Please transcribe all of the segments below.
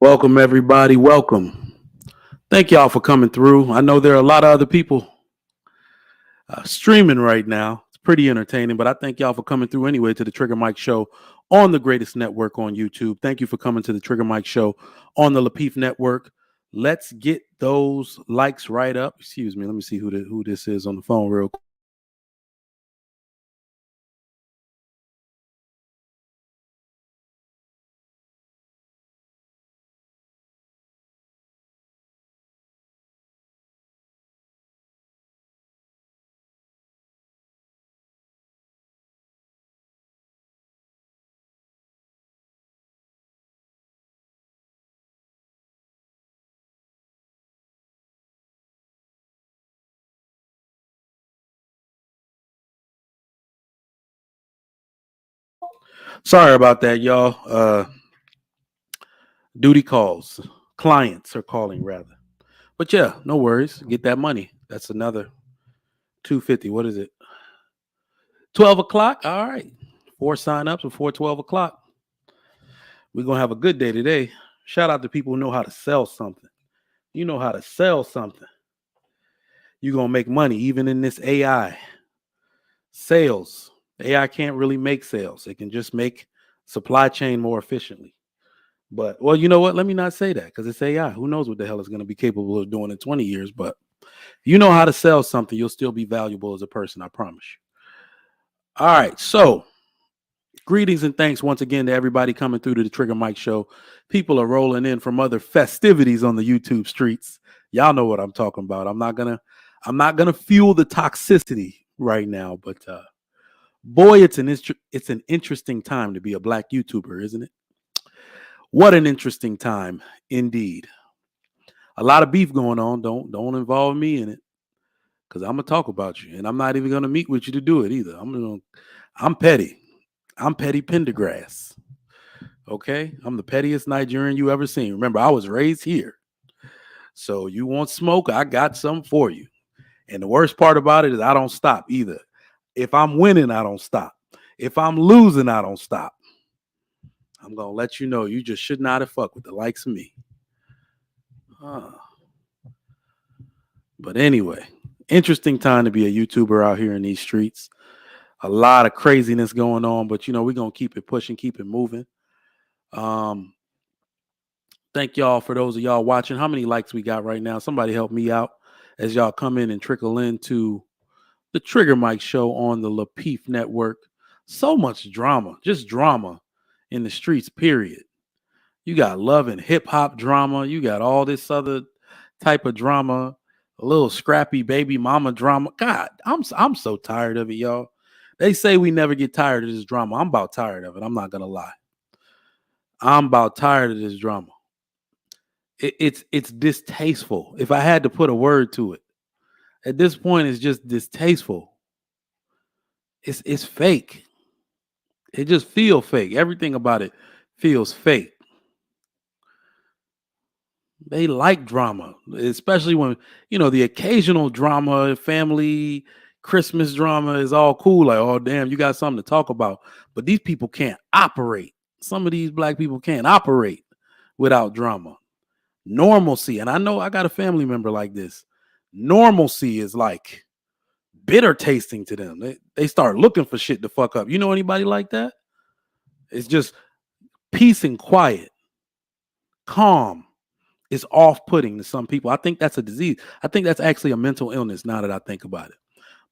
Welcome, everybody. Welcome. Thank y'all for coming through. I know there are a lot of other people streaming right now. It's pretty entertaining, but I thank y'all for coming through anyway to the Trigger Mike Show on the greatest network on YouTube. Thank you for coming to the Trigger Mike Show on the Lapeef Network. Let's get those likes right up. Excuse me. Let me see who this is on the phone real quick. Sorry about that, y'all. Duty calls. Clients are calling, rather. But yeah, no worries. Get that money. That's another $250. What is it? 12 o'clock? All right. 4 sign-ups before 12 o'clock. We're going to have a good day today. Shout out to people who know how to sell something. You know how to sell something. You're going to make money even in this AI. Sales. AI can't really make sales. It can just make supply chain more efficiently. But, well, you know what? Let me not say that because it's AI. Who knows what the hell it's going to be capable of doing in 20 years. But if you know how to sell something, you'll still be valuable as a person, I promise you. All right. So, greetings and thanks once again to everybody coming through to the Trigger Mike Show. People are rolling in from other festivities on the YouTube streets. Y'all know what I'm talking about. I'm not gonna fuel the toxicity right now, but boy, it's an interesting time to be a black YouTuber, isn't it? What an interesting time indeed. A lot of beef going on. Don't involve me in it, because I'm gonna talk about you, and I'm not even gonna meet with you to do it either. I'm petty. I'm Petty Pendergrass. Okay, I'm the pettiest Nigerian you ever seen. Remember, I was raised here, so you want smoke? I got some for you. And the worst part about it is I don't stop either. If I'm winning, I don't stop. If I'm losing, I don't stop. I'm gonna let you know you just should not have fucked with the likes of me. But anyway, interesting time to be a YouTuber out here in these streets. A lot of craziness going on, but you know, we're gonna keep it pushing, keep it moving. Thank y'all for those of y'all watching. How many likes we got right now? Somebody help me out as y'all come in and trickle into the Trigger Mike Show on the Lapeef Network. So much drama, just drama in the streets, period. You got love and hip hop drama. You got all this other type of drama, a little scrappy baby mama drama. God, I'm so tired of it, y'all. They say we never get tired of this drama. I'm about tired of it. I'm not gonna lie. I'm about tired of this drama. It's distasteful. If I had to put a word to it, at this point, it's just distasteful. It's fake. It just feels fake. Everything about it feels fake. They like drama, especially when, you know, the occasional drama, family, Christmas drama is all cool. Like, oh, damn, you got something to talk about. But these people can't operate. Some of these black people can't operate without drama. Normalcy, and I know I got a family member like this. Normalcy is like bitter tasting to them. They start looking for shit to fuck up. You know anybody like that? It's just peace and quiet, calm is off-putting to some people. I think that's a disease. I think that's actually a mental illness now that I think about it.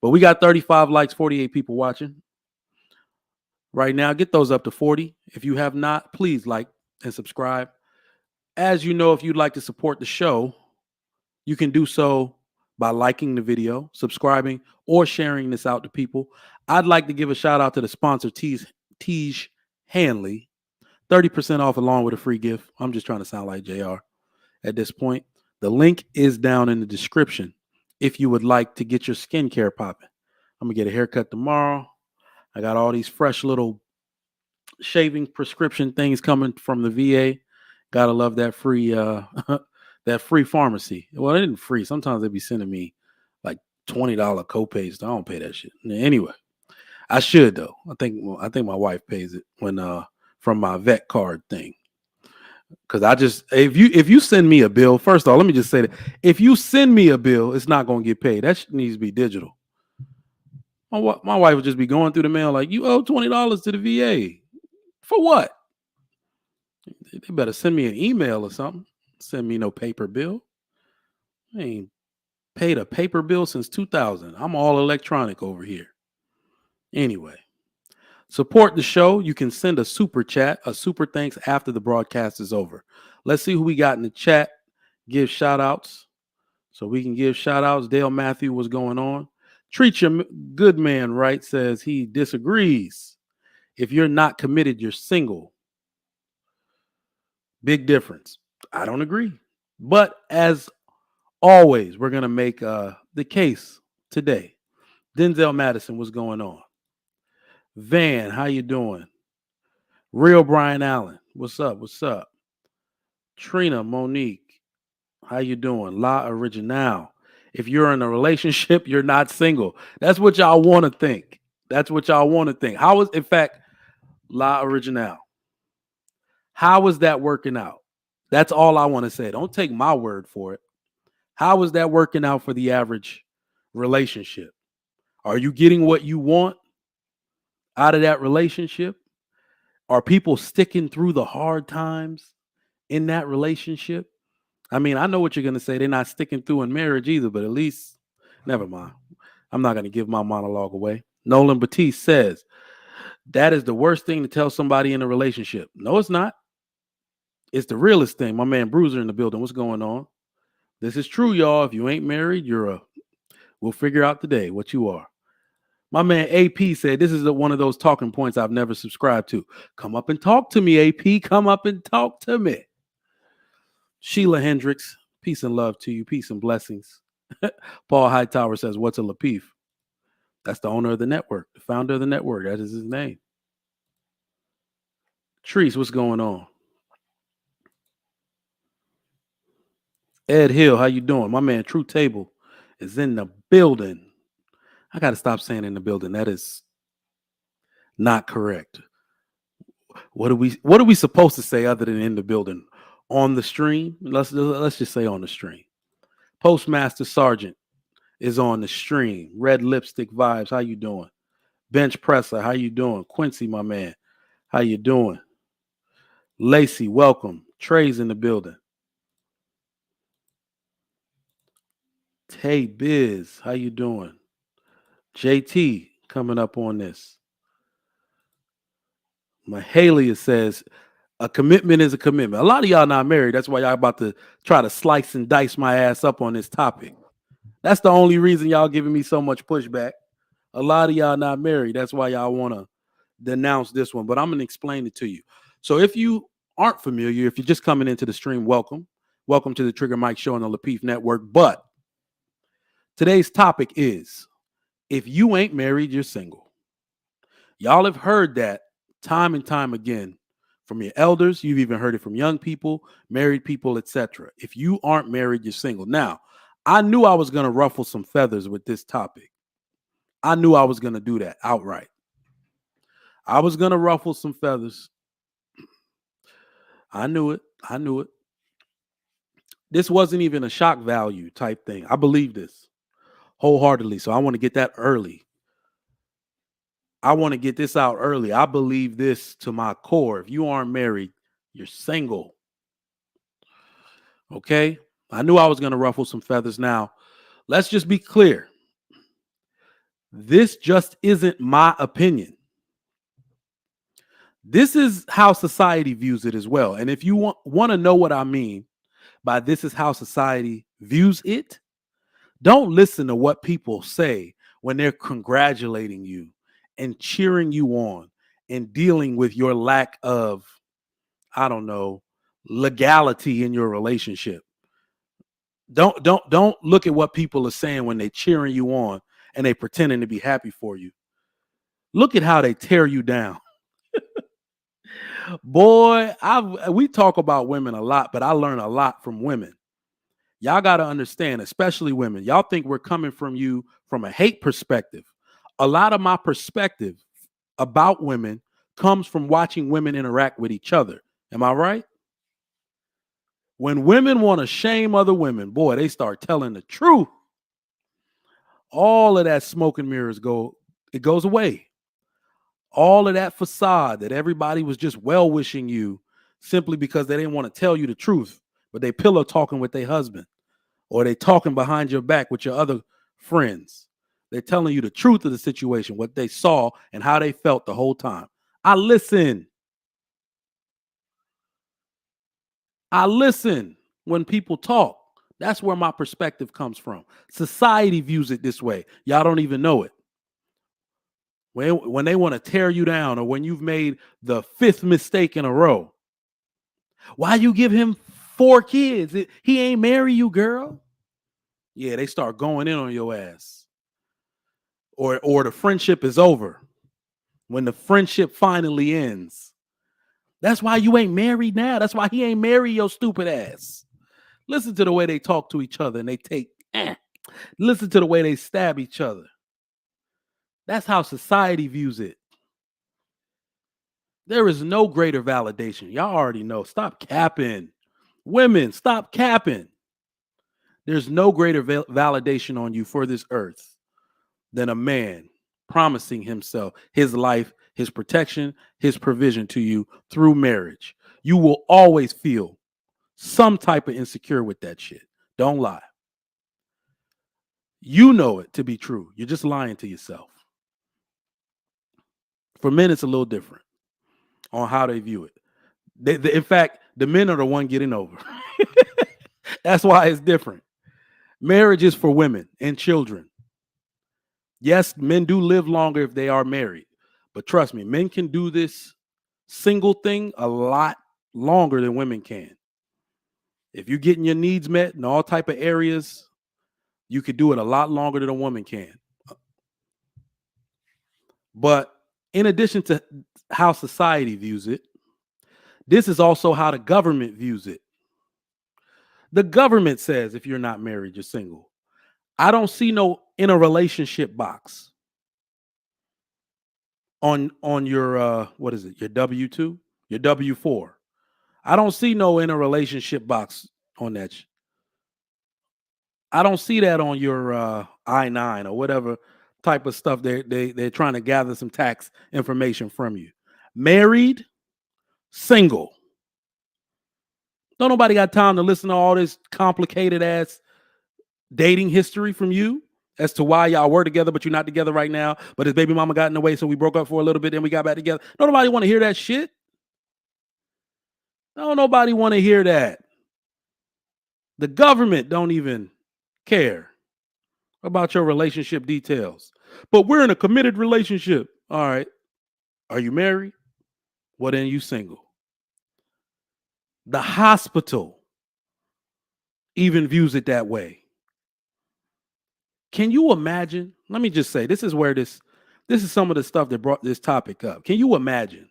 But we got 35 likes, 48 people watching right now. Get those up to 40. If you have not, please like and subscribe. As you know, if you'd like to support the show, you can do so by liking the video, subscribing, or sharing this out to people. I'd like to give a shout out to the sponsor, Tej Hanley. 30% off along with a free gift. I'm just trying to sound like JR at this point. The link is down in the description if you would like to get your skincare popping. I'm going to get a haircut tomorrow. I got all these fresh little shaving prescription things coming from the VA. Gotta love that free that free pharmacy. Well, it isn't free. Sometimes they be sending me like $20 copays. I don't pay that shit. Anyway, I should though. I think my wife pays it when from my vet card thing. Cause I just if you send me a bill, first of all, let me just say that if you send me a bill, it's not gonna get paid. That shit needs to be digital. My wife would just be going through the mail like, you owe $20 to the VA. For what? They better send me an email or something. Send me no paper bill. I ain't paid a paper bill since 2000. I'm all electronic over here. Anyway, support the show. You can send a super chat, a super thanks after the broadcast is over. Let's see who we got in the chat. Give shout outs. So we can give shout outs. Dale Matthew, what's going on? Treat your good man right, says he disagrees. If you're not committed, you're single. Big difference. I don't agree. But as always, we're going to make the case today. Denzel Madison, what's going on? Van, how you doing? Real Brian Allen, what's up? What's up? Trina Monique, how you doing? La Original. If you're in a relationship, you're not single. That's what y'all want to think. That's what y'all want to think. How is, in fact, La Original, how is that working out? That's all I want to say. Don't take my word for it. How is that working out for the average relationship? Are you getting what you want out of that relationship? Are people sticking through the hard times in that relationship? I mean, I know what you're going to say. They're not sticking through in marriage either, but at least, never mind. I'm not going to give my monologue away. Nolan Batiste says, that is the worst thing to tell somebody in a relationship. No, it's not. It's the realest thing. My man Bruiser in the building. What's going on? This is true, y'all. If you ain't married, we'll figure out today what you are. My man AP said, this is one of those talking points I've never subscribed to. Come up and talk to me, AP. Come up and talk to me. Sheila Hendricks, peace and love to you. Peace and blessings. Paul Hightower says, what's a Lapeef? That's the owner of the network, the founder of the network. That is his name. Treese, what's going on? Ed Hill, how you doing? My man True Table is in the building. I got to stop saying in the building. That is not correct. What are we supposed to say other than in the building? On the stream? Let's just say on the stream. Postmaster Sergeant is on the stream. Red Lipstick Vibes, how you doing? Bench Presser, how you doing? Quincy, my man, how you doing? Lacey, welcome. Trey's in the building. Tay Biz, how you doing? JT coming up on this. Mahalia says, a commitment is a commitment. A lot of y'all not married. That's why y'all about to try to slice and dice my ass up on this topic. That's the only reason y'all giving me so much pushback. A lot of y'all not married. That's why y'all want to denounce this one. But I'm going to explain it to you. So if you aren't familiar, if you're just coming into the stream, welcome. Welcome to the Trigger Mike Show on the Lapeef Network. But today's topic is, if you ain't married, you're single. Y'all have heard that time and time again from your elders. You've even heard it from young people, married people, etc. If you aren't married, you're single. Now, I knew I was going to ruffle some feathers with this topic. I knew I was going to do that outright. I was going to ruffle some feathers. I knew it. This wasn't even a shock value type thing. I believe this wholeheartedly. So I want to get that early. I want to get this out early. I believe this to my core. If you aren't married, you're single. Okay? I knew I was going to ruffle some feathers. Now, let's just be clear. This just isn't my opinion. This is how society views it as well. And if you want to know what I mean by this is how society views it, don't listen to what people say when they're congratulating you and cheering you on and dealing with your lack of, I don't know, legality in your relationship. Don't look at what people are saying when they're cheering you on and they pretending to be happy for you. Look at how they tear you down. Boy, we talk about women a lot, but I learn a lot from women. Y'all got to understand, especially women. Y'all think we're coming from you from a hate perspective. A lot of my perspective about women comes from watching women interact with each other. Am I right? When women want to shame other women, boy, they start telling the truth. All of that smoke and mirrors go It goes away. All of that facade that everybody was just well wishing you simply because they didn't want to tell you the truth, but they pillow talking with their husband or they talking behind your back with your other friends. They're telling you the truth of the situation, what they saw and how they felt the whole time. I listen. I listen when people talk. That's where my perspective comes from. Society views it this way. Y'all don't even know it. When they want to tear you down or when you've made the fifth mistake in a row, why you give him 4 kids? He ain't marry you, girl. Yeah, they start going in on your ass. Or the friendship is over. When the friendship finally ends. That's why you ain't married now. That's why he ain't marry your stupid ass. Listen to the way they talk to each other and they take. Listen to the way they stab each other. That's how society views it. There is no greater validation. Y'all already know. Stop capping. Women, stop capping. There's no greater validation on you for this earth than a man promising himself, his life, his protection, his provision to you through marriage. You will always feel some type of insecure with that shit. Don't lie. You know it to be true. You're just lying to yourself. For men, it's a little different on how they view it. In fact, the men are the one getting over. That's why it's different. Marriage is for women and children. Yes, men do live longer if they are married. But trust me, men can do this single thing a lot longer than women can. If you're getting your needs met in all type of areas, you could do it a lot longer than a woman can. But in addition to how society views it, this is also how the government views it. The government says if you're not married, you're single. I don't see no in a relationship box on your what is it? Your W-2, your W-4. I don't see no in a relationship box on that. I don't see that on your I-9 or whatever type of stuff they're trying to gather some tax information from you. Married, single. Don't nobody got time to listen to all this complicated ass dating history from you as to why y'all were together, but you're not together right now. But his baby mama got in the way, so we broke up for a little bit, then we got back together. Don't nobody want to hear that shit. Don't nobody want to hear that. The government don't even care about your relationship details. But we're in a committed relationship. All right. Are you married? Well, then you single. The hospital even views it that way. Can you imagine? Let me just say, this is where this is some of the stuff that brought this topic up. Can you imagine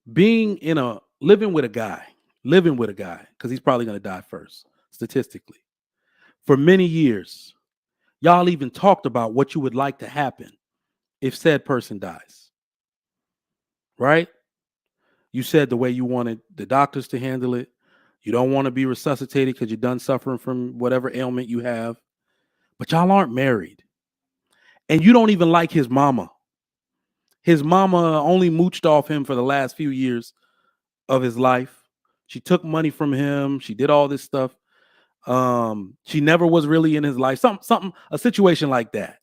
living with a guy, because he's probably going to die first, statistically, for many years? Y'all even talked about what you would like to happen if said person dies, right? You said the way you wanted the doctors to handle it. You don't want to be resuscitated because you're done suffering from whatever ailment you have. But y'all aren't married. And you don't even like his mama. His mama only mooched off him for the last few years of his life. She took money from him. She did all this stuff. She never was really in his life. A situation like that.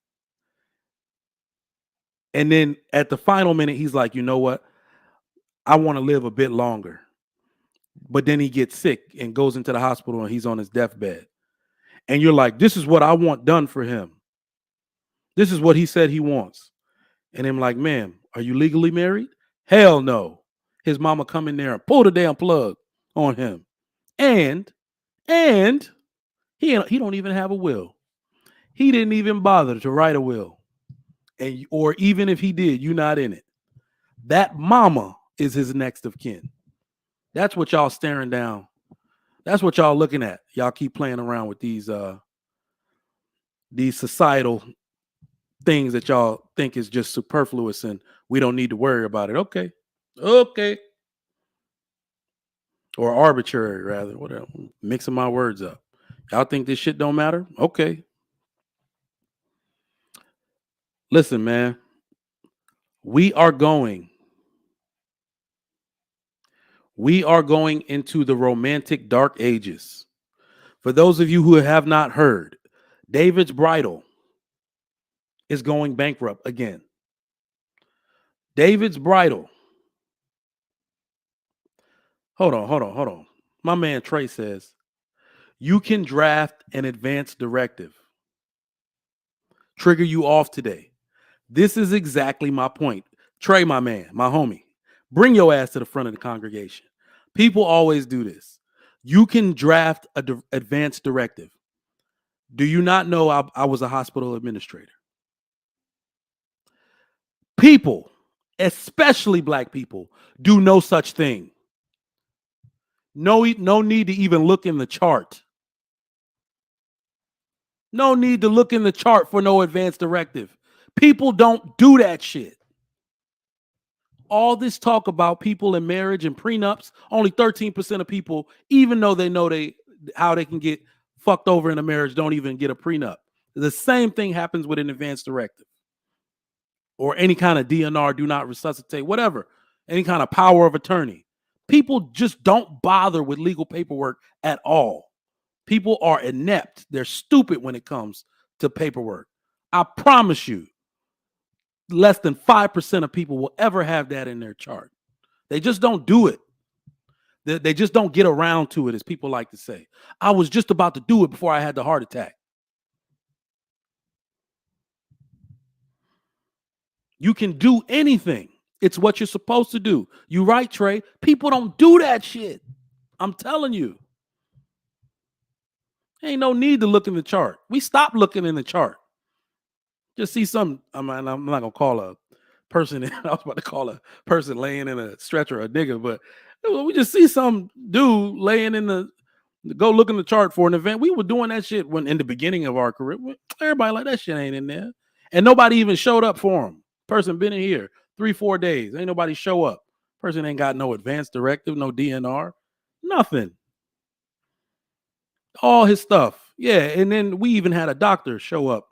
And then at the final minute, he's like, you know what? I want to live a bit longer. But then he gets sick and goes into the hospital and he's on his deathbed. And you're like, this is what I want done for him. This is what he said he wants. And I'm like, ma'am, are you legally married? Hell no. His mama come in there and pull the damn plug on him. And he don't even have a will. He didn't even bother to write a will. Or even if he did, you're not in it. That mama is his next of kin. That's what y'all staring down. That's what y'all looking at. Y'all keep playing around with these societal things that y'all think is just superfluous and we don't need to worry about it. Okay. Or arbitrary, rather. Whatever. Mixing my words up. Y'all think this shit don't matter? Okay. Listen, man, we are going into the romantic dark ages. For those of you who have not heard, David's Bridal is going bankrupt again. David's Bridal. Hold on. My man Trey says, you can draft an advance directive. Trigger you off today. This is exactly my point. Trey, my man, my homie, bring your ass to the front of the congregation. People always do this. You can draft an advance directive. Do you not know I was a hospital administrator? People, especially black people, do no such thing. No need to even look in the chart. No need to look in the chart for no advance directive. People don't do that shit. All this talk about people in marriage and prenups, only 13% of people, even though they know how they can get fucked over in a marriage, don't even get a prenup. The same thing happens with an advance directive or any kind of DNR, do not resuscitate, whatever, any kind of power of attorney. People just don't bother with legal paperwork at all. People are inept. They're stupid when it comes to paperwork. I promise you, less than 5% of people will ever have that in their chart. They just don't do it. They just don't get around to it, as people like to say. I was just about to do it before I had the heart attack. You can do anything. It's what you're supposed to do. You right, Trey? People don't do that shit. I'm telling you. Ain't no need to look in the chart. We stopped looking in the chart. Just see some. I'm not gonna call a person. I was about to call a person laying in a stretcher a nigga, but we just see some dude laying in the. Go look in the chart for an event. We were doing that shit when in the beginning of our career. Everybody like that shit ain't in there, and nobody even showed up for him. Person been in here 3-4 days. Ain't nobody show up. Person ain't got no advance directive, no DNR, nothing. All his stuff. Yeah, and then we even had a doctor show up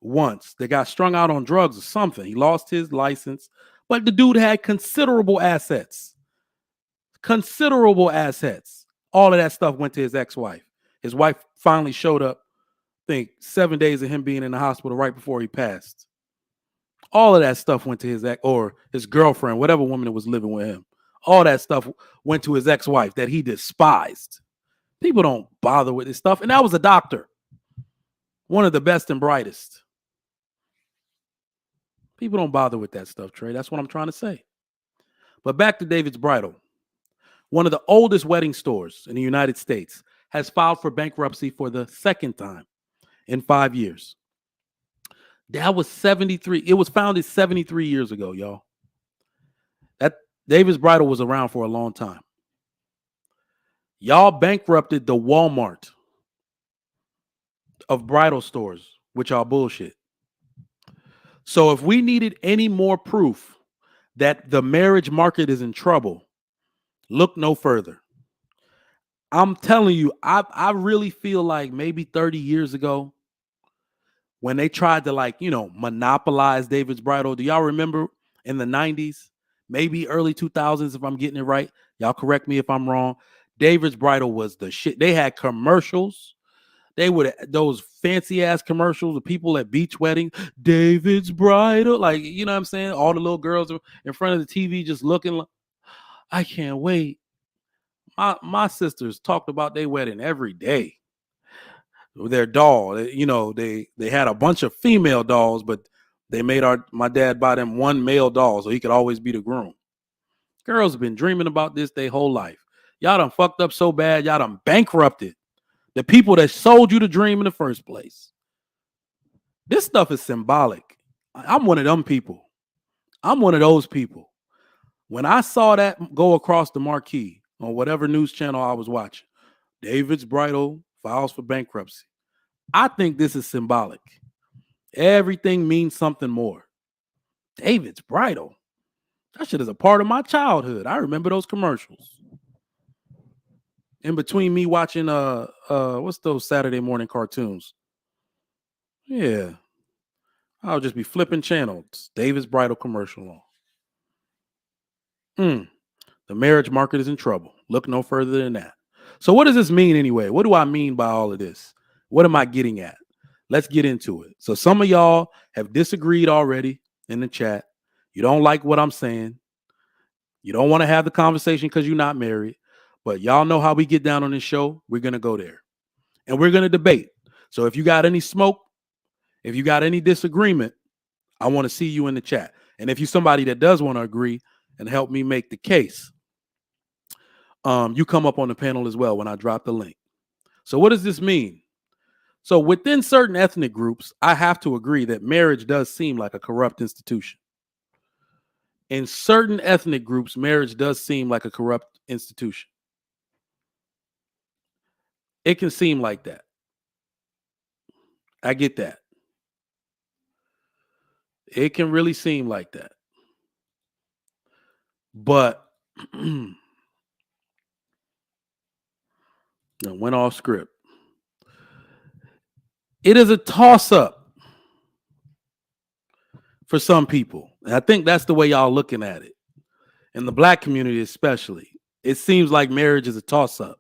once. They got strung out on drugs or something. He lost his license, but the dude had considerable assets. Considerable assets. All of that stuff went to his ex-wife. His wife finally showed up, I think 7 days of him being in the hospital right before he passed. All of that stuff went to his ex or his girlfriend, whatever woman that was living with him. All that stuff went to his ex-wife that he despised. People don't bother with this stuff. And that was a doctor. One of the best and brightest. People don't bother with that stuff, Trey. That's what I'm trying to say. But back to David's Bridal. One of the oldest wedding stores in the United States has filed for bankruptcy for the second time in 5 years. That was 73. It was founded 73 years ago, y'all. That David's Bridal was around for a long time. Y'all bankrupted the Walmart of bridal stores, which are bullshit. So if we needed any more proof that the marriage market is in trouble, look no further. I'm telling you, I really feel like maybe 30 years ago, when they tried to monopolize David's Bridal. Do y'all remember in the 90s, maybe early 2000s, if I'm getting it right? Y'all correct me if I'm wrong. David's Bridal was the shit. They had commercials. They would those fancy ass commercials of people at beach weddings. David's Bridal, you know what I'm saying? All the little girls in front of the TV just looking. I can't wait. My sisters talked about their wedding every day. Their doll, they had a bunch of female dolls, but they made my dad buy them one male doll so he could always be the groom. Girls have been dreaming about this their whole life. Y'all done fucked up so bad, y'all done bankrupted the people that sold you the dream in the first place. This stuff is symbolic. I'm one of them people. I'm one of those people. When I saw that go across the marquee on whatever news channel I was watching, David's Bridal files for bankruptcy. I think this is symbolic. Everything means something more. David's Bridal. That shit is a part of my childhood. I remember those commercials. In between me watching what's those Saturday morning cartoons? Yeah. I'll just be flipping channels. Davis Bridal commercial on. The marriage market is in trouble. Look no further than that. So what does this mean anyway? What do I mean by all of this? What am I getting at? Let's get into it. So some of y'all have disagreed already in the chat. You don't like what I'm saying. You don't want to have the conversation because you're not married. But y'all know how we get down on this show. We're going to go there. And we're going to debate. So if you got any smoke, if you got any disagreement, I want to see you in the chat. And if you're somebody that does want to agree and help me make the case, you come up on the panel as well when I drop the link. So what does this mean? So within certain ethnic groups, I have to agree that marriage does seem like a corrupt institution. In certain ethnic groups, marriage does seem like a corrupt institution. It can seem like that. I get that. It can really seem like that. But went off script. It is a toss-up for some people. And I think that's the way y'all looking at it. In the black community especially, it seems like marriage is a toss-up.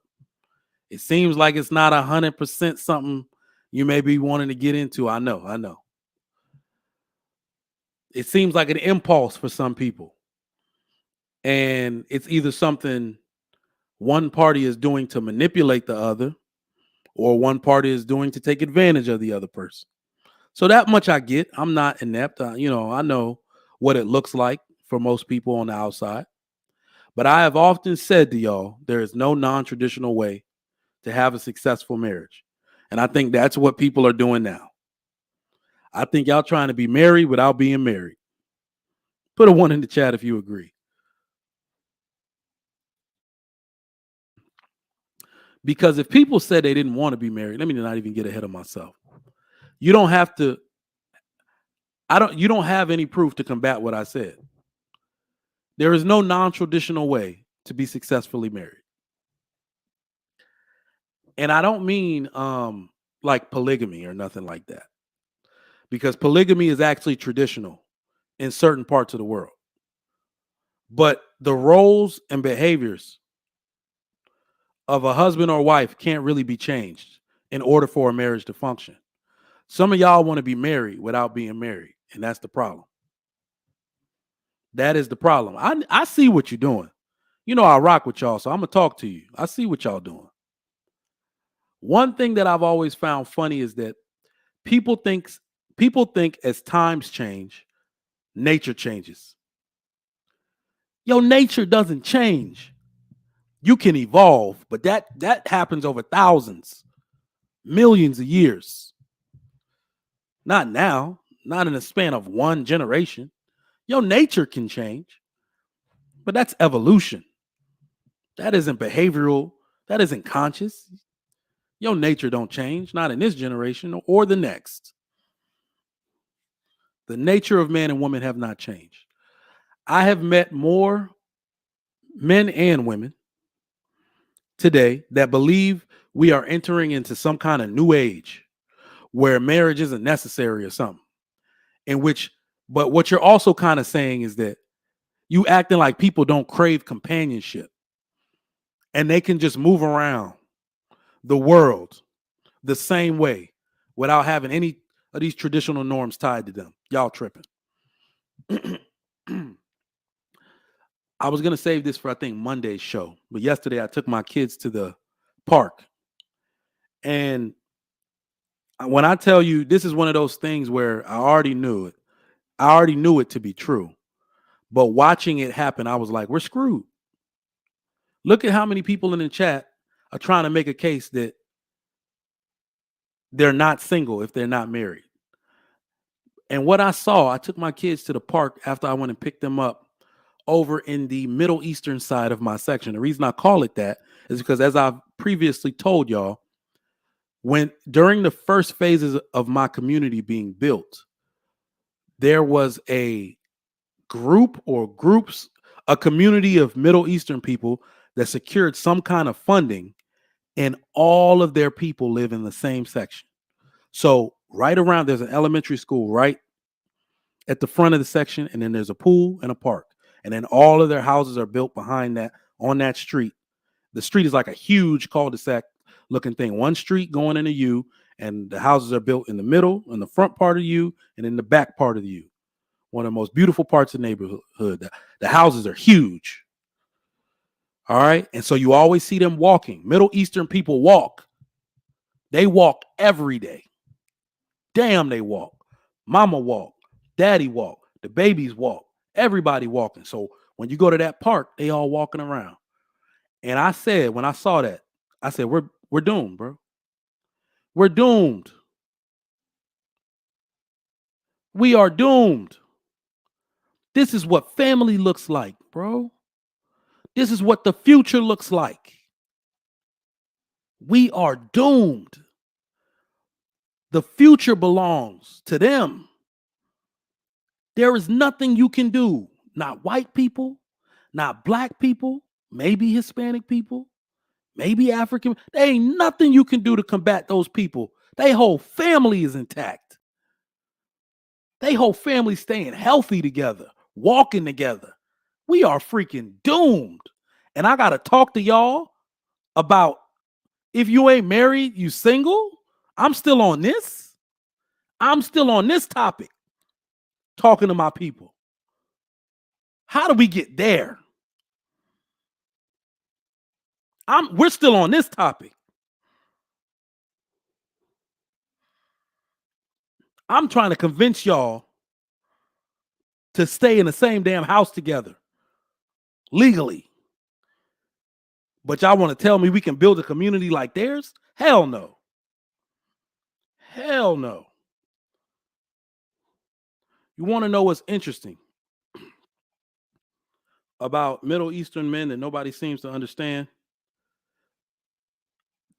It seems like it's not 100% something you may be wanting to get into. I know. It seems like an impulse for some people. And it's either something one party is doing to manipulate the other, or one party is doing to take advantage of the other person. So that much I get. I'm not inept. I know what it looks like for most people on the outside. But I have often said to y'all, there is no non-traditional way to have a successful marriage. And I think that's what people are doing now. I think y'all trying to be married without being married. Put a 1 in the chat if you agree. Because if people said they didn't want to be married, let me not even get ahead of myself. You don't have to, you don't have any proof to combat what I said. There is no non-traditional way to be successfully married. And I don't mean like polygamy or nothing like that. Because polygamy is actually traditional in certain parts of the world. But the roles and behaviors of a husband or wife can't really be changed in order for a marriage to function. Some of y'all want to be married without being married, and that's the problem. That is the problem. I see what you're doing. You know I rock with y'all, so I'm going to talk to you. I see what y'all doing. One thing that I've always found funny is that people think as times change, nature changes. Your nature doesn't change. You can evolve, but that happens over thousands, millions of years. Not now, not in the span of one generation. Your nature can change, but that's evolution. That isn't behavioral. That isn't conscious. Your nature don't change, not in this generation or the next. The nature of man and woman have not changed. I have met more men and women today that believe we are entering into some kind of new age where marriage isn't necessary or something. But what you're also kind of saying is that you acting like people don't crave companionship and they can just move around the world the same way without having any of these traditional norms tied to them. Y'all tripping. I was going to save this for, I think, Monday's show. But yesterday I took my kids to the park. And when I tell you, this is one of those things where I already knew it. I already knew it to be true. But watching it happen, I was like, we're screwed. Look at how many people in the chat are trying to make a case that they're not single if they're not married. And what I saw, I took my kids to the park after I went and picked them up over in the Middle Eastern side of my section. The reason I call it that is because, as I've previously told y'all, during the first phases of my community being built, there was a group or groups, a community of Middle Eastern people that secured some kind of funding, and all of their people live in the same section. So right around, there's an elementary school right at the front of the section, and then there's a pool and a park. And then all of their houses are built behind that on that street. The street is like a huge cul-de-sac looking thing. One street going in a U, and the houses are built in the middle, in the front part of the U, and in the back part of the U. One of the most beautiful parts of the neighborhood. The houses are huge. All right. And so you always see them walking. Middle Eastern people walk. They walk every day. Damn, they walk. Mama walk. Daddy walk. The babies walk. Everybody walking. So when you go to that park, they all walking around. And I said, when I saw that, I said, we're doomed, bro. We're doomed. We are doomed. This is what family looks like, bro. This is what the future looks like. We are doomed. The future belongs to them. There is nothing you can do. Not white people, not black people, maybe Hispanic people, maybe African. There ain't nothing you can do to combat those people. Their whole family is intact. Their whole family staying healthy together, walking together. We are freaking doomed. And I got to talk to y'all about, if you ain't married, you single. I'm still on this. I'm still on this topic, talking to my people. How do we get there? We're still on this topic. I'm trying to convince y'all to stay in the same damn house together legally. But y'all want to tell me we can build a community like theirs? Hell no. Hell no. You want to know what's interesting about Middle Eastern men that nobody seems to understand?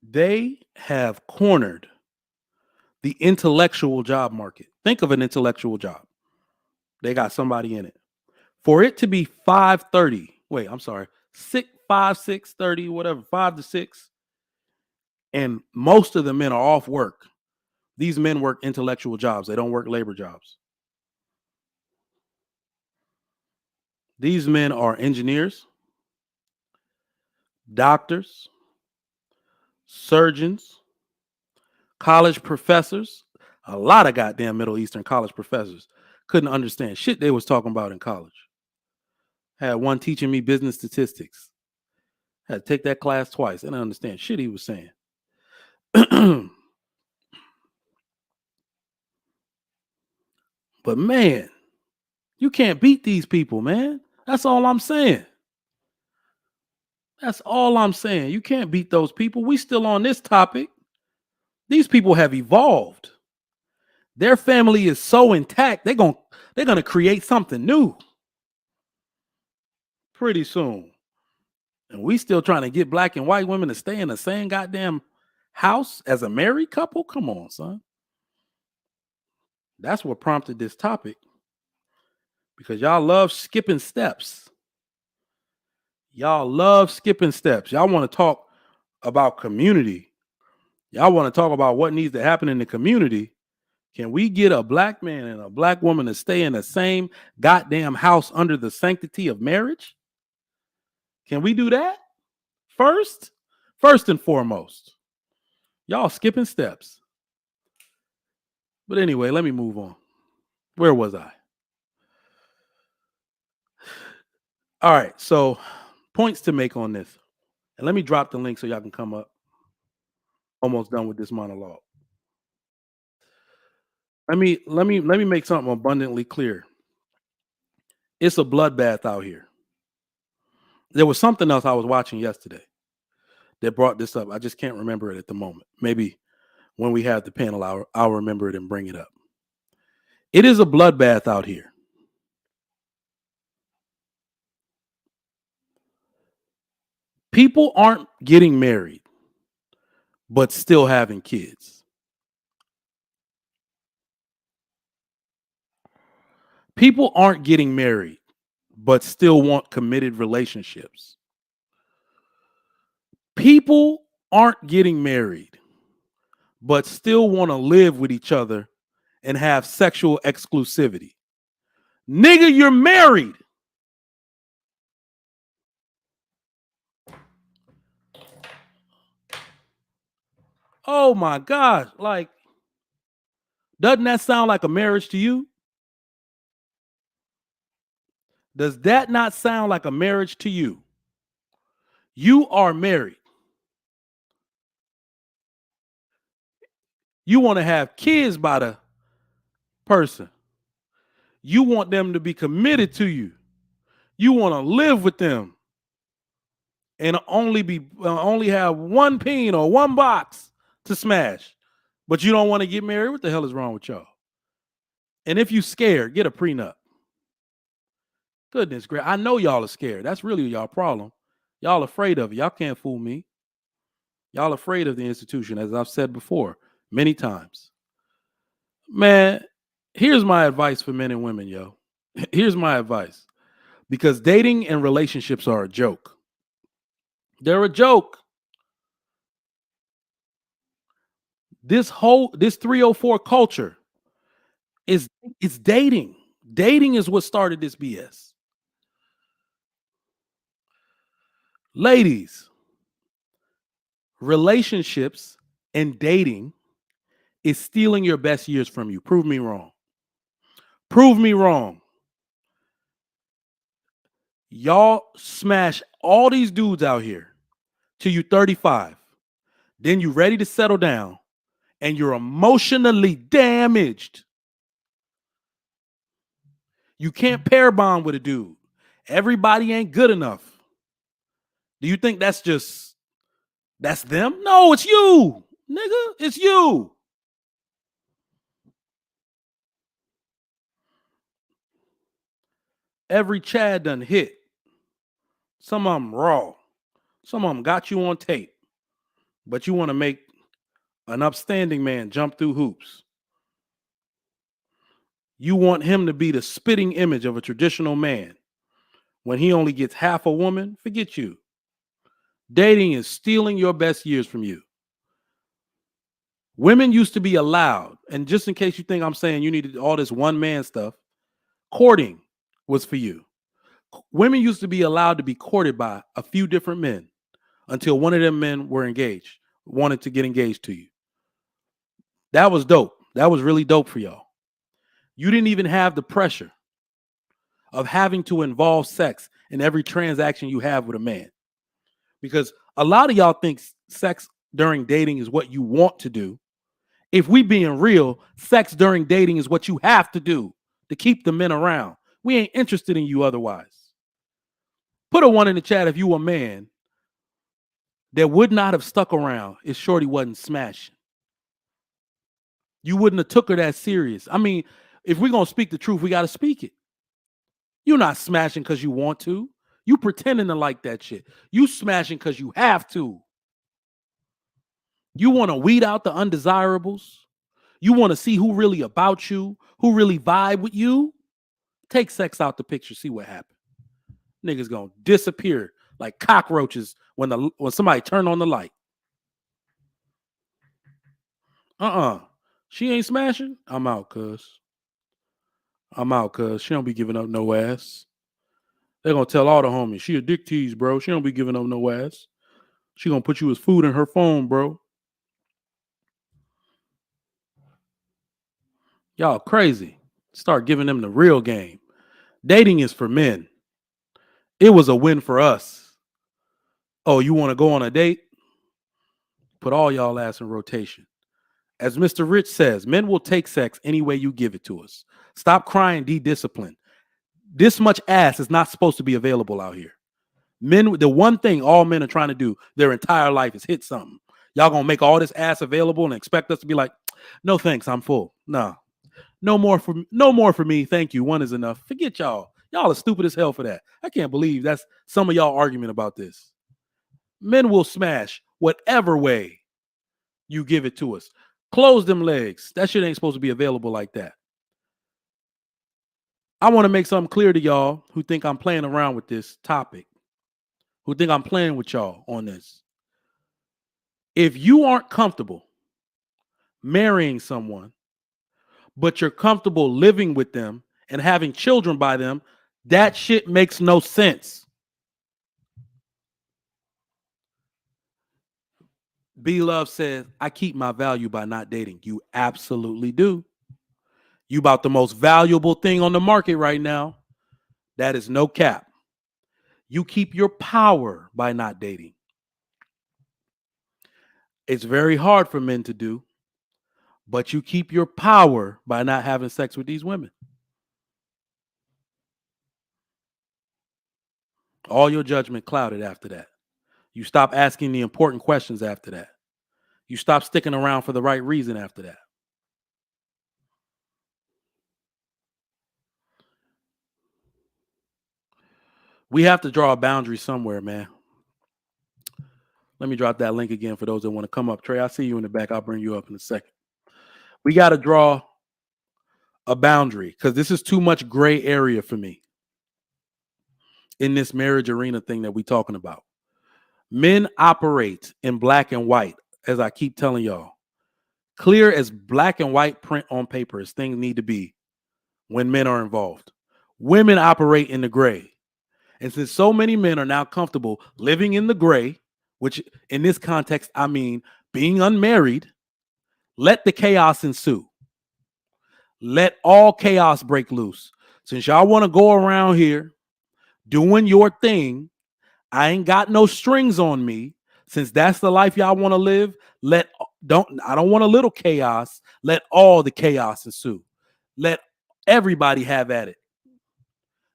They have cornered the intellectual job market. Think of an intellectual job. They got somebody in it. For it to be 5:30, wait, I'm sorry, 6:30, whatever, 5 to 6, and most of the men are off work. These men work intellectual jobs. They don't work labor jobs. These men are engineers, doctors, surgeons, college professors. A lot of goddamn Middle Eastern college professors couldn't understand shit they was talking about in college. Had one teaching me business statistics. Had to take that class twice. I didn't understand shit he was saying. But man, you can't beat these people, man. That's all I'm saying. That's all I'm saying. You can't beat those people. We still on this topic. These people have evolved. Their family is so intact. They're gonna create something new pretty soon. And we still trying to get black and white women to stay in the same goddamn house as a married couple. Come on, son. That's what prompted this topic, because y'all love skipping steps. Y'all love skipping steps. Y'all want to talk about community. Y'all want to talk about what needs to happen in the community. Can we get a black man and a black woman to stay in the same goddamn house under the sanctity of marriage? Can we do that first? First and foremost. Y'all skipping steps. But anyway, let me move on. Where was I? All right, so points to make on this. And let me drop the link so y'all can come up. Almost done with this monologue. Let me make something abundantly clear. It's a bloodbath out here. There was something else I was watching yesterday that brought this up. I just can't remember it at the moment. Maybe when we have the panel, I'll remember it and bring it up. It is a bloodbath out here. People aren't getting married, but still having kids. People aren't getting married, but still want committed relationships. People aren't getting married, but still want to live with each other and have sexual exclusivity. Nigga, you're married. Oh my gosh. Like, doesn't that sound like a marriage to you? Does that not sound like a marriage to you? You are married. You want to have kids by the person. You want them to be committed to you. You want to live with them and only have one peen or one box to smash. But you don't want to get married. What the hell is wrong with y'all? And if you scared, get a prenup. Goodness gracious. I know y'all are scared. That's really y'all problem. Y'all afraid of it. Y'all can't fool me. Y'all afraid of the institution, as I've said before many times. Man, here's my advice for men and women, yo. Here's my advice. Because dating and relationships are a joke. They're a joke. This 304 culture is it's dating. Dating is what started this BS. Ladies, relationships and dating is stealing your best years from you. Prove me wrong. Prove me wrong. Y'all smash all these dudes out here till you 35. Then you ready to settle down and you're emotionally damaged. You can't pair bond with a dude. Everybody ain't good enough. Do you think that's them? No, it's you, nigga. It's you. Every Chad done hit. Some of them raw. Some of them got you on tape. But you want to make an upstanding man jump through hoops. You want him to be the spitting image of a traditional man. When he only gets half a woman, forget you. Dating is stealing your best years from you. Women used to be allowed, and just in case you think I'm saying you needed all this one man stuff, courting was for you. Women used to be allowed to be courted by a few different men until one of them men were engaged, wanted to get engaged to you. That was dope. That was really dope for y'all. You didn't even have the pressure of having to involve sex in every transaction you have with a man. Because a lot of y'all think sex during dating is what you want to do. If we being real, sex during dating is what you have to do to keep the men around. We ain't interested in you otherwise. Put a 1 in the chat if you a man that would not have stuck around if shorty wasn't smashing. You wouldn't have took her that serious. I mean, if we're going to speak the truth, we got to speak it. You're not smashing because you want to. You pretending to like that shit. You smashing because you have to. You want to weed out the undesirables. You want to see who really about you, who really vibe with you. Take sex out the picture, see what happens. Niggas gonna disappear like cockroaches when somebody turn on the light. She ain't smashing. I'm out, cuz. She don't be giving up no ass. They're gonna tell all the homies, she a dick tease, bro. She don't be giving up no ass. She gonna put you as food in her phone, bro. Y'all crazy. Start giving them the real game. Dating is for men. It was a win for us. Oh, you want to go on a date? Put all y'all ass in rotation. As Mr. Rich says, men will take sex any way you give it to us. Stop crying, de-discipline. This much ass is not supposed to be available out here. Men, the one thing all men are trying to do their entire life is hit something. Y'all gonna make all this ass available and expect us to be like, no thanks, I'm full. No more for me. Thank you. One is enough. Forget y'all. Y'all are stupid as hell for that. I can't believe that's some of y'all argument about this. Men will smash whatever way you give it to us. Close them legs. That shit ain't supposed to be available like that. I want to make something clear to y'all who think I'm playing around with this topic, who think I'm playing with y'all on this. If you aren't comfortable marrying someone, but you're comfortable living with them and having children by them, that shit makes no sense. B Love says, I keep my value by not dating. You absolutely do. You about the most valuable thing on the market right now. That is no cap. You keep your power by not dating. It's very hard for men to do, but you keep your power by not having sex with these women. All your judgment clouded after that. You stop asking the important questions after that. You stop sticking around for the right reason after that. We have to draw a boundary somewhere, man. Let me drop that link again for those that want to come up. Trey, I see you in the back. I'll bring you up in a second. We got to draw a boundary because this is too much gray area for me in this marriage arena thing that we're talking about. Men operate in black and white, as I keep telling y'all. Clear as black and white print on paper as things need to be when men are involved. Women operate in the gray. And since so many men are now comfortable living in the gray, which in this context, I mean being unmarried, let the chaos ensue. Let all chaos break loose. Since y'all want to go around here doing your thing, I ain't got no strings on me. Since that's the life y'all want to live, I don't want a little chaos. Let all the chaos ensue. Let everybody have at it.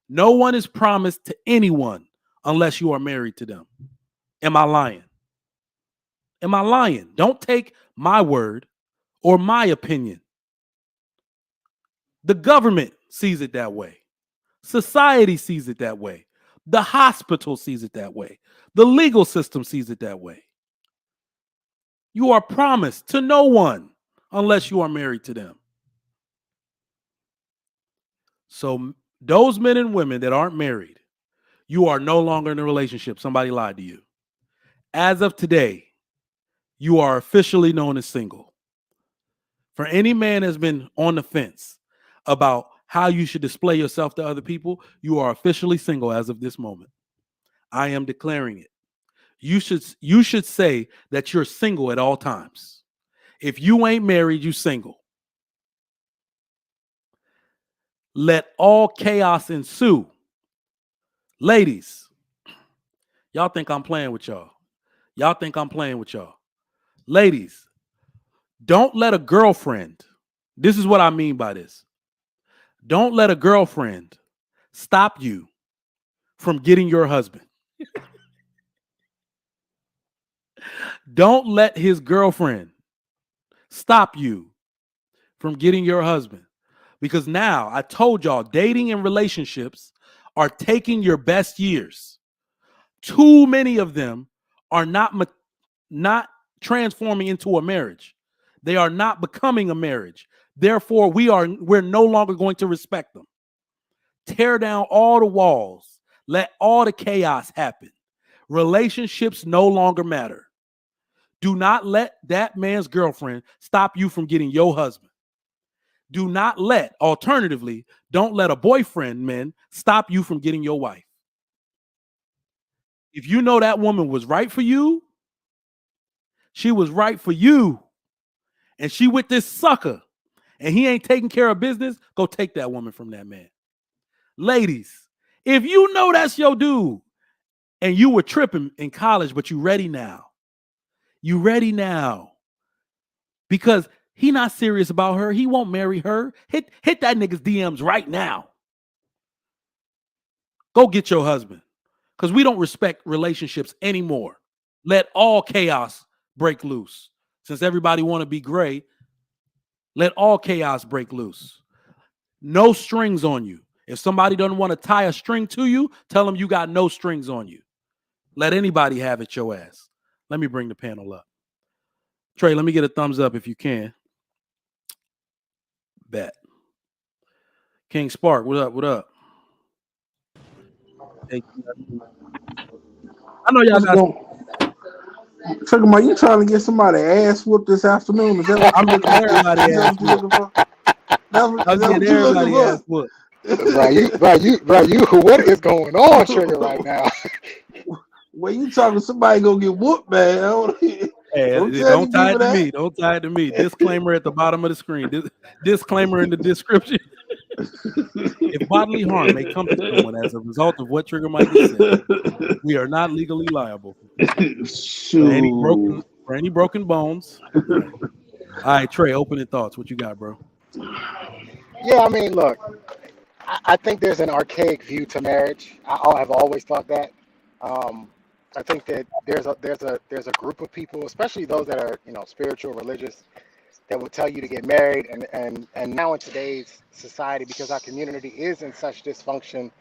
No one is promised to anyone unless you are married to them. Am I lying? Am I lying? Don't take my word or my opinion. The government sees it that way. Society sees it that way. The hospital sees it that way. The legal system sees it that way. You are promised to no one unless you are married to them. So those men and women that aren't married, you are no longer in a relationship. Somebody lied to you. As of today, you are officially known as single. For any man that's been on the fence about how you should display yourself to other people, you are officially single as of this moment. I am declaring it. You should say that you're single at all times. If you ain't married, you single. Let all chaos ensue. Ladies, y'all think I'm playing with y'all. Y'all think I'm playing with y'all. Ladies, don't let a girlfriend, this is what I mean by this. Don't let a girlfriend stop you from getting your husband. Don't let his girlfriend stop you from getting your husband. Because now I told y'all, dating and relationships are taking your best years. Too many of them are not transforming into a marriage. They are not becoming a marriage. Therefore, we're no longer going to respect them. Tear down all the walls. Let all the chaos happen. Relationships no longer matter. Do not let that man's girlfriend stop you from getting your husband. Do not alternatively, don't let a boyfriend, men, stop you from getting your wife. If you know that woman was right for you, she was right for you, and she with this sucker, and he ain't taking care of business, go take that woman from that man. Ladies, if you know that's your dude, and you were tripping in college, but you ready now. You ready now. Because he not serious about her. He won't marry her. Hit that nigga's DMs right now. Go get your husband. Because we don't respect relationships anymore. Let all chaos break loose. Since everybody want to be gray, let all chaos break loose. No strings on you. If somebody doesn't want to tie a string to you, tell them you got no strings on you. Let anybody have it your ass. Let me bring the panel up. Trey, let me get a thumbs up if you can. Bet. King Spark, what up? What up? Hey, I know y'all got. Check them out. You trying to get somebody ass whooped this afternoon? Is that what I'm you're getting everybody ass looking for? I'm getting everybody ass whooped. What is going on, Trigger, right now? When you talking somebody gonna get whooped, man, don't Hey, tell don't these tie people it to that. me. Don't tie it to me. Disclaimer at the bottom of the screen. Disclaimer in the description. If bodily harm may come to someone as a result of what Trigger Mike has said, we are not legally liable for any Shoot. broken bones. Right. All right, Trey. Opening thoughts. What you got, bro? Yeah, I mean, look, I think there's an archaic view to marriage. Have always thought that. Um, I think that there's a group of people, especially those that are spiritual, religious, that will tell you to get married, and now in today's society, because our community is in such dysfunction,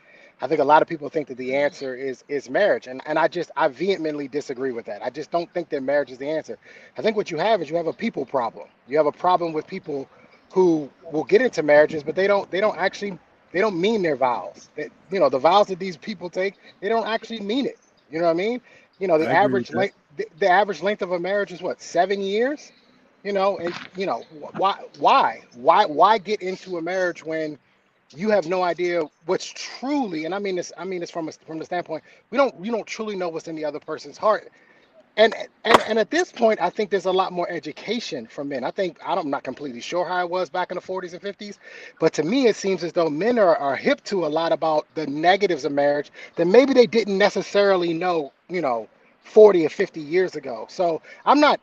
I think a lot of people think that the answer is marriage, and I vehemently disagree with that. I just don't think that marriage is the answer. I think what you have is you have a people problem. You have a problem with people who will get into marriages, but they don't mean their vows. The vows that these people take, they don't actually mean it. You know what I mean? The I agree with average that. length the average length of a marriage is what, 7 years? And why get into a marriage when you have no idea what's truly, and I mean this from the standpoint, we don't truly know what's in the other person's heart. And at this point, I think there's a lot more education for men. I'm not completely sure how it was back in the 40s and 50s, but to me, it seems as though men are hip to a lot about the negatives of marriage that maybe they didn't necessarily know, 40 or 50 years ago. So I'm not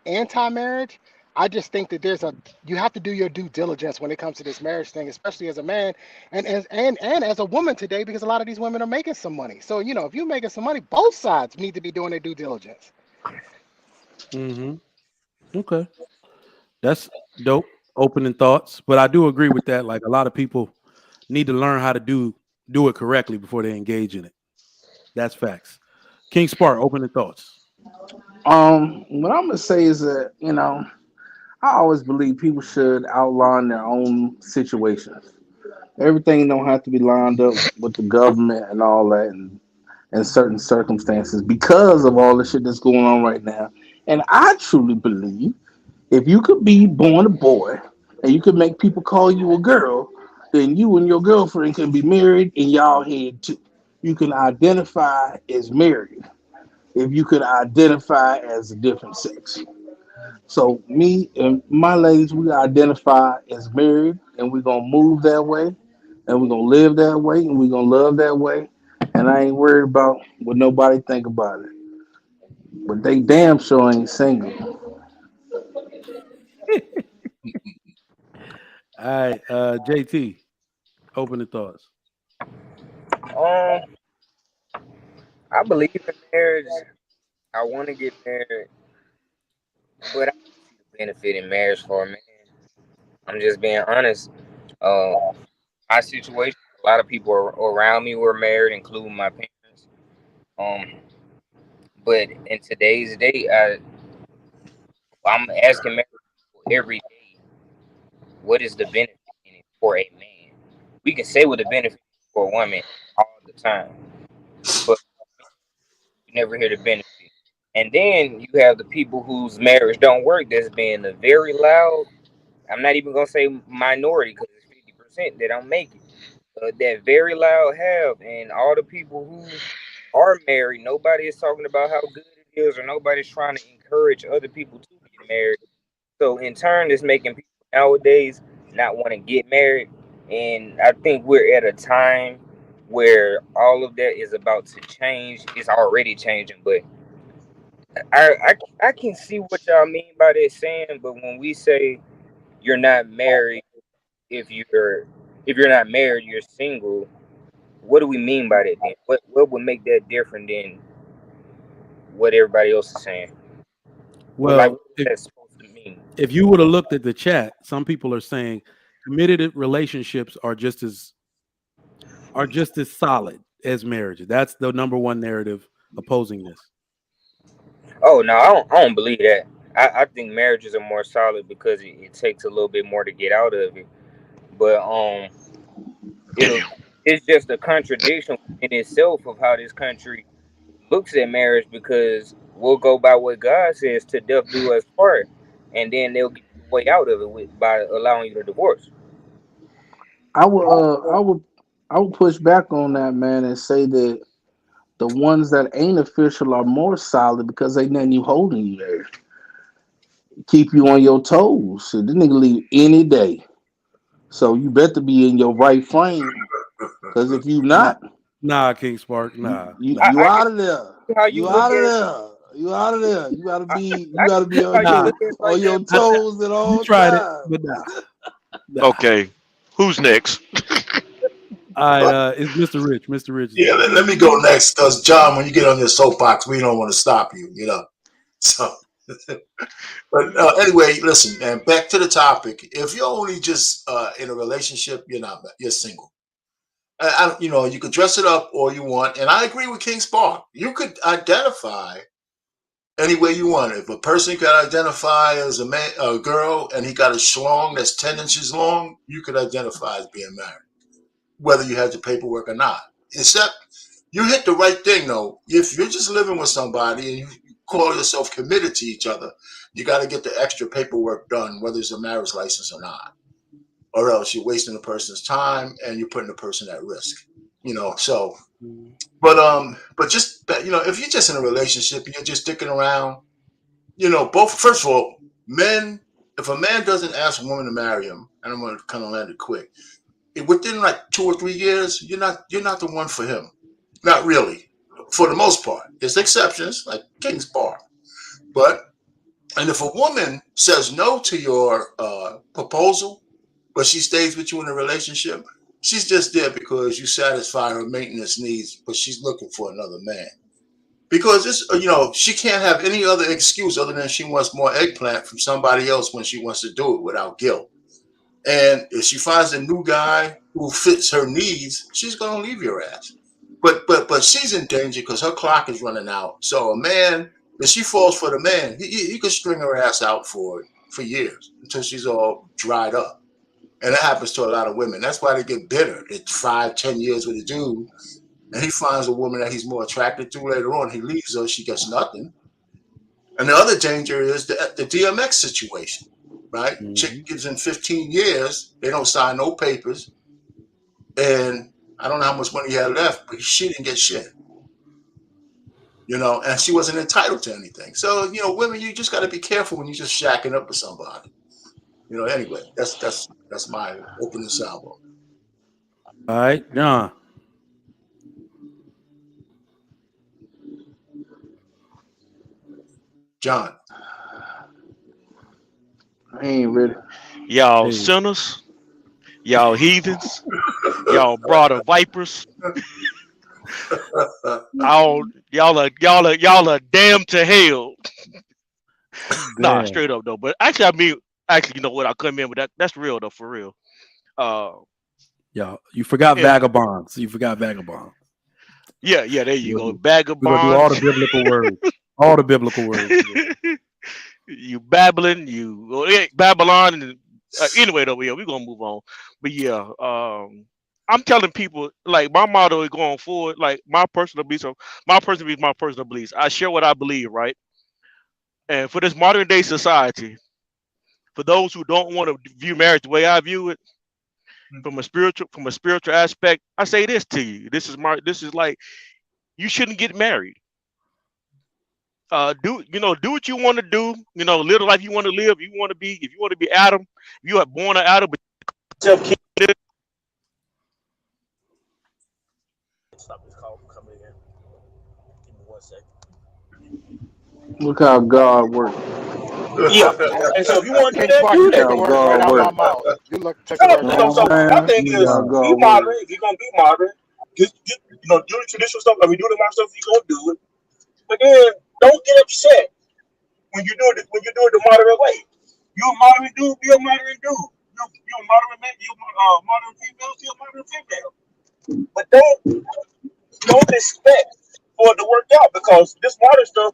anti-marriage. I just think that you have to do your due diligence when it comes to this marriage thing, especially as a man and as a woman today, because a lot of these women are making some money. So, if you're making some money, both sides need to be doing their due diligence. Mm-hmm. Okay, that's dope. Opening thoughts, but I do agree with that. Like a lot of people need to learn how to do it correctly before they engage in it. That's facts. King Spark. Opening thoughts. What I'm gonna say is that I always believe people should outline their own situations. Everything don't have to be lined up with the government and all that, and in certain circumstances because of all the shit that's going on right now. And I truly believe if you could be born a boy and you could make people call you a girl, then you and your girlfriend can be married in y'all head too. You can identify as married if you could identify as a different sex. So me and my ladies, we identify as married, and we're gonna move that way, and we're gonna live that way, and we're gonna love that way. And I ain't worried about what nobody think about it. But they damn sure ain't single. All right, JT. Opening thoughts. Um, I believe in marriage. I want to get married, but I don't see the benefit in marriage for a man. I'm just being honest. Uh, my situation, a lot of people around me were married, including my parents. Um, but in today's day, I'm asking married people every day, what is the benefit in it for a man? We can say what the benefit is for a woman all the time, but you never hear the benefit. And then you have the people whose marriage don't work that's being a very loud. I'm not even gonna say minority because it's 50% that don't make it. That very loud have, and all the people who are married, nobody is talking about how good it is, or nobody's trying to encourage other people to get married. So in turn, it's making people nowadays not want to get married. And I think we're at a time where all of that is about to change. It's already changing, but I can see what y'all mean by that saying. But when we say you're not married, if you're not married, you're single. What do we mean by that then? What would make that different than what everybody else is saying? Like Well, what is that supposed to mean? if you would have looked at the chat, some people are saying committed relationships are just as solid as marriage. That's the number one narrative opposing this. Oh no, I don't believe that. I think marriages are more solid because it takes a little bit more to get out of it. But it'll it's just a contradiction in itself of how this country looks at marriage because we'll go by what God says to death do us part, and then they'll get the way out of it by allowing you to divorce. I would push back on that, man, and say that the ones that ain't official are more solid because ain't nothing you holding you there. Keep you on your toes. So this nigga leave any day. So you better be in your right frame. Cause if you Nah, not, nah, King Spark. you Nah, you, nah, you I can out of there. see how you You look out of at it. there. You out of there. You gotta I, be you I can gotta be see how you nah. look at it on like your that, but toes at You all tried it, times. but nah, nah. Okay, who's next? All right, But it's Mr. Rich. Mr. Rich is yeah, next. let me go next because John, when you get on your soapbox, we don't want to stop you, So, but anyway, listen, man. Back to the topic. If you're only just in a relationship, you're single. You could dress it up all you want, and I agree with King Spark. You could identify any way you want. If a person could identify as a man, a girl, and he got a schlong that's 10 inches long, you could identify as being married, whether you had the paperwork or not. Except you hit the right thing though. If you're just living with somebody and you call yourself committed to each other, you got to get the extra paperwork done, whether it's a marriage license or not, or else you're wasting the person's time and you're putting the person at risk. So Mhm. but just if you're just in a relationship and you're just sticking around, both first of all, men, if a man doesn't ask a woman to marry him, and I'm gonna kind of land it quick, within like 2 or 3 years, you're not the one for him. Not really. For the most part. There's exceptions, like King's Bar. And if a woman says no to your proposal, but she stays with you in a relationship, she's just there because you satisfy her maintenance needs, but she's looking for another man. Because she can't have any other excuse other than she wants more eggplant from somebody else when she wants to do it without guilt. And if she finds a new guy who fits her needs, she's gonna leave your ass. But she's in danger because her clock is running out. So a man, if she falls for the man, he could string her ass out for years until she's all dried up. And that happens to a lot of women. That's why they get bitter. It's 5, 10 years with a dude, and he finds a woman that he's more attracted to later on. He leaves her, she gets nothing. And the other danger is the DMX situation, right? Chick Mhm. gives in 15 years, they don't sign no papers, and I don't know how much money he had left, but she didn't get shit, and she wasn't entitled to anything. So, women, you just got to be careful when you're just shacking up with somebody. Anyway, that's my opening salvo. All right, John. John. I ain't ready. Y'all Hey, sinners, y'all heathens, y'all brood of vipers. All y'all are damned to hell. Nah, damn. straight up though. But actually, I mean, actually, you know what? I come in with that's real though, for real. Uh, Y'all, you forgot yeah, vagabonds. You forgot vagabonds. yeah. There you We're go, gonna do, we're gonna do all the vagabonds. biblical words. All the biblical words today. You babbling, Babylon, and anyway, though, yeah, we're gonna move on. But yeah, I'm telling people like my motto is going forward, like my personal beliefs. My personal beliefs. I share what I believe, right? And for this modern day society, for those who don't want to view marriage the way I view it, from a spiritual aspect, I say this to you. This is like you shouldn't get married. Do what you want to do. Live the life you want to live. If you want to be Adam, if you are born of Adam, but yourself can't stop this call from coming in. Give me 1 second. Look how God works. Yeah, Hey, and so if you want to do King that, Spark, you do Look took that. the how words right God out my works. mouth. Took the No, words You right know out so my what so mouth. my I'm saying? thing Look is how Yeah. be God works. moderate. If you're gonna be moderate, do the traditional stuff. I mean, do the modern stuff. You're gonna do it, but then don't get upset when you do it the moderate way. You a moderate dude, be a moderate dude. You a moderate man, you a moderate female, you a moderate female. But don't expect for it to work out because this modern stuff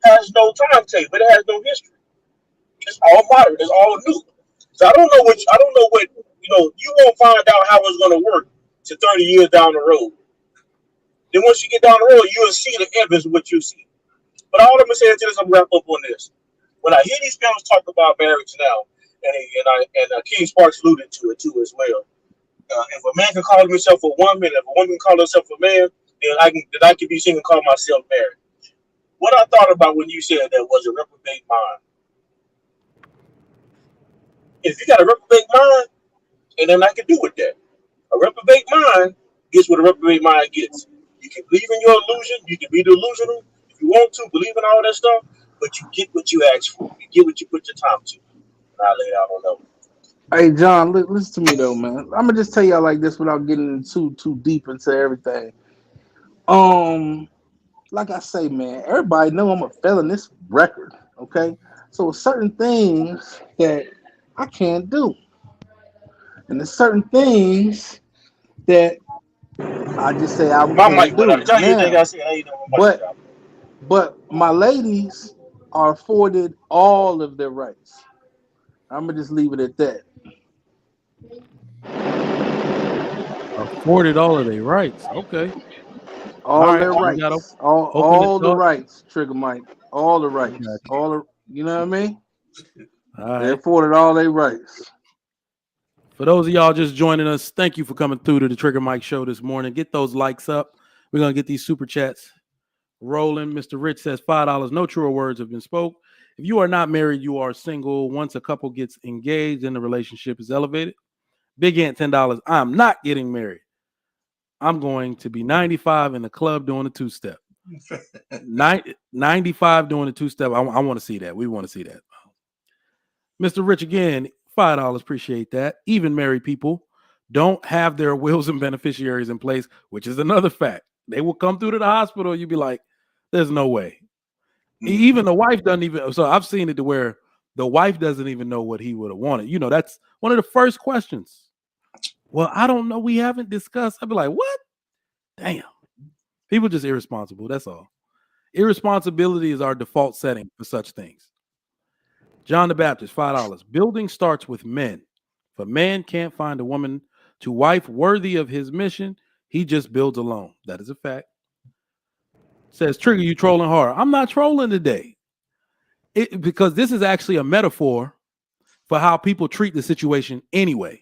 has no timetable, but it has no history. It's all modern. It's all new. So I don't know what. You won't find out how it's gonna work to 30 years down the road. Then once you get down the road, you'll see the evidence of what you see. But all I'm gonna say is this: I'm gonna wrap up on this. When I hear these fellas talk about marriage now, and King Sparks alluded to it too as well. If a man can call himself a woman, if a woman can call herself a man, then I can be single and call myself married. What I thought about when you said that was a reprobate mind. If you got a reprobate mind, and then I can do with that. A reprobate mind gets what a reprobate mind gets. You can believe in your illusion. You can be delusional if you want to, believe in all that stuff, but you get what you ask for. You get what you put your time to. And I lay it out on that one. Hey John, listen to me though, man. I'm gonna just tell y'all like this without getting too deep into everything. Like I say, man, everybody know I'm a felonious record. Okay, so certain things that I can't do, and there's certain things that I just say I My mic can't went out. do Tell you anything now. I said, I ain't know my mic went But out. but my ladies are afforded all of their rights. I'm gonna just leave it at that. Afforded all of their rights. Okay. All All right. their We got to rights, open the all the door. rights, Trigger Mike, all the rights, Gotcha. all the, you know what I mean? All They right. afforded all their rights. For those of y'all just joining us, thank you for coming through to the Trigger Mike show this morning. Get those likes up. We're going to get these super chats rolling. Mr. Rich says $5. No truer words have been spoke. If you are not married, you are single. Once a couple gets engaged and the relationship is elevated. Big Ant, $10. I'm not getting married. I'm going to be 95 in the club doing a two-step. 95 doing a two-step. I want to see that. We want to see that. Mr. Rich again, $5. Appreciate that. Even married people don't have their wills and beneficiaries in place, which is another fact. They will come through to the hospital. You'd be like, there's no way. Even the wife doesn't even. So I've seen it to where the wife doesn't even know what he would have wanted. You know, that's one of the first questions. Well, I don't know. We haven't discussed. I'd be like, what? Damn. People just irresponsible. That's all. Irresponsibility is our default setting for such things. John the Baptist, $5. Building starts with men. If a man can't find a woman to wife worthy of his mission, he just builds alone. That is a fact. Says, Trigger, you trolling hard. I'm not trolling today. Because this is actually a metaphor for how people treat the situation anyway.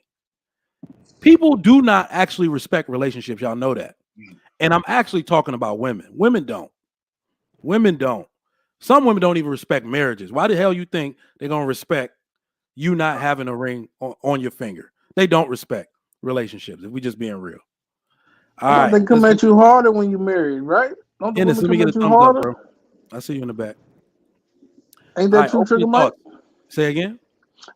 People do not actually respect relationships. Y'all know that. And I'm actually talking about women. Women don't. Women don't. Some women don't even respect marriages. Why the hell you think they're going to respect you not having a ring on your finger? They don't respect relationships, if we just being real. All I thought right. they come at you harder when you married, right? Don't the Ennis, women let me come get a at you thumbs up, harder? bro. I see you in the back. Ain't All that right. true, Open your Trigger Mike? thoughts. Say again.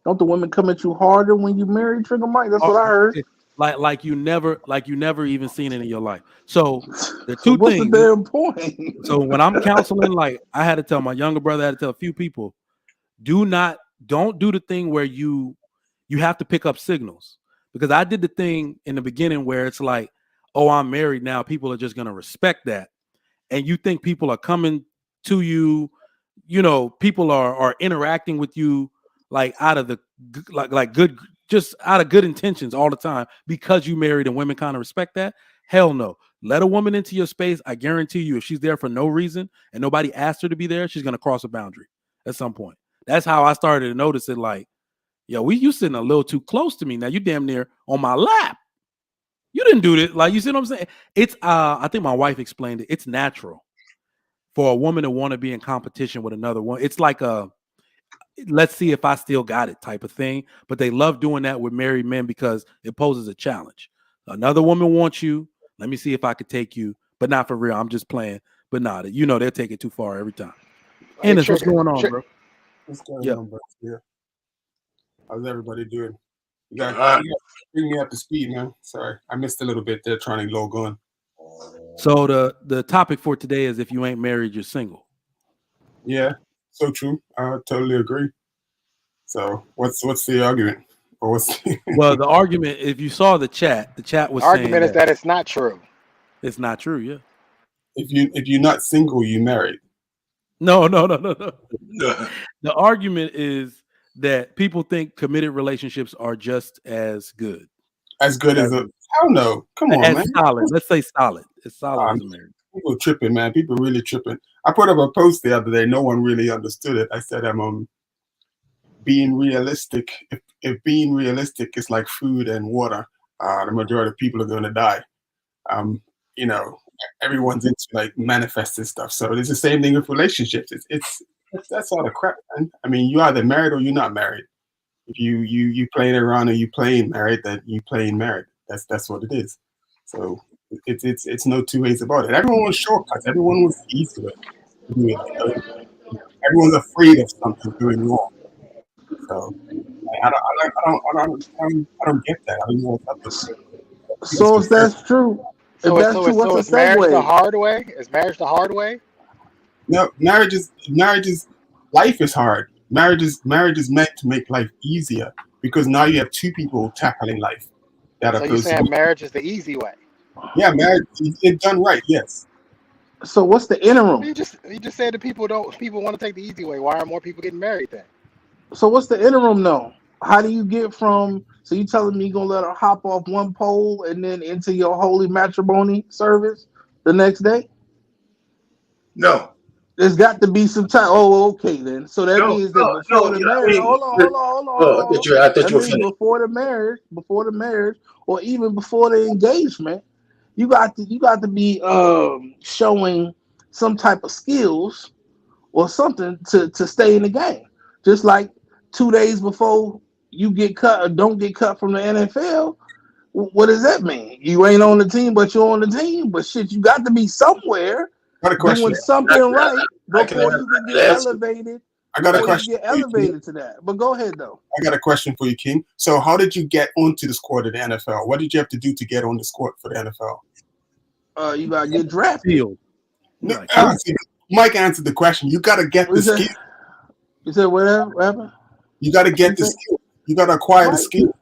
Don't the women come at you harder when you married, Trigger Mike? That's what I heard. Like you never even seen it in your life. So the So two what's the things. damn point? So when I'm counseling, like I had to tell my younger brother, I had to tell a few people, don't do the thing where you have to pick up signals. Because I did the thing in the beginning where it's like, oh, I'm married now. People are just gonna respect that. And you think people are coming to you, people are interacting with you like out of the like good, just out of good intentions all the time because you married and women kind of respect that. Hell no. Let a woman into your space. I guarantee you, if she's there for no reason and nobody asked her to be there, she's gonna cross a boundary at some point. That's how I started to notice it. Like, yo, you sitting a little too close to me. Now you damn near on my lap. You didn't do this. Like, you see what I'm saying? It's I think my wife explained it. It's natural for a woman to want to be in competition with another one. It's like a let's see if I still got it type of thing. But they love doing that with married men because it poses a challenge. Another woman wants you. Let me see if I could take you, but not for real. I'm just playing. But nah, they'll take it too far every time. Hey, Ennis, what's going on, bro? What's going Yep. on, bro? Yeah. How's everybody doing? You All got right. to bring me up to speed, man. Sorry, I missed a little bit there trying to log on. So the topic for today is if you ain't married, you're single. Yeah, so true. I totally agree. So what's the argument? Or what's Well, the argument, if you saw the chat was saying Argument is that that it's not true. it's not true. Yeah. if you're not single, you married. No. The argument is that people think committed relationships are just as good. As good as a hell no. Come on, As man. solid. Let's say solid. As solid as a marriage. People tripping, man. People really tripping. I put up a post the other day. No one really understood it. I said I'm being realistic. If being realistic is like food and water, The majority of people are going to die. You know, everyone's into like manifesting stuff. So it's the same thing with relationships. That's all the crap, man. I mean, you either married or you're not married. If you playing around or you playing married, then you playing married. That's what it is. So it's no two ways about it. Everyone wants shortcuts. Everyone wants the easy way to do it. You know? Everyone's afraid of something doing wrong. So I don't get that. I don't know what's up with it. So if that's true, if that's true, what's a is marriage the segue? hard way? Is marriage the hard way? No, marriage is life is hard. Marriage is meant to make life easier because now you have two people tackling life that So are you're supposed to saying be. marriage is the easy way? Yeah, marriage it's done right. Yes. So what's the interim? You just said that people want to take the easy way. Why are more people getting married then? So what's the interim though? How do you get from? So you telling me you're gonna let her hop off one pole and then into your holy matrimony service the next day? No, There's got to be some time. Oh, okay then. So that no, means that no, before no. the Yeah, I marriage, mean, hold I on. thought That you were means finished. before the marriage, or even before the engagement, you got to be showing some type of skills or something to stay in the game. Just like 2 days before you get cut or don't get cut from the NFL, what does that mean? You ain't on the team, but you're on the team. But shit, you got to be somewhere I got a question. doing something right I can before you can get answer. elevated. I got a Before you question get for you, King. elevated to that. But go ahead though. I got a question for you, King. So how did you get onto the squad of the NFL? What did you have to do to get on the squad for the NFL? You gotta get drafted. Field. No, Like, see, Mike answered the question. You got to get the skill. You said whatever? You got to get the skill. You got to acquire the Right. skill.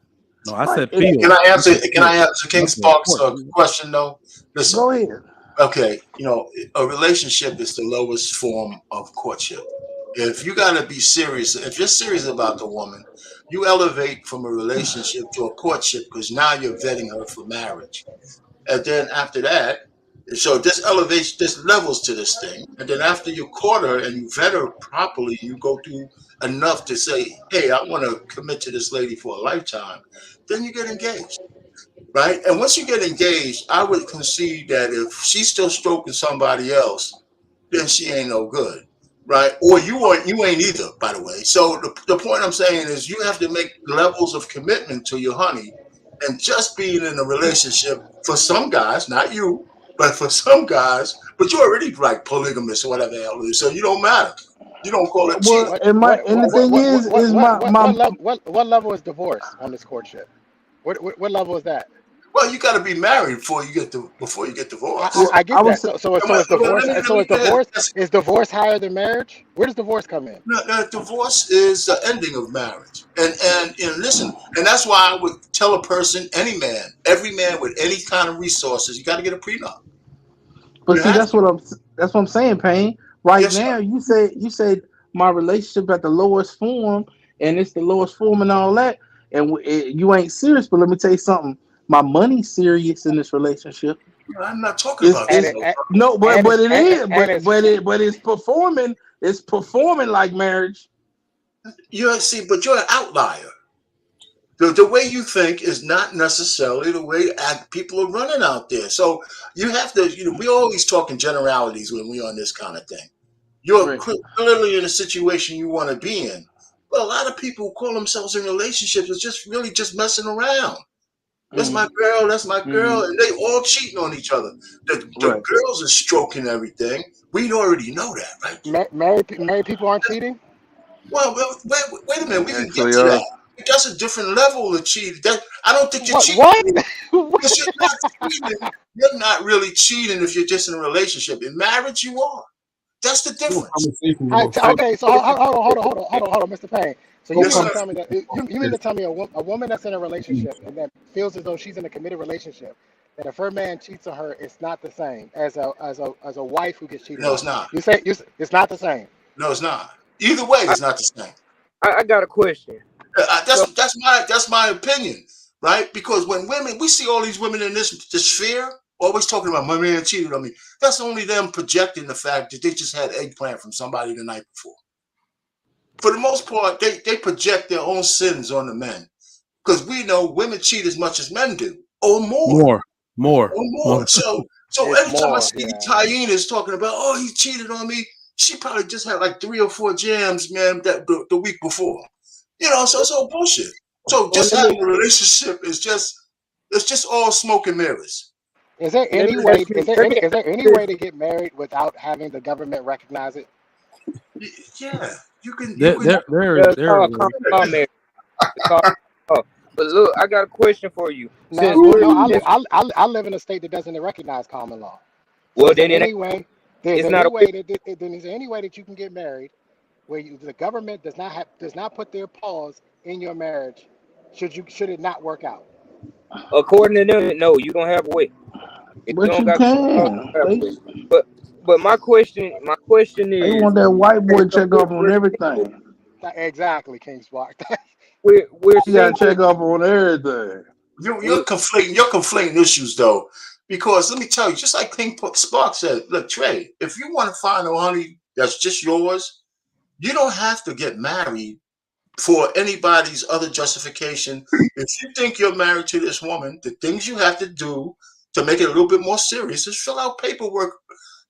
no, I Right. said And field. Can I answer? I said Can I field. answer King Not the Sparks' court. question though? Listen. go ahead. Okay, a relationship is the lowest form of courtship. If you got to be serious, if you're serious about the woman, you elevate from a relationship to a courtship because now you're vetting her for marriage. And then after that, so this elevates, this levels to this thing. And then after you court her and you vet her properly, you go through enough to say, hey, I want to commit to this lady for a lifetime. Then you get engaged. Right. And once you get engaged, I would concede that if she's still stroking somebody else, then she ain't no good. Right. Or you ain't either, by the way. So the point I'm saying is you have to make levels of commitment to your honey. And just being in a relationship for some guys, not you, but for some guys, but you're already like polygamous or whatever the hell it is. So you don't matter. You don't call it cheating. Well, and the thing is What level is divorce on this courtship? What level is that? Well, you got to be married before you get divorced. well, I I get would that. say So is divorce. So is divorce higher than marriage? Where does divorce come in? No, divorce is the ending of marriage, and listen, and that's why I would tell a person, any man, every man with any kind of resources, you got to get a prenup. but You see have that's what I'm saying, Payne. Right yes, now sir. you said my relationship at the lowest form and it's the lowest form and all that, and you ain't serious, but let me tell you something. My money's serious in this relationship. I'm not talking about And that. It's it no, and but it's it is, and it's but it's performing. It's performing like marriage. But you're an outlier. The way you think is not necessarily the way people are running out there. So you have to, we always talk in generalities when we're on this kind of thing. You're Right. clearly in a situation you want to be in. But a lot of people who call themselves in relationships are just really just messing around. That's my girl, that's my girl, and they all cheating on each other. The Right. girls are stroking everything. We already know that, right? married people aren't cheating. Well, wait a minute. We can get Actually, to that. That's a different level of cheating. I don't think you're What? cheating. What? Because you're not cheating. You're not really cheating if you're just in a relationship. In marriage, you are. That's the Whole difference. conversation about sex. Okay, so hold on, Mr. Payne. So you Yes, mean to sir. tell me that you mean to tell me a woman that's in a relationship and that feels as though she's in a committed relationship, that if her man cheats on her, it's not the same as a wife who gets cheated No, on. it's not. It's not the same. No, it's not. Either way, I, it's not the same. I got a question. So That's my opinion, right? Because when we see all these women in this sphere always talking about my man cheated on me. That's only them projecting the fact that they just had eggplant from somebody the night before. For the most part, they project their own sins on the men because we know women cheat as much as men do. or more. More. Or more. So It's every time I more, see yeah. these hyenas talking about, oh, he cheated on me, she probably just had like 3 or 4 jams, man, that the week before. You know, so it's all bullshit. So Well, just let me having a relationship is just all smoke and mirrors. Is there let any me way? ask you. Is there Let me any way to get married without having the government recognize it? Yeah, you can There it's is called common law marriage. It's called law. But look, I got a question for you. No, Since well, we're no. I live since I live in a state that doesn't recognize common law. So well, is there then it ain't. any way? Is It's there not any a. way then is there any way that you can get married where the government does not put their paws in your marriage should it not work out? According to them, no, you don't have a way. If you But don't you got common law, you can. don't have a way. But my question They is, want that white okay, boy so check off on single. everything. Exactly, King Spark. We're You gotta single. check off on everything. You're We're, conflating issues though, because let me tell you, just like King Spark said, look, Trey, if you want to find a honey that's just yours, you don't have to get married for anybody's other justification. If you think you're married to this woman, the things you have to do to make it a little bit more serious is fill out paperwork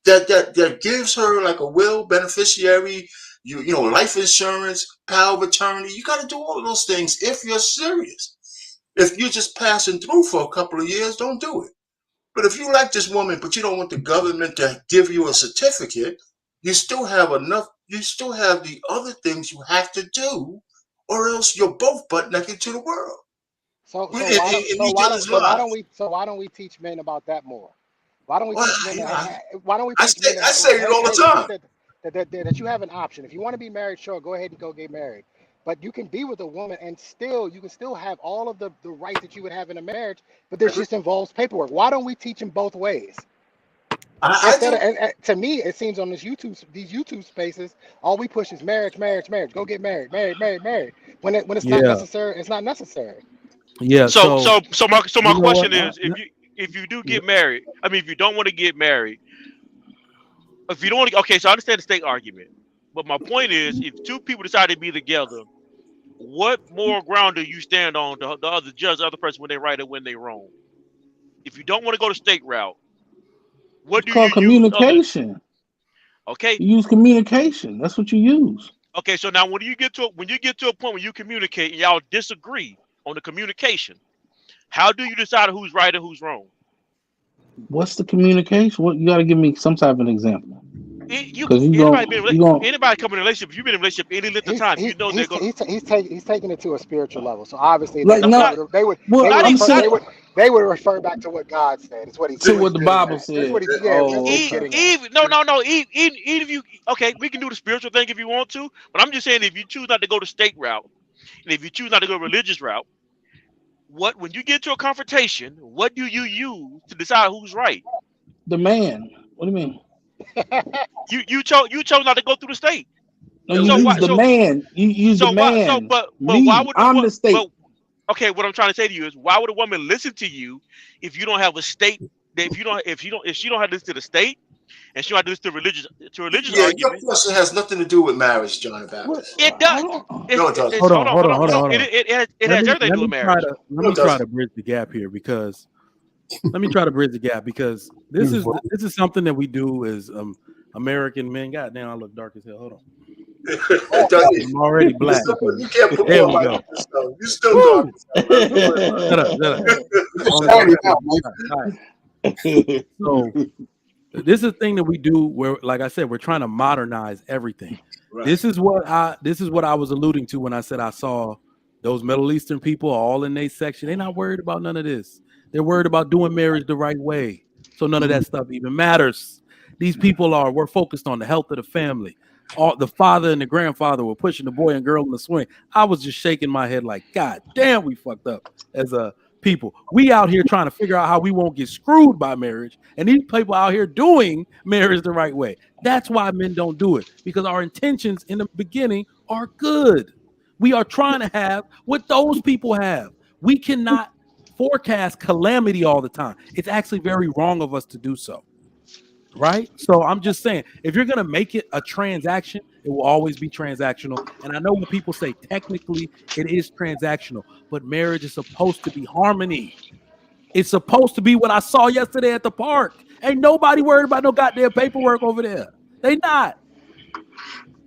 that gives her like a will, beneficiary, you know, life insurance, power of attorney. You got to do all of those things if you're serious. If you're just passing through for a couple of years, don't do it. But if you like this woman, but you don't want the government to give you a certificate, you still have enough. You still have the other things you have to do, or else you're both butt naked to the world. So And, so and, why don't and so we why tell don't this so why lie. don't we so why don't we teach men about that more? Why don't we Well, teach men you to know, why don't we I teach men I say it hey, all the hey listen time. that you have an option. If you want to be married, sure, go ahead and go get married. But you can be with a woman and still you can still have all of the rights that you would have in a marriage, but this just involves paperwork. Why don't we teach them both ways? I Instead of do. to me, it seems on these YouTube spaces, all we push is marriage, marriage, marriage. Go get married, married, married, married. When it's not Yeah. necessary, it's not necessary. Yeah. So So my you know what? question is, if you do get married, I mean, if you don't want to get married, if you don't want to, okay, so I understand the state argument, but my point is, if two people decide to be together, what moral ground do you stand on to the other judge, the other person when they right and when they wrong? If you don't want to go the state route, what It's do you called use other? communication. Okay, You use communication. That's what you use. okay. So now when you get to a point where you communicate and y'all disagree on the communication, how do you decide who's right and who's wrong? What's the communication? What you got to give me some type of example, You because you going anybody come in a relationship, if you've been in a relationship any length of He's time, he, you know they're he's gonna he's taking it to a spiritual level. So obviously like no, not Well, I'm saying they would refer back to what God said. It's to what what he's the getting Bible at. That's said. what he's that's what Oh, he's okay. getting at. even even if you okay, we can do the spiritual thing if you want to, but I'm just saying if you choose not to go the state route and if you choose not to go the religious route, what when you get to a confrontation, what do you use to decide who's right? The man. What do you mean? You chose not to go through the state. No, Yeah, you So use why the man. You use the why man. but why Me. would the I'm what the state. but okay, what I'm trying to say to you is why would a woman listen to you if you don't have a state that if she don't have this to the state and she don't have this to religious yeah. Your argument, question has nothing to do with marriage, John the What? Baptist. it does. Hold on. No, it doesn't. It's hold on, hold on, hold hold on, on. hold on. It has everything to do with marriage. No, it Try doesn't. to bridge the gap here because let me try to bridge the gap because this is something that we do as American men. God damn, I look dark as hell. Hold on. It doesn't. I'm already black. You can't put There more we light go. on yourself. You still dark Woo! as hell, man. Don't worry about Shut up, shut up. it. Only Sorry, black now, people. All right. So this is a thing that we do where, like I said, we're trying to modernize everything. Right. This is what I was alluding to when I said I saw those Middle Eastern people all in their section. They're not worried about none of this. They're worried about doing marriage the right way. So none of that stuff even matters. These people we're focused on the health of the family. All the father and the grandfather were pushing the boy and girl in the swing. I was just shaking my head like, God damn, we fucked up as a people. We out here trying to figure out how we won't get screwed by marriage. And these people out here doing marriage the right way. That's why men don't do it, because our intentions in the beginning are good. We are trying to have what those people have. We cannot forecast calamity all the time. It's actually very wrong of us to do so. Right? So I'm just saying, if you're going to make it a transaction, it will always be transactional. And I know when people say technically it is transactional, but marriage is supposed to be harmony. It's supposed to be what I saw yesterday at the park. Ain't nobody worried about no goddamn paperwork over there. They not.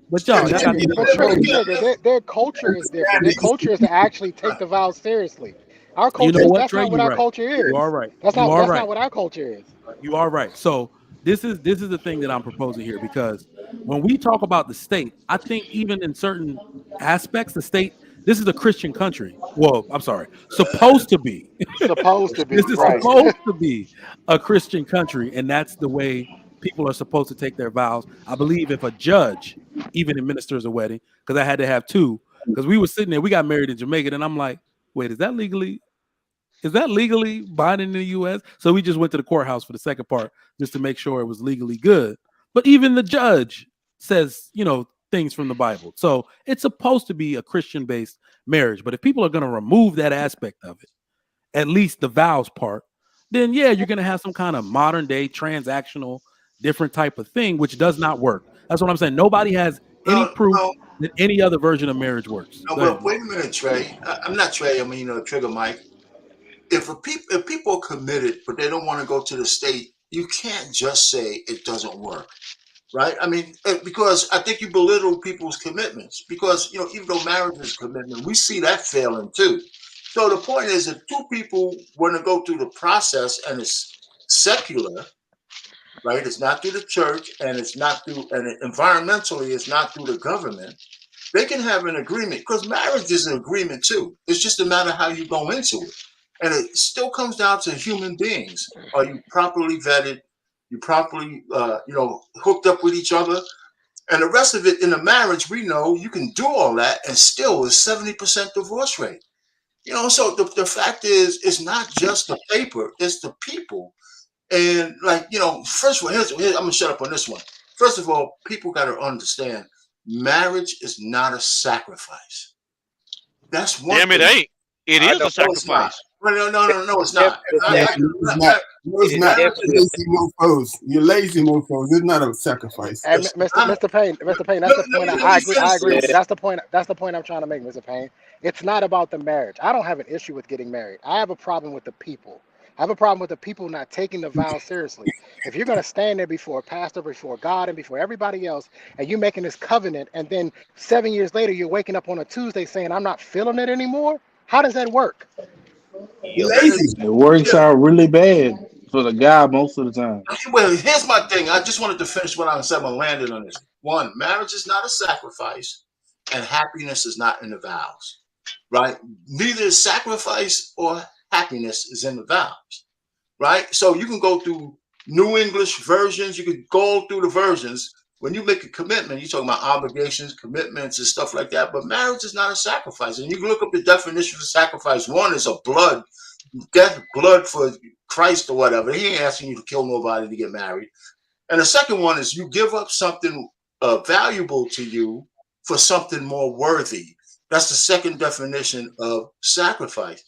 But y'all got You But know, their culture is different. Their culture is to actually take the vows seriously. Our you know culture, what, that's Trey? not what You're our right. culture You is. are right. That's You are not right. what our culture is. You are right. So this is the thing that I'm proposing here, because when we talk about the state, I think even in certain aspects, the state, this is a Christian country. Well, I'm sorry, supposed to be. Supposed to This be, is right. supposed to be a Christian country, and that's the way people are supposed to take their vows. I believe if a judge even administers a wedding, because I had to have two, because we were sitting there, we got married in Jamaica, and I'm like, wait, is that legally binding in the U.S.? So we just went to the courthouse for the second part just to make sure it was legally good. But even the judge says, things from the Bible. So it's supposed to be a Christian-based marriage. But if people are going to remove that aspect of it, at least the vows part, then yeah, you're going to have some kind of modern day transactional different type of thing, which does not work. That's what I'm saying. Nobody has any No, proof no, that any other version of marriage works. no. Go ahead, But bro. wait a minute, Trey. I'm not Trey. I mean, Trigger Mike. If people are committed, but they don't want to go to the state, you can't just say it doesn't work, right? I mean, because I think you belittle people's commitments. Because even though marriage is a commitment, we see that failing too. So the point is, if two people want to go through the process and it's secular, right? It's not through the church, and it's not through, and environmentally, it's not through the government. They can have an agreement, because marriage is an agreement too. It's just a matter of how you go into it. And it still comes down to human beings. Are you properly vetted? You properly, hooked up with each other? And the rest of it in a marriage, we know you can do all that and still is 70% divorce rate. So the fact is, it's not just the paper, it's the people. And first of all, I'm gonna shut up on this one. First of all, people got to understand, marriage is not a sacrifice. That's one Damn, it thing. ain't. It I is don't. a No, it's not. sacrifice. No, it's It's not. definitely a no, sacrifice. it's not. No, It it's is not. definitely a Lazy mofos. You're lazy mofos. It's not a sacrifice. And Mr. Payne, that's the point. Let I me agree. finish I agree with you. this. That's the point. That's the point I'm trying to make, Mr. Payne. It's not about the marriage. I don't have an issue with getting married. I have a problem with the people. I have a problem with the people not taking the vow seriously. If you're going to stand there before a pastor, before God, and before everybody else, and you're making this covenant, and then 7 years later you're waking up on a Tuesday saying, "I'm not feeling it anymore," how does that work? You're Yep. lazy. It works Yeah. out really bad for the guy most of the time. Well, here's my thing. I just wanted to finish what I said. I'm landing on this. One, marriage is not a sacrifice, and happiness is not in the vows, right? Neither sacrifice or happiness is in the vows, right? So you can go through New English versions. You can go through the versions. When you make a commitment, you're talking about obligations, commitments, and stuff like that. But marriage is not a sacrifice. And you can look up the definition of sacrifice. One is a blood for Christ or whatever. He ain't asking you to kill nobody to get married. And the second one is you give up something valuable to you for something more worthy. That's the second definition of sacrifice.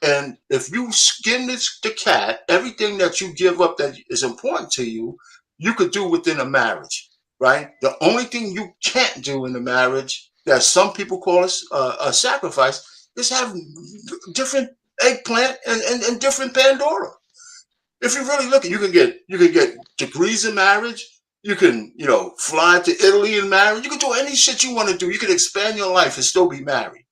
And if you skin the cat, everything that you give up that is important to you, you could do within a marriage, right? The only thing you can't do in a marriage that some people call a sacrifice is have different eggplant and different Pandora. If you really look at, you can get degrees in marriage. You can fly to Italy in marriage. You can do any shit you want to do. You can expand your life and still be married.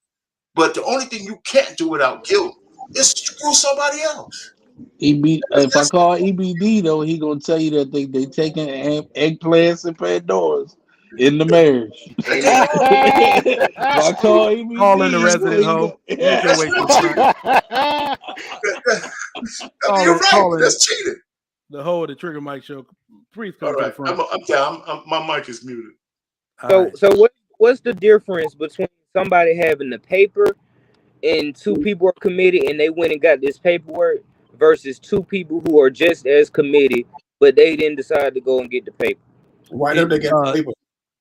But the only thing you can't do without guilt is screw somebody else. If I That's call EBD though, he gonna tell you that they taking eggplants and Pandoras in the marriage. and And they it, are. If I That's true. call Call in the EBD, resident he hoe. go, You ain't finna That's waste real no cheating. time. I mean, you're right. That's cheating. The hoe of the Trigger Mike show. Please All come to the right, front. I'm down. My mic is muted. All so right. what's the difference between somebody having the paper and two people are committed and they went and got this paperwork versus two people who are just as committed but they didn't decide to go and get the paper? Why don't they get the paper?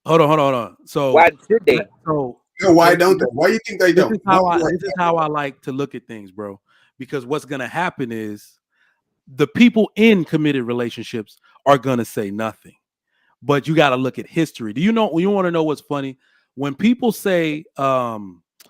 Hold on. So, Why should they? so No, why don't they? Why do you think they this don't? is how I like to look at things, bro. Because what's gonna happen is the people in committed relationships are gonna say nothing. But you got to look at history. Do you want to know what's funny? When people say,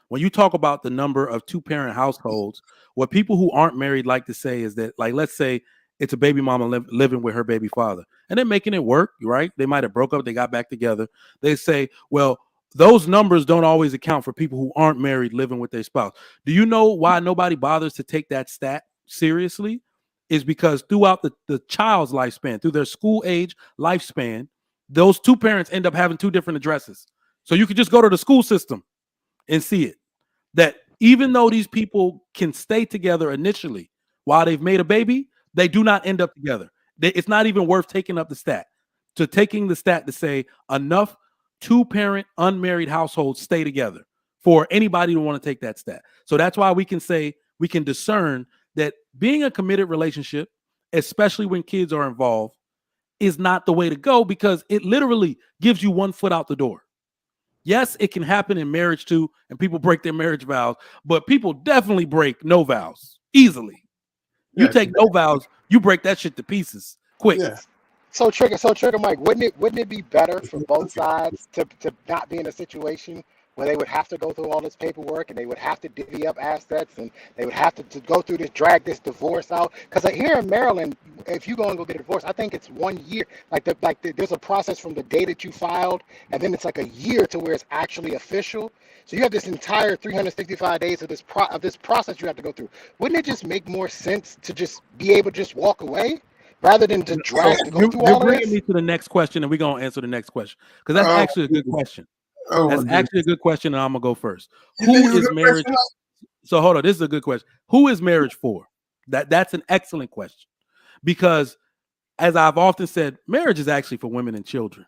when you talk about the number of two-parent households, what people who aren't married like to say is that, like, let's say it's a baby mama living with her baby father, and they're making it work, right? They might have broke up, they got back together. They say, well, those numbers don't always account for people who aren't married living with their spouse. Do you know why nobody bothers to take that stat seriously? Is because throughout the child's lifespan, through their school age lifespan, those two parents end up having two different addresses. So you could just go to the school system and see it. That even though these people can stay together initially while they've made a baby, they do not end up together. It's not even worth taking up the stat. Taking the stat to say enough two-parent unmarried households stay together for anybody to want to take that stat. So that's why we can say, we can discern that being a committed relationship, especially when kids are involved, is not the way to go, because it literally gives you one foot out the door. Yes, it can happen in marriage too, and people break their marriage vows, but people definitely break no vows easily. You take no vows, you break that shit to pieces quick. Yeah. So trigger Mike, wouldn't it be better for both sides to not be in a situation where they would have to go through all this paperwork and they would have to divvy up assets and they would have to go through this, drag this divorce out? Because here in Maryland, if you go and go get a divorce, I think it's 1 year. There's a process from the day that you filed, and then it's like a year to where it's actually official. So you have this entire 365 days of this process you have to go through. Wouldn't it just make more sense to just be able to just walk away, rather than to drag to go through all You're of bringing this? me to the next question, and we're going to answer the next question, because that's actually a good question. That's my actually a good question, and I'm going to go first. You Who think it's a is good marriage? question? So hold on, this is a good question. Who is marriage for? That's an excellent question, because as I've often said, marriage is actually for women and children.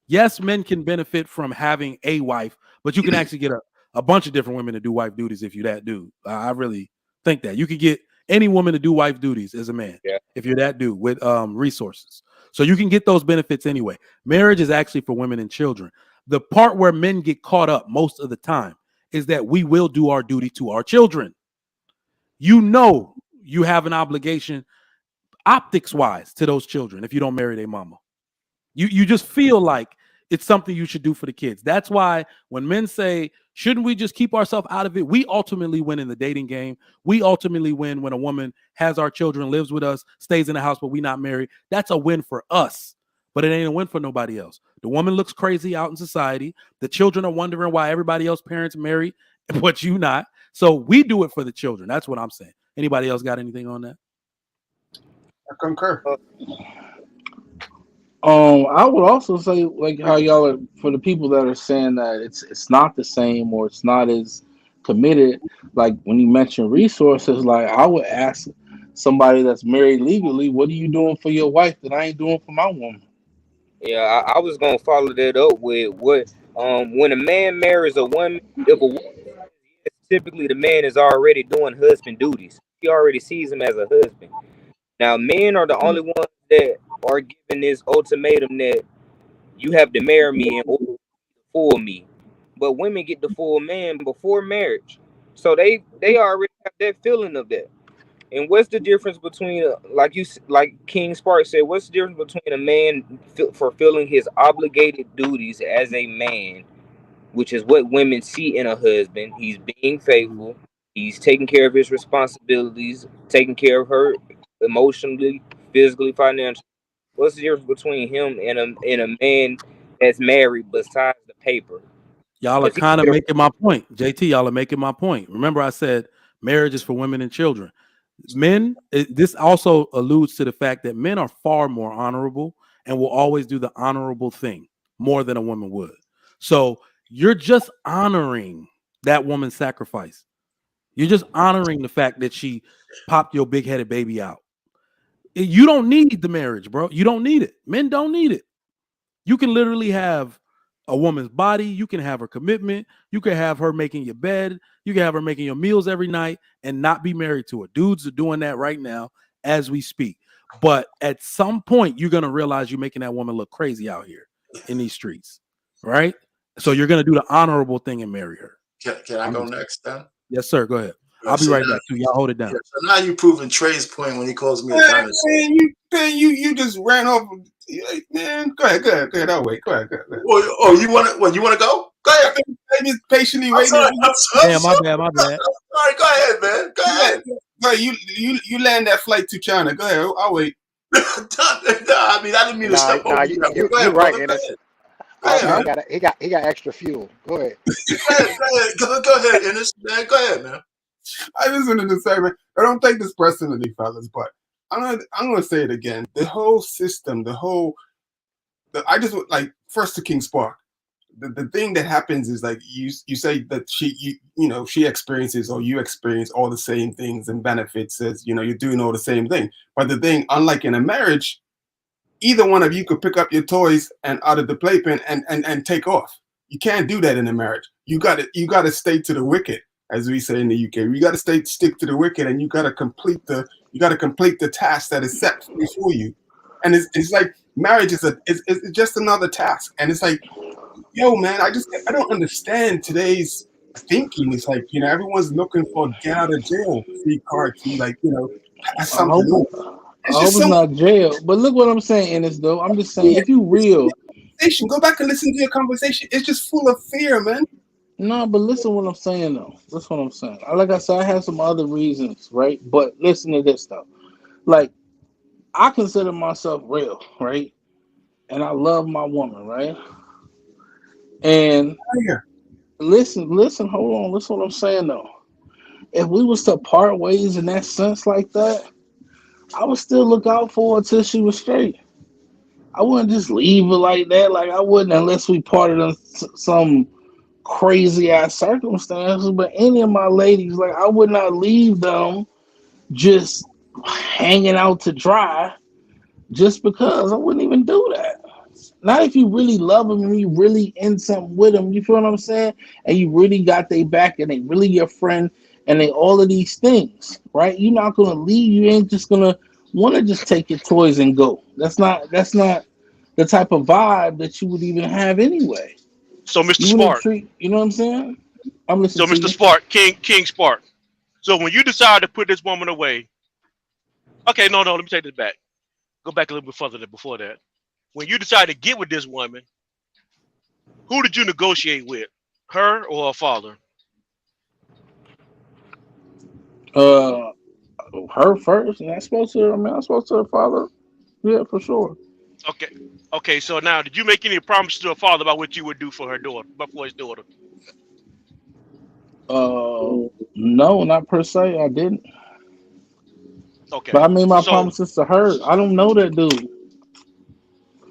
Yes, men can benefit from having a wife, but you can actually get a bunch of different women to do wife duties if you're that dude. I really think that you could get any woman to do wife duties as a man, if you're that dude with resources. So you can get those benefits anyway. Marriage is actually for women and children. The part where men get caught up most of the time is that we will do our duty to our children. You know, you have an obligation optics wise to those children if you don't marry their mama. You just feel like it's something you should do for the kids. That's why when men say, shouldn't we just keep ourselves out of it? We ultimately win in the dating game. We ultimately win when a woman has our children, lives with us, stays in the house, but we not married. That's a win for us, but it ain't a win for nobody else. The woman looks crazy out in society. The children are wondering why everybody else parents married, but you not. So we do it for the children. That's what I'm saying. Anybody else got anything on that? I concur. I would also say, like, how y'all are, for the people that are saying that it's not the same or it's not as committed. Like when you mention resources, like I would ask somebody that's married legally, what are you doing for your wife that I ain't doing for my woman? Yeah, I was gonna follow that up with what when a man marries a woman, if a woman, typically the man is already doing husband duties. He already sees him as a husband. Now, men are the only ones that are given this ultimatum that you have to marry me in order to fool me. But women get the full man before marriage, so they already have that feeling of that. And what's the difference between, like King Spark said, what's the difference between a man fulfilling his obligated duties as a man, which is what women see in a husband? He's being faithful. He's taking care of his responsibilities, taking care of her emotionally, physically, financially. What's the difference between him and a man that's married besides the paper? Y'all are kind of making my point. JT, y'all are making my point. Remember, I said marriage is for women and children. Men, this also alludes to the fact that men are far more honorable and will always do the honorable thing more than a woman would. So you're just honoring that woman's sacrifice. You're just honoring the fact that she popped your big-headed baby out. You don't need the marriage, bro. You don't need it. Men don't need it. You can literally have a woman's body. You can have her commitment. You can have her making your bed. You can have her making your meals every night and not be married to her. Dudes are doing that right now as we speak. But at some point, you're going to realize you're making that woman look crazy out here in these streets, right? So you're going to do the honorable thing and marry her. Can I go next then? Yes, sir. Go ahead. I'll be right back too. Y'all hold it down. Yeah, so now you're proving Trey's point when he calls me a dinosaur. You just ran off. Man, go ahead. I'll wait. Go ahead. Oh, you want to go? Go ahead. I just patiently I'm waiting. sorry. I'm Damn, my sorry. bad, my bad. All right, go ahead, man. Go ahead. No, you land that flight to China. Go ahead. I'll wait. No, I mean, I didn't mean to Nah, step over you. Go you're ahead, right, brother. Go Ennis. ahead. Go Oh ahead, man, man. he got extra fuel. Go ahead. Go ahead. Go ahead, Ennis. Man, go ahead, man. I just wanted to say, man, I don't take this personally, fellas, but I'm gonna say it again. The whole system, I just like first to King Spark. The thing that happens is like you say that she experiences or you experience all the same things and benefits as you're doing all the same thing. But the thing, unlike in a marriage, either one of you could pick up your toys and out of the playpen and take off. You can't do that in a marriage. You gotta stay to the wicket, as we say in the UK. You gotta stick to the wicket, and you gotta complete the task that is set before you. And it's like marriage is it's just another task. And it's like, yo, man, I don't understand today's thinking. It's like, everyone's looking for get out of jail free card to pass I something hope on. I It's hope just it's so not jail. But look what I'm saying, Ennis, though. I'm just saying, if you real, conversation. Go back and listen to your conversation. It's just full of fear, man. no, but listen what I'm saying though. Listen what I'm saying. Like I said, I have some other reasons, right? But listen to this though. Like I consider myself real, right? And I love my woman, right? And Fire. listen, hold on, listen what I'm saying though. If we was to part ways in that sense like that, I would still look out for her till she was straight. I wouldn't just leave her like that. Like I wouldn't unless we parted on some crazy ass circumstances. But any of my ladies, like I would not leave them just hanging out to dry just because. I wouldn't even do that. Not if you really love them and you really in something with them. You feel what I'm saying? And you really got their back and they really your friend and they all of these things, right? You're not gonna leave. You ain't just gonna want to just take your toys and go. That's not the type of vibe that you would even have anyway. So, Mr. You wouldn't Spark. treat. You know what I'm saying? I'm listening So, to Mr. you. Spark, King Spark. So, when you decide to put this woman away, okay, no, let me take this back. Go back a little bit further than before that. When you decide to get with this woman, who did you negotiate with? Her or her father? Uh, her first, and I spoke to her. I mean, I spoke to her father. Yeah, for sure. Okay. Okay, so now did you make any promises to her father about what you would do for her daughter, for his daughter? No, not per se. I didn't. Okay. But I made my So promises to her. I don't know that dude.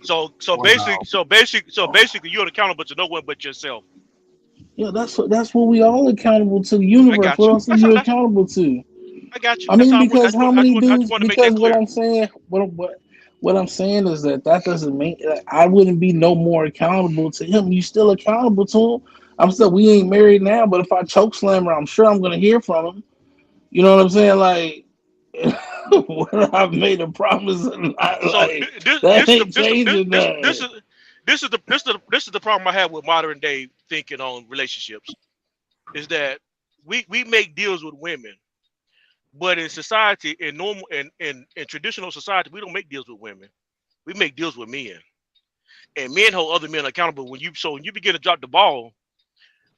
so Wow. basically you're accountable to no one but yourself. Yeah, that's what we all accountable to the I universe. got What you. else are you accountable to? I got you. I That's mean, how I want because how many I just dudes? want to make that Because what clear. I'm saying, what I'm saying is that doesn't mean I wouldn't be no more accountable to him. You still accountable to him. We ain't married now, but if I choke slam her, I'm sure I'm gonna hear from him. You know what I'm saying? Like when I've made a promise and not So like that this is the ain't changing that. this is the problem I have with modern day thinking on relationships is that we make deals with women, but in society, in normal in traditional society, we don't make deals with women. We make deals with men, and men hold other men accountable. When you begin to drop the ball,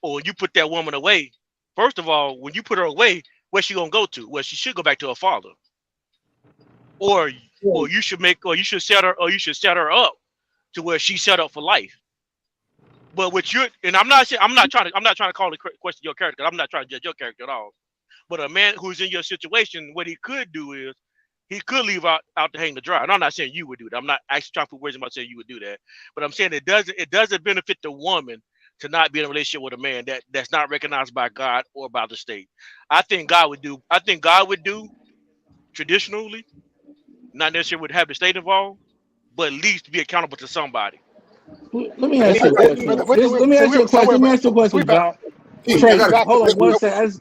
or when you put that woman away, first of all, when you put her away, where's she gonna go to? Well, she should go back to her father, or you should set her up to where she's set up for life. But what you and I'm not trying to call the question your character. 'Cause I'm not trying to judge your character at all. But a man who's in your situation, what he could do is he could leave out to hang to dry. And I'm not saying you would do that. I'm not actually trying to put words in my saying you would do that. But I'm saying it doesn't benefit the woman to not be in a relationship with a man that's not recognized by God or by the state. I think God would do traditionally, not necessarily would have the state involved, but at least be accountable to somebody. Let me But ask you a question. Let me ask you a question. Let me ask you a question, Sweetback, John. King, I Trey, got a Sweetback. hold on one Real, second.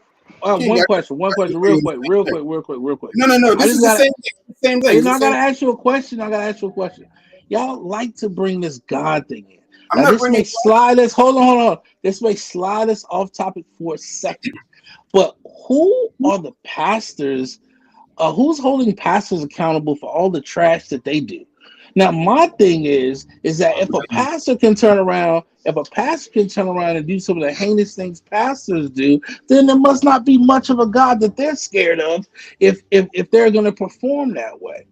King. One question, real quick, real quick. No. I This just is the got. same thing. Same thing. You It's know, the I same. gotta ask you a question. Y'all like to bring this God thing in. I'm Now not this bringing. may slide us. Hold on. This may slide us off topic for a second. But who are the pastors? Who's holding pastors accountable for all the trash that they do? Now, my thing is that if a pastor can turn around, and do some of the heinous things pastors do, then there must not be much of a God that they're scared of if they're going to perform that way.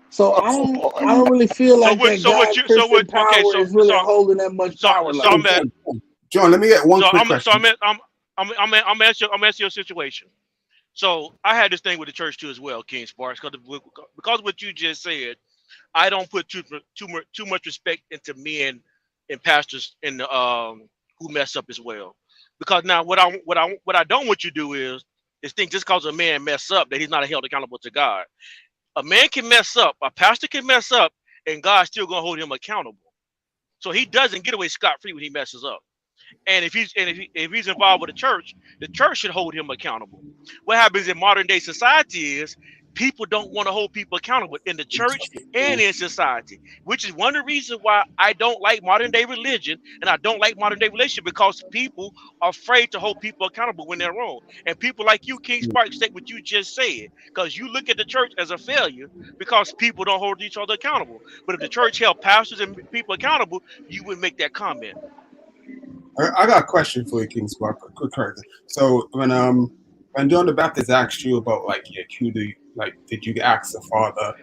So I don't really feel So like what? that So what? God You? So Christian what? Okay. power is really holding that much power So like I'm that. at. John, let me get one So quick I'm. So question. I'm asking your situation. So I had this thing with the church too as well, King Sparks, because what you just said, I don't put too much respect into men and pastors and who mess up as well. Because now what I don't want you to do is think just because a man mess up that he's not held accountable to God. A man can mess up, a pastor can mess up, and God's still gonna hold him accountable. So he doesn't get away scot-free when he messes up. And if he's involved with the church should hold him accountable. What happens in modern day society is people don't want to hold people accountable in the church and in society, which is one of the reasons why I don't like modern day religion and I don't like modern day relationship, because people are afraid to hold people accountable when they're wrong. And people like you, King Spark, state what you just said, because you look at the church as a failure because people don't hold each other accountable. But if the church held pastors and people accountable, you would make that comment. I got a question for you, King Spark. Quick question. So when John the Baptist asked you about did you ask the Father,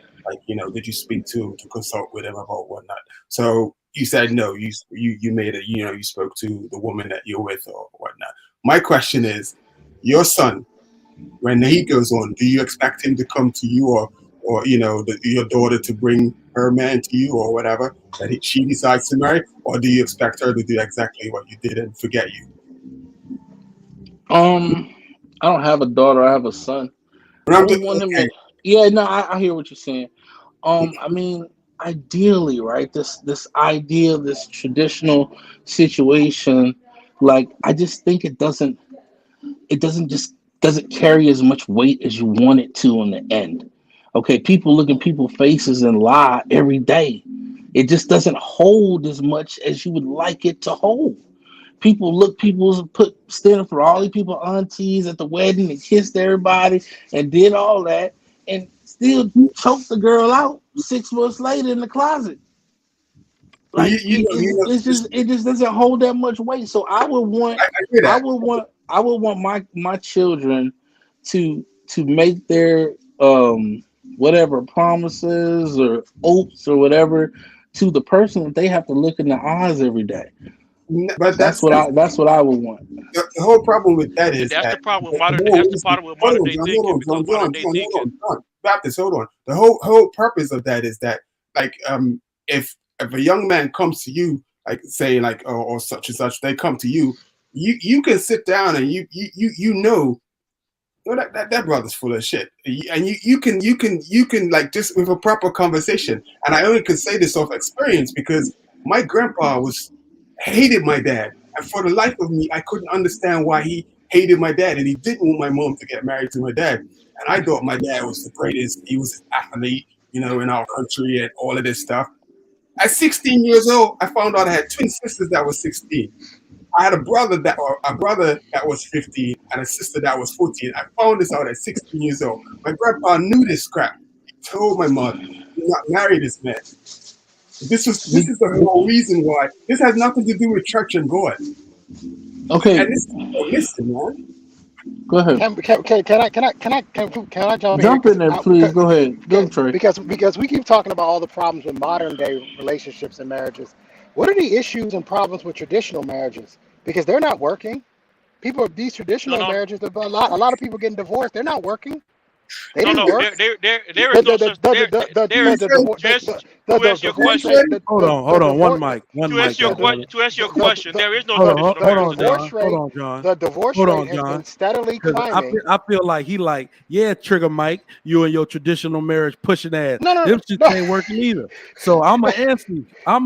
did you speak to him to consult with him about whatnot? So you said no. You made it. You spoke to the woman that you're with or whatnot. My question is, your son, when he goes on, do you expect him to come to you or your daughter to bring her man to you or whatever that she decides to marry, or do you expect her to do exactly what you did and forget you? I don't have a daughter. I have a son. I would want him to. Yeah, no, I hear what you're saying. I mean, ideally, right? This idea, this traditional situation, like I just think it doesn't carry as much weight as you want it to in the end. Okay, people look at people's faces and lie every day. It just doesn't hold as much as you would like it to hold. People stand for all these people, aunties at the wedding and kissed everybody and did all that and still choked the girl out 6 months later in the closet. Like it just doesn't hold that much weight. So I would want my children to make their whatever promises or oaths or whatever to the person that they have to look in the eyes every day. But that's what I would want. The whole problem with that is that's that the problem with modern. That's the problem with modern day thinking. Because modern day thinking. Baptist, hold on. The whole purpose of that is that, if a young man comes to you, or such and such, they come to you, you can sit down and that brother's full of shit, and you can just with a proper conversation. And I only can say this off experience because my grandpa hated my dad, and for the life of me, I couldn't understand why he hated my dad, and he didn't want my mom to get married to my dad. And I thought my dad was the greatest. He was an athlete, in our country and all of this stuff. At 16 years old, I found out I had twin sisters that were 16. I had a brother that was 15 and a sister that was 14. I found this out at 16 years old. My grandpa knew this crap. He told my mother, "Do not marry this man." This is the whole reason why. This has nothing to do with church and God. Okay. And listen, man. Go ahead. Can I jump in there, please? Go ahead. Go, Trey. Because we keep talking about all the problems with modern day relationships and marriages. What are the issues and problems with traditional marriages? Because they're not working. These traditional marriages, a lot of people getting divorced. They're not working. There is no such. To answer your question, hold on. One mic. To answer your question, there is no traditional marriage today. Hold on, John. The divorce rate has been steadily climbing. I feel like Trigger Mike, you and your traditional marriage pushing ass. No. Them shit ain't working either. So I'm gonna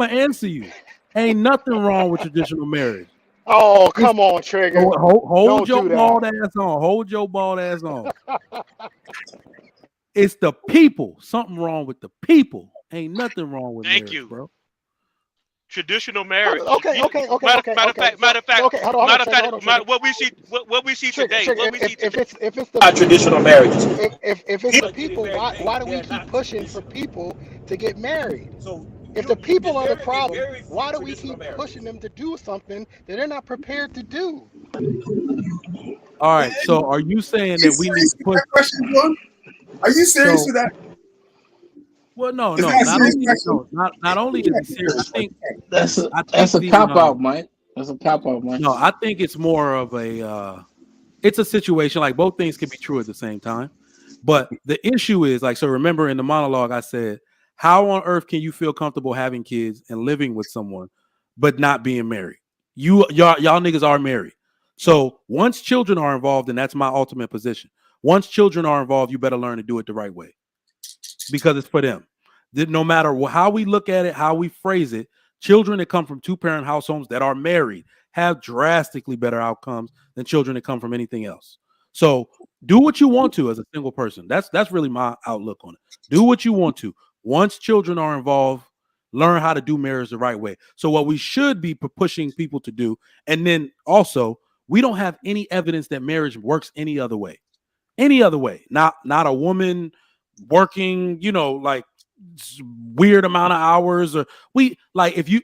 answer you. Ain't nothing wrong with traditional marriage. Oh, come on, Trigger. Hold your bald ass on. Hold your bald ass on. It's the people. Something wrong with the people. Ain't nothing wrong with marriage, bro. Traditional marriage. Okay. Matter of fact, what we see today. Traditional marriages. If it's the people, why do we keep pushing for people to get married. So If the people are the problem, why do we keep pushing them to do something that they're not prepared to do? All right. So are you saying you that we need serious to with push? that question, John? Are you serious So with that? well, no, Is no. that a Not serious only question? no, not only is it serious. I That's think a the cop out, Mike. That's a cop out, Mike. no, I think it's more of a it's a situation like both things can be true at the same time. But the issue is like, so remember in the monologue I said, how on earth can you feel comfortable having kids and living with someone but not being married? Y'all niggas are married. So once children are involved, and that's my ultimate position. Once children are involved, you better learn to do it the right way because it's for them. No matter how we look at it, how we phrase it, children that come from two-parent households that are married have drastically better outcomes than children that come from anything else. So do what you want to as a single person. That's really my outlook on it. Do what you want to. Once children are involved, learn how to do marriage the right way. So what we should be pushing people to do, and then also we don't have any evidence that marriage works any other way. Any other way. Not a woman working, like weird amount of hours, or we like if you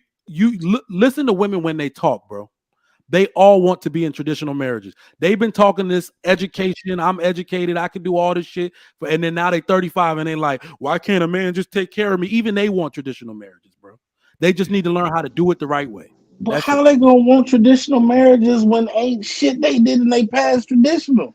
listen to women when they talk, bro. They all want to be in traditional marriages. They've been talking this education. I'm educated. I can do all this shit. And then now they 35 and they like, why can't a man just take care of me? Even they want traditional marriages, bro. They just need to learn how to do it the right way. But That's how it. they gonna want traditional marriages when ain't shit they did in they past traditional?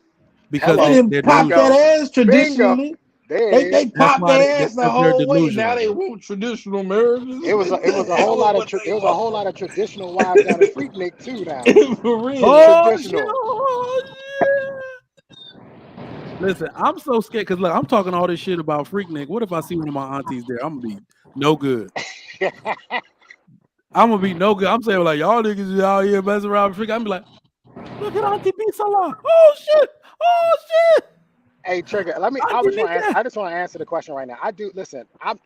Because They Hello, didn't they're pop that bingo, delusional. ass bingo. traditionally. There it They is. That's popped why their ass the because they're whole way. Now delusional, they bro. want traditional marriages. It was a whole Hell lot is of what they it was a whole lot of traditional wives down in Freaknik too now. want. For real. Oh shit! Traditional. Oh shit! Listen, I'm so scared because look, I'm talking all this shit about Freaknik. What if I see one of my aunties there? I'm gonna be no good. I'm gonna be no good. I'm saying like y'all niggas is out here messing around with Freak. I'm be like, look at Auntie B Salah. Oh shit! Oh shit! Hey Trigger, Auntie I Lisa. just want to answer the question right now. I do listen. I'm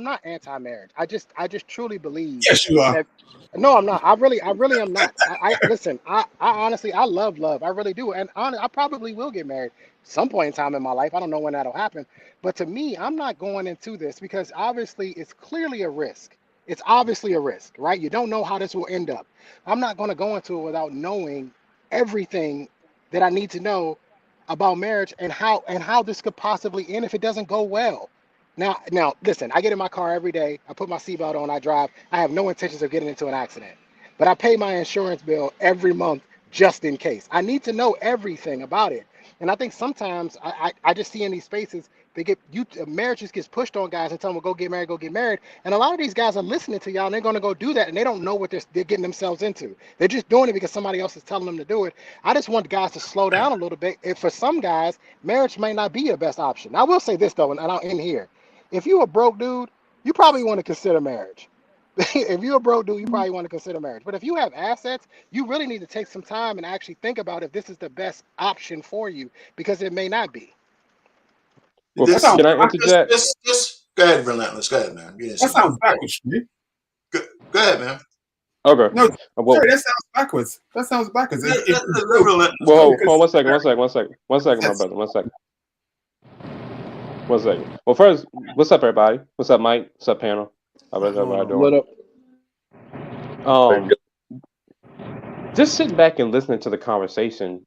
not anti-marriage. I just truly believe Yes, you are. that. No, I'm not. I really am not. I listen. I honestly, I love love. I really do, and I probably will get married some point in time in my life. I don't know when that'll happen, but to me, I'm not going into this because obviously it's clearly a risk. It's obviously a risk, right? You don't know how this will end up. I'm not going to go into it without knowing everything that I need to know about marriage and how this could possibly end if it doesn't go well. Now, listen. I get in my car every day. I put my seatbelt on. I drive. I have no intentions of getting into an accident, but I pay my insurance bill every month just in case. I need to know everything about it, and I think sometimes I just see in these spaces they get you marriage just gets pushed on guys and tell them go get married, and a lot of these guys are listening to y'all and they're going to go do that and they don't know what they're getting themselves into. They're just doing it because somebody else is telling them to do it. I just want guys to slow down a little bit. If for some guys, marriage may not be your best option. I will say this though, and I'll end here. If you a broke dude, you probably want to consider marriage. If you're a broke dude, you probably want to consider marriage. But if you have assets, you really need to take some time and actually think about if this is the best option for you because it may not be. Well, That This sounds can I backwards. interject? go ahead, Relentless. Go ahead, man. You didn't That say nothing. sounds backwards. Shmi. Go ahead, man. Okay. No, Well, sorry, that sounds backwards. That sounds backwards. If Let Relentless well, go. hold on 1 second, my yes, brother. 1 second. 1 second. Well, first, what's up, everybody? What's up, Mike? What's up, panel? How's What's going everybody on? What doing? up? Just sitting back and listening to the conversation,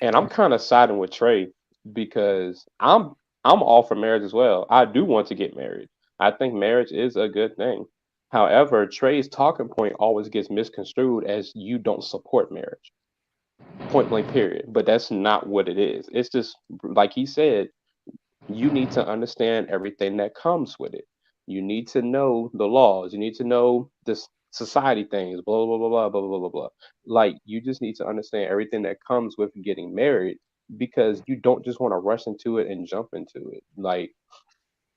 and I'm kind of siding with Trey because I'm all for marriage as well. I do want to get married. I think marriage is a good thing. However, Trey's talking point always gets misconstrued as you don't support marriage. Point blank period. But that's not what it is. It's just like he said, you need to understand everything that comes with it. You need to know the laws. You need to know the society things, blah, blah, blah, blah, blah, blah, blah, blah. Like, you just need to understand everything that comes with getting married because you don't just want to rush into it and jump into it. Like,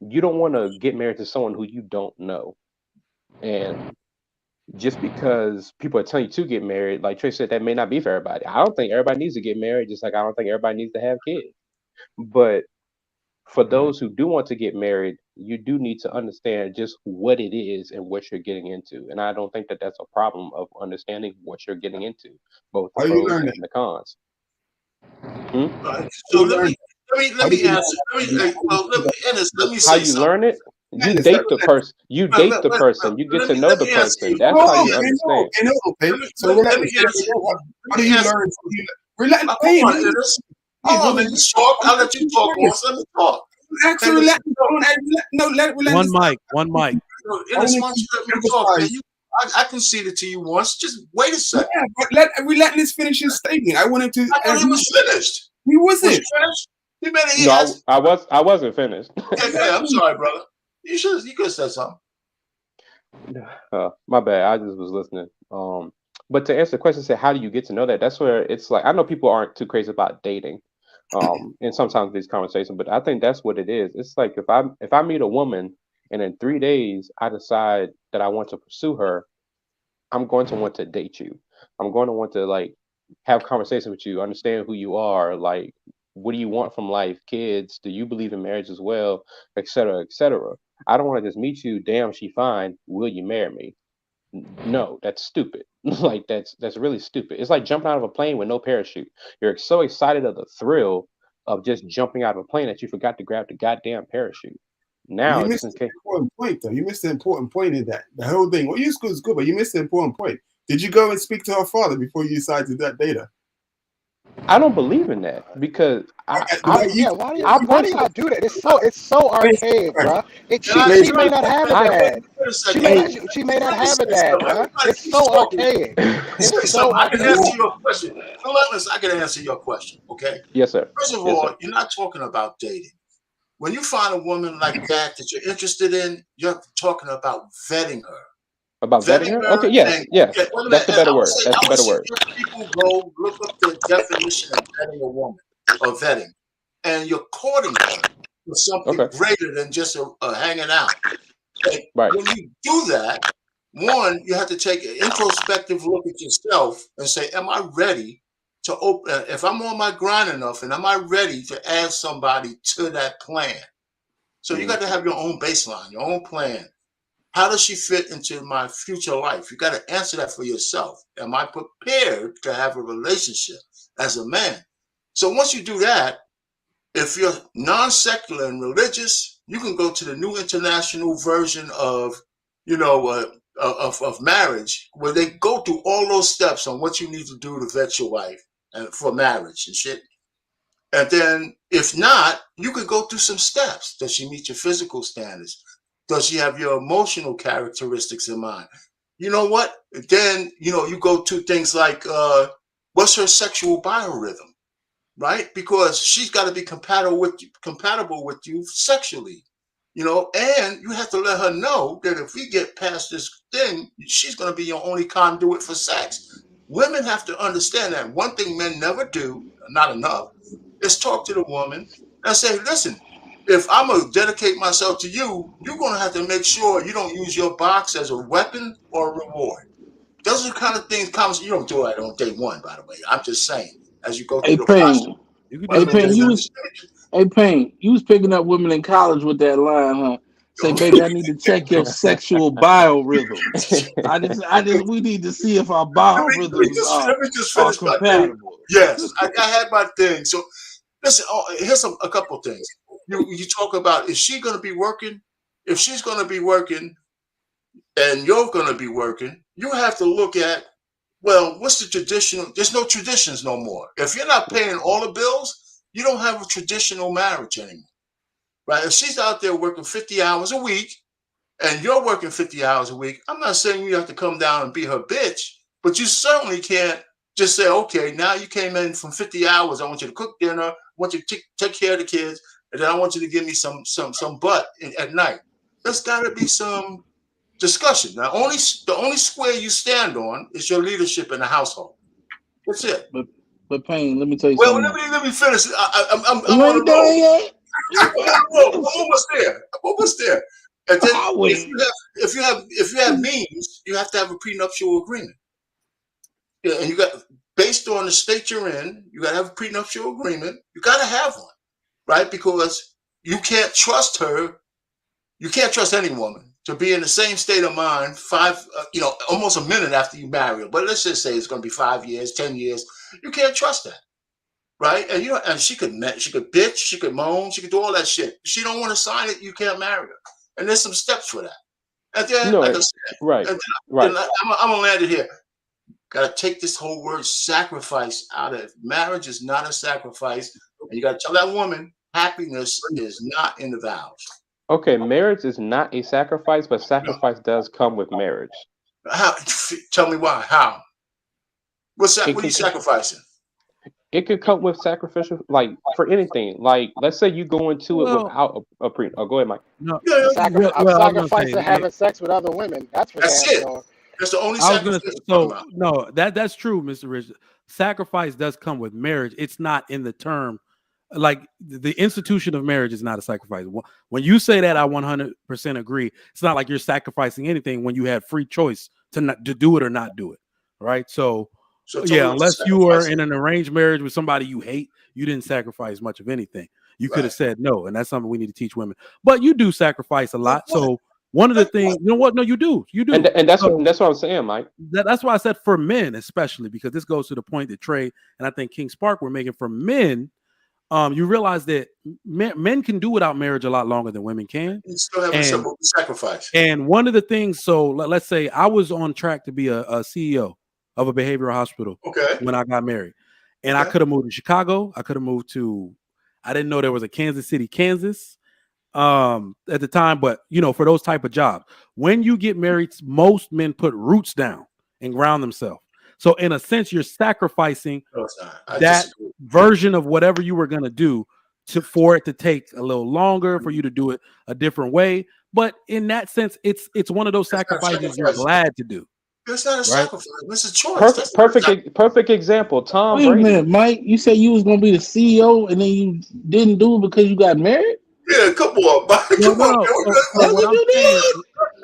you don't want to get married to someone who you don't know. And just because people are telling you to get married, like Trey said, that may not be for everybody. I don't think everybody needs to get married, just like I don't think everybody needs to have kids. But for those who do want to get married, you do need to understand just what it is and what you're getting into. And I don't think that that's a problem of understanding what you're getting into, both the how you pros learn it? and the cons. Hmm? All right. How So you learn it? let How me do you answer. learn it? Let me end this. Let me How say you something. learn it You date the person. You date the person. You get to know let the me answer person. you. That's Let how me you answer understand. Okay. Let me, So let, let me relax. answer you. How Let do me you answer learn? you. Relax. Hold Hey, on, man. Ennis. Hey, Hold on, brother. man. You talk. I'm I'll let you asking talk you once. Let me talk. relax, Okay, let relax. me talk. No, let One this. mic, one mic. I Ennis, want why don't you let me to talk, man? emphasize. I conceded to you once. Just wait a Yeah, second. but we let this finish his statement. I wanted to. I thought he was finished. He Was you wasn't. finished? He better. He No, asked. I wasn't finished. Okay, go ahead. I'm sorry, brother. You could have said something. My bad. I just was listening. But to answer the question, say how do you get to know that? That's where it's like I know people aren't too crazy about dating, and sometimes these conversations, but I think that's what it is. It's like if I meet a woman and in 3 days I decide that I want to pursue her, I'm going to want to date you. I'm going to want to like have conversation with you, understand who you are, like what do you want from life, kids, do you believe in marriage as well, et cetera, et cetera. I don't want to just meet you, damn, she fine, will you marry me? No, that's stupid. Like that's really stupid. It's like jumping out of a plane with no parachute. You're so excited of the thrill of just jumping out of a plane that you forgot to grab the goddamn parachute. You Now, just missed in the case. important point, though. You missed the important point in that. The whole thing. What you school is good, but you missed the important point. Did you go and speak to her father before you decided to date her? I don't believe in that because The way you, Yeah, why do I y'all personally, do that? It's so archaic, bruh. Can I She may wait not have a I, dad. a second? Let me She may not let me have a say dad, something. bruh. Everybody It's keeps so talking. archaic. Let me It's say so something. I can answer archaic. your question. Relentless, I can answer your question. Okay. yes, sir. First of Yes, all, sir. you're not talking about dating. When you find a woman like that you're interested in, you're talking about vetting her. About vetting Vetting her? her Okay, yes, and yes. okay, wait a That's minute. the And better word. That's I the would better word. suggest people go look up the definition of vetting a woman or vetting. And you're courting her for something Okay, greater than just a hanging out. And right. when you do that, one, you have to take an introspective look at yourself and say, am I ready to open? If I'm on my grind enough, and am I ready to add somebody to that plan? So you Hmm. got to have your own baseline, your own plan. How does she fit into my future life? You got to answer that for yourself. Am I prepared to have a relationship as a man? So once you do that, if you're non-secular and religious, you can go to the New International Version of, of marriage, where they go through all those steps on what you need to do to vet your wife and for marriage and shit. And then, if not, you could go through some steps. Does she meet your physical standards? Does she have your emotional characteristics in mind? You know what? Then, you go to things like what's her sexual biorhythm, right? Because she's got to be compatible with you sexually, and you have to let her know that if we get past this thing, she's going to be your only conduit for sex. Women have to understand that. One thing men never do, not enough, is talk to the woman and say, listen, if I'm going to dedicate myself to you, you're going to have to make sure you don't use your box as a weapon or a reward. Those are the kind of things you don't do it on day one, by the way. I'm just saying, as you go through Hey the process. Payne, You can But do hey it let me on day Payne, just you one. was hey Payne, you was picking up women in college with that line, huh? Say, baby, I need to check your sexual biorhythms. We need to see if our biorhythms let me just are finish my thing. compatible. Yes, I had my thing. So listen, here's a couple things. You talk about, is she going to be working? If she's going to be working and you're going to be working, you have to look at, well, what's the traditional? There's no traditions no more. If you're not paying all the bills, you don't have a traditional marriage anymore, right? If she's out there working 50 hours a week and you're working 50 hours a week, I'm not saying you have to come down and be her bitch, but you certainly can't just say, okay, now you came in from 50 hours. I want you to cook dinner. I want you to take care of the kids. And then I want you to give me some butt at night. There's got to be some discussion. Now, the only square you stand on is your leadership in the household. That's it. But Payne, let me tell you Well, something now. let me finish. I'm You on ain't the roll. done yet. You I'm ain't on the roll. I'm finished. almost there. I'm almost there. And then I if wait. you have means, you have to have a prenuptial agreement. Yeah, and you got, based on the state you're in, you got to have a prenuptial agreement. You got to have one, right? Because you can't trust her. You can't trust any woman to be in the same state of mind almost a minute after you marry her. But let's just say it's going to be 5 years, 10 years. You can't trust that, right? And and she could bitch, she could moan, she could do all that shit. She don't want to sign it. You can't marry her. and there's some steps for that. And then, No, like I said, right, and right. then I'm gonna land it here. Got to take this whole word sacrifice out of it. Marriage is not a sacrifice, and you got to tell that woman happiness is not in the vows. Okay, marriage is not a sacrifice, but No. sacrifice does come with marriage. How? Tell me why? How? What It are you can sacrificing? it could come with sacrificial, like for anything. Like let's say you go into it Well, without a pre. Oh, go ahead, Mike. no. Yeah, Well, I'm well, I was gonna say, sacrificing having sex with other women. That's for that's damn it. sure. That's the only I was gonna say, sacrifice you're talking so about. no, that's true, Mr. Rich. Sacrifice does come with marriage. It's not in the term, like the institution of marriage is not a sacrifice. When you say that, I 100% agree. It's not like you're sacrificing anything when you had free choice to do it or not do it, right? So So tell me yeah, what the unless you were sacrifice in is. an arranged marriage with somebody you hate, you didn't sacrifice much of anything. You could Right. have said no, and that's something we need to teach women. But you do sacrifice a Like lot. what? So one of the Like what? things, you know what? No, you do. You do. And that's So what I'm saying, Mike. that's why I said for men, especially because this goes to the point that Trey and I think King Spark were making. For men, you realize that men can do without marriage a lot longer than women can. You still have a And simple sacrifice. and one of the things, so let's say I was on track to be a CEO of a behavioral hospital Okay. when I got married, and I Okay. could have moved to Chicago. I could have moved to, I didn't know there was a Kansas City, Kansas, at the time, but for those type of jobs, when you get married, most men put roots down and ground themselves. So in a sense, you're sacrificing No, it's not. I that disagree. version of whatever you were going to do for it to take a little longer, for you to do it a different way. But in that sense, it's one of those That's not a sacrifices you're sacrifice. glad to do, It's not a right? sacrifice. It's a choice. That's not a Perfect example. Tom Wait a Brady. minute, Mike. You said you was gonna be the CEO and then you didn't do it because you got married? Yeah, come on, Mike. No, Come on, no. man. So That's what what I'm you saying,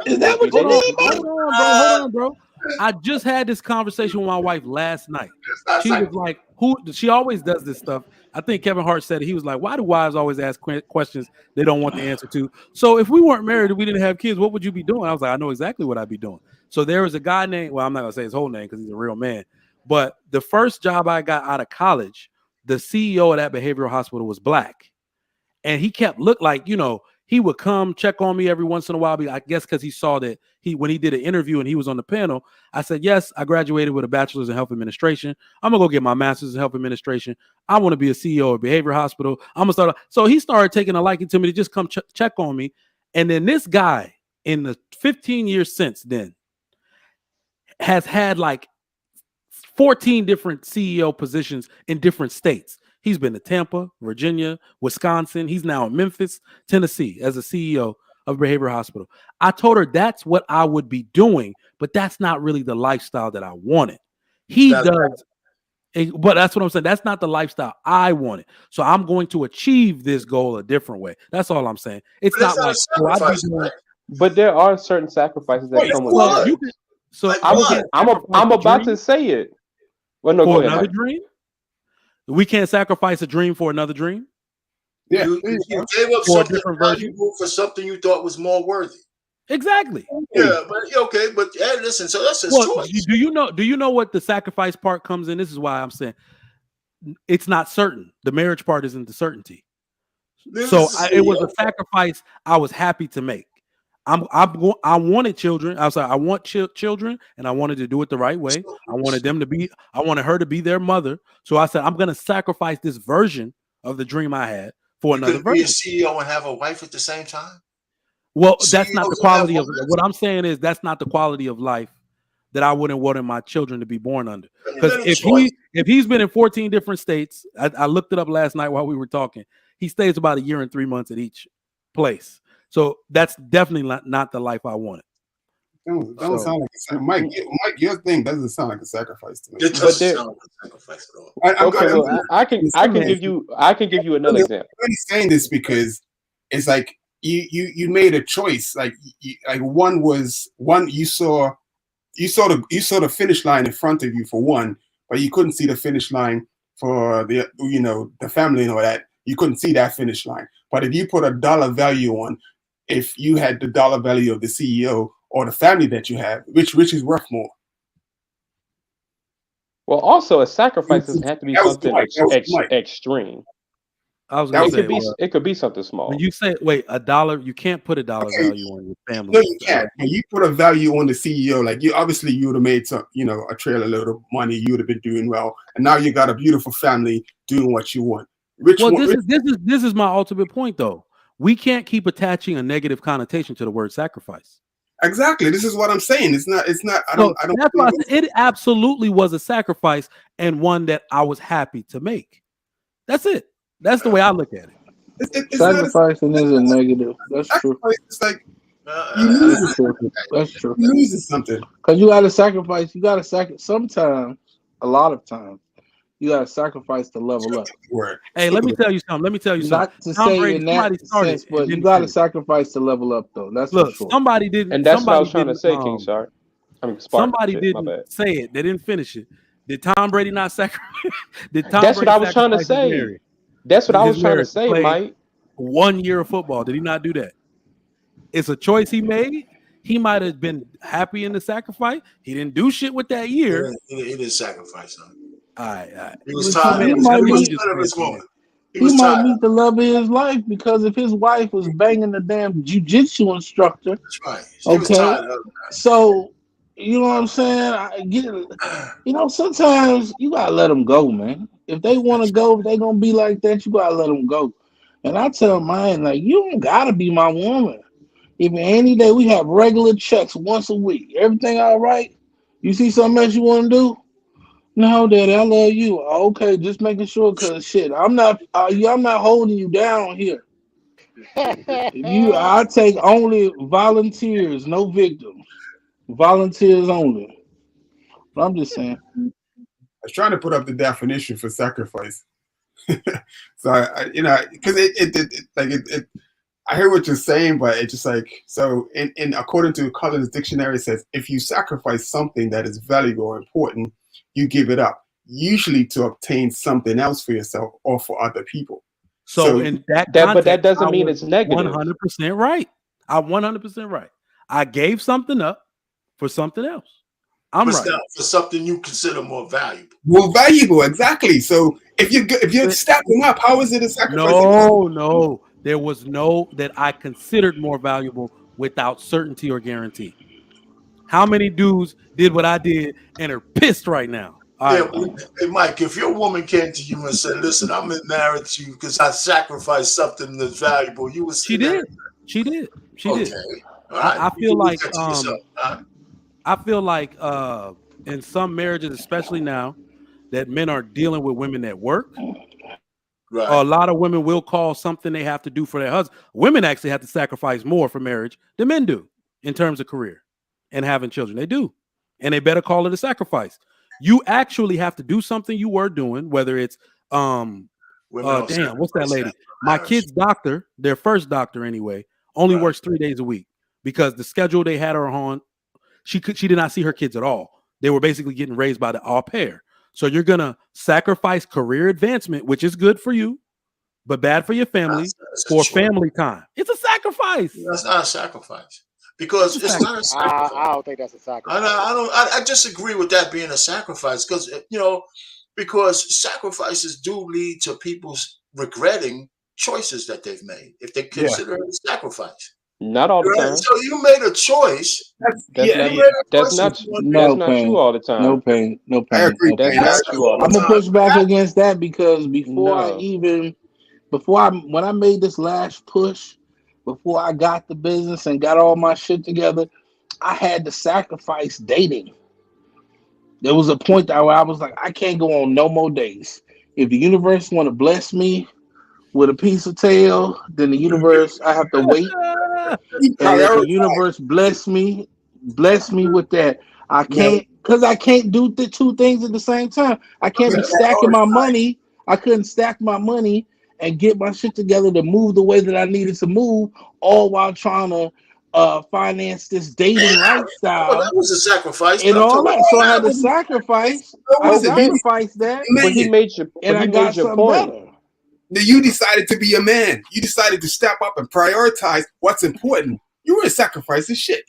did? Is that He what you hold did. on, did, Mike? hold on, bro. I just had this conversation with my wife last night. It's not She was sacrifice. like, "Who?" She always does this stuff. I think Kevin Hart said it. He was like, "Why do wives always ask questions they don't want the answer to?" So if we weren't married and we didn't have kids, what would you be doing? I was like, I know exactly what I'd be doing. So there was a guy named, well, I'm not gonna say his whole name because he's a real man. But the first job I got out of college, the CEO of that behavioral hospital was black. And he kept he would come check on me every once in a while. I guess because he saw that when he did an interview and he was on the panel, I said, yes, I graduated with a bachelor's in health administration. I'm gonna go get my master's in health administration. I want to be a CEO of a behavioral hospital. I'm gonna start. So he started taking a liking to me to just come check on me. And then this guy, in the 15 years since then, has had like 14 different CEO positions in different states. He's been to Tampa, Virginia, Wisconsin. He's now in Memphis, Tennessee as a CEO of a behavioral hospital. I told her that's what I would be doing, but that's not really the lifestyle that I wanted. He does, but that's what I'm saying. That's not the lifestyle I wanted. So I'm going to achieve this goal a different way. That's all I'm saying. It's But it's not not like, a sacrifice, Mike. But there are certain sacrifices that Wait, come with what? marriage. So Like we what? can't I'm sacrifice about a to dream say it. Well, no, go for ahead, another Mike. dream. We can't sacrifice a dream for another dream. Yeah. You gave up For a something different version. valuable for something you thought was more worthy. Exactly. Yeah, but okay, but hey, listen, so that's his Well, choice. do you know what the sacrifice part comes in? This is why I'm saying it's not certain. The marriage part isn't the certainty. So it was a sacrifice I was happy to make. I wanted children. I was like, I want children, and I wanted to do it the right way. I wanted her to be their mother. So I said, I'm going to sacrifice this version of the dream I had for You another couldn't be a version. CEO and have a wife at the same time. Well, that's not the CEOs don't have quality of wives. what I'm saying is that's not the quality of life that I wouldn't want my children to be born under. Because if he's been in 14 different states, I looked it up last night while we were talking. He stays about a year and 3 months at each place. So that's definitely not the life I wanted. Don't sound like a sacrifice. Mike, your thing doesn't sound like a sacrifice to me. It doesn't sound like a sacrifice at all. Okay, well, I can give you another example. I'm only saying this because it's like you made a choice. Like one you saw the finish line in front of you for one, but you couldn't see the finish line for the family and all that. You couldn't see that finish line. But if you put a dollar value on, if you had the dollar value of the CEO or the family that you have, which is worth more? Well, also a sacrifice doesn't have to be something extreme. I was That gonna was It could say, be well, it could be something when small. you say wait $1, you can't put $1 okay. value on your No, family. you can't. But you put a value on the CEO. Like you would have made some, a trailer load of money. You would have been doing well, and now you got a beautiful family doing what you want. Well, this is my ultimate point, though. We can't keep attaching a negative connotation to the word sacrifice. Exactly. This is what I'm saying. It's not. I So don't. that's why I said it absolutely was a sacrifice and one that I was happy to make. That's it. That's the way I look at it. It's Sacrificing isn't negative. That's true. It's like you That's lose true. That's true. you losing something. Because you got to sacrifice. You got to sacrifice. Sometimes, a lot of times, you got to sacrifice to level up. Word. Hey, let me tell you something. Not to Tom say Brady, in that sense, but you didn't got to finish. sacrifice to level up, though. That's Look, for sure. somebody didn't. And that's what I was somebody trying to say, didn't, King Shark. I mean, Spark. Somebody Shit, my bad. didn't say it. They didn't finish it. Did Tom Brady not sacrifice? That's what I was trying to say. That's what I was trying to say, Mike. 1 year of football. Did he not do that? It's a choice he made. He might have been happy in the sacrifice. He didn't do shit with that year. He didn't sacrifice. All right. He was tired. He He might was be- tired of his woman. He He was might tired. meet the love of his life because if his wife was banging the damn jiu-jitsu instructor, That's right. He was okay, tired of so you know what I'm saying? I get it. Sometimes you gotta let them go, man. If they want to go, if they gonna be like that, you gotta let them go. And I tell mine, like, you don't gotta be my woman. Even any day we have regular checks once a week. Everything all right? You see something else you want to do? No, Daddy, I love you. Okay, just making sure, cause shit, I'm not holding you down here. I take only volunteers, no victims. Volunteers only. But I'm just saying. I was trying to put up the definition for sacrifice. So because I hear what you're saying, but it's just like, so in according to Collins Dictionary, it says if you sacrifice something that is valuable or important, you give it up, usually to obtain something else for yourself or for other people. So in that context, but that doesn't mean it's negative. 100% right. I'm 100% right. I gave something up for something else. I'm right. For something you consider more valuable. More valuable, exactly. So if you're stacking up, how is it a sacrifice? No. There was no that I considered more valuable without certainty or guarantee. How many dudes did what I did and are pissed right now? Hey, Mike, if your woman came to you and said, "Listen, I'm married to you because I sacrificed something that's valuable," you would say, She did. Okay. All right. I feel like in some marriages, especially now, that men are dealing with women at work. Right. A lot of women will call something they have to do for their husband. Women actually have to sacrifice more for marriage than men do in terms of career and having children. They do. And they better call it a sacrifice. You actually have to do something you were doing, whether it's what's that lady? My kid's doctor, their first doctor anyway, only works 3 days a week because the schedule they had her on, she did not see her kids at all. They were basically getting raised by the au pair. So you're gonna sacrifice career advancement, which is good for you, but bad for your family for family time. It's a sacrifice. That's not a sacrifice because it's not a sacrifice. I don't think that's a sacrifice. I disagree with that being a sacrifice because sacrifices do lead to people's regretting choices that they've made if they consider it a sacrifice. Not all the time. So you made a choice. That's not true all the time. No pain. That's not true all the I'm time. gonna push back against that because when I made this last push, before I got the business and got all my shit together, I had to sacrifice dating. There was a point where I was like, I can't go on no more dates. If the universe want to bless me with a piece of tail, then the universe, I have to wait. And if the universe bless me with that. I can't, because I can't do the two things at the same time. I can't be stacking my money. I couldn't stack my money and get my shit together to move the way that I needed to move, all while trying to finance this dating lifestyle. Well, that was a sacrifice. And all that. So I had to sacrifice. I sacrificed that. But he made your point. Better. You decided to be a man. You decided to step up and prioritize what's important. You weren't sacrificing shit.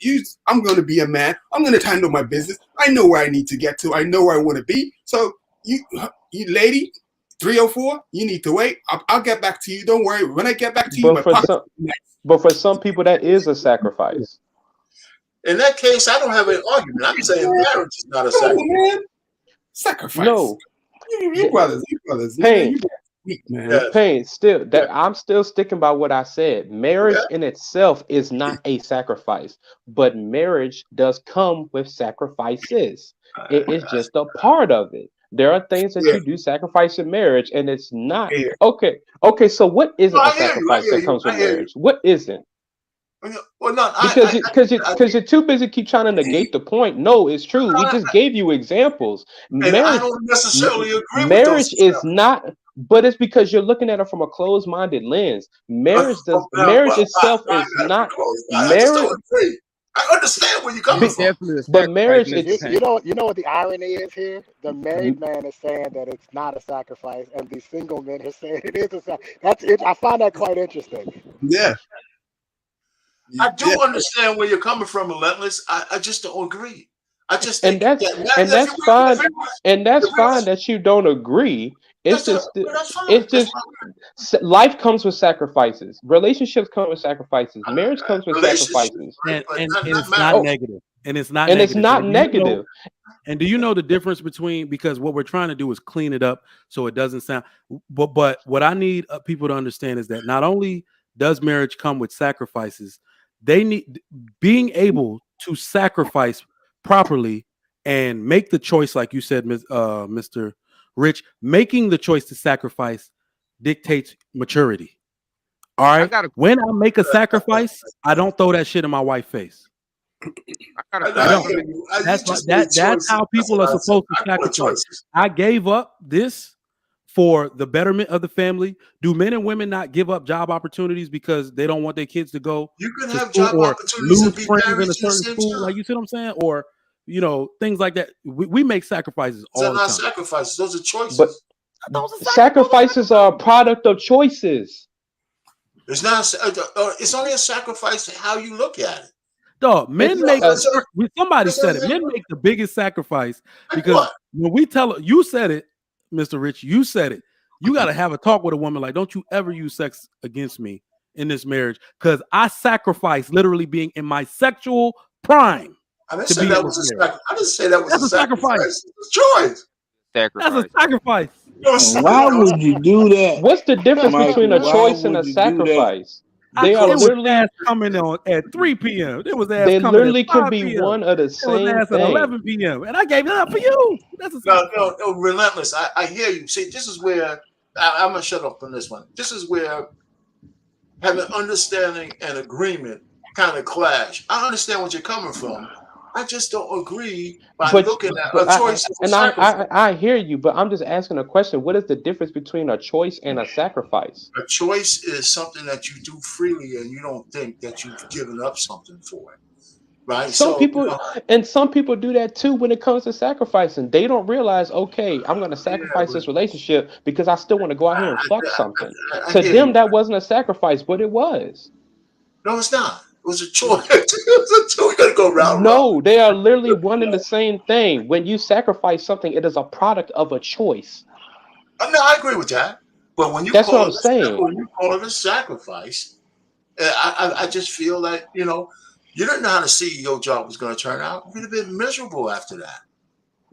I'm going to be a man. I'm going to handle my business. I know where I need to get to. I know where I want to be. So you lady, 304, you need to wait. I'll get back to you. Don't worry. When I get back to you, But for some people, that is a sacrifice. In that case, I don't have an argument. I'm saying marriage is not a sacrifice. Man. Sacrifice. No. You brothers. Pain. Man. Yeah. Pain. Still, I'm still sticking by what I said. Marriage in itself is not a sacrifice, but marriage does come with sacrifices. It is just a part of it. There are things that you do sacrifice in marriage, and it's not okay. Okay, so what isn't a sacrifice that comes with marriage? What isn't? Well, no, because you're too busy keep trying to negate the point. No, it's true. We just gave you examples. Marriage, I don't necessarily agree marriage with those is not, but it's because you're looking at it from a closed-minded lens. Marriage itself is not marriage. I understand where you're coming from. But marriage you know what the irony is here? The married man is saying that it's not a sacrifice, and the single men are saying it is a sacrifice. That's it. I find that quite interesting. Yeah. I do understand where you're coming from, Relentless. I just don't agree. I just think that's fine. And that's fine that you don't agree. It's just life comes with sacrifices. Relationships come with sacrifices. Marriage comes with sacrifices. And it's not negative. And it's not negative. It's not negative. And do you know the difference between, because what we're trying to do is clean it up so it doesn't sound, but what I need people to understand is that not only does marriage come with sacrifices, they need being able to sacrifice properly and make the choice, like you said, Mr. Rich, making the choice to sacrifice dictates maturity. All right. When I make a sacrifice, I don't throw that shit in my wife's face. That's how people are supposed to sacrifice. I gave up this for the betterment of the family. Do men and women not give up job opportunities because they don't want their kids to go? You can have job opportunities and be married in a certain school, like you see what I'm saying, or things like that. We make sacrifices all the time. Those are not sacrifices; those are choices. But sacrifices are a product of choices. It's not. It's only a sacrifice to how you look at it. Dog, men make. Somebody said it. Men make the biggest sacrifice because when we tell you said it. Mr. Rich, you said it. You got to have a talk with a woman like, don't you ever use sex against me in this marriage, because I sacrificed literally being in my sexual prime. I didn't say that was a sacrifice. I didn't say that was a sacrifice. It's a choice. That's a sacrifice. Why would you do that? What's the difference between a choice and a sacrifice? They are literally coming on at 3 p.m. It was they literally could be one of the same thing. At 11 p.m. and I gave it up for you. That's no, Relentless. I hear you. See, this is where I'm gonna shut up on this one. This is where having understanding and agreement kind of clash. I understand what you're coming from. I just don't agree by looking at a choice. I hear you, but I'm just asking a question. What is the difference between a choice and a sacrifice? A choice is something that you do freely and you don't think that you've given up something for it. Right? Some people do that too when it comes to sacrificing. They don't realize, okay, I'm going to sacrifice this relationship because I still want to go out here and fuck something. To them, that wasn't a sacrifice, but it was. No, it's not. It was a choice. We gotta go round. No, they are literally one and the same thing. When you sacrifice something, it is a product of a choice. I agree with that. But when you call it a sacrifice, I just feel like you didn't know how the CEO job was going to turn out. You'd have been miserable after that,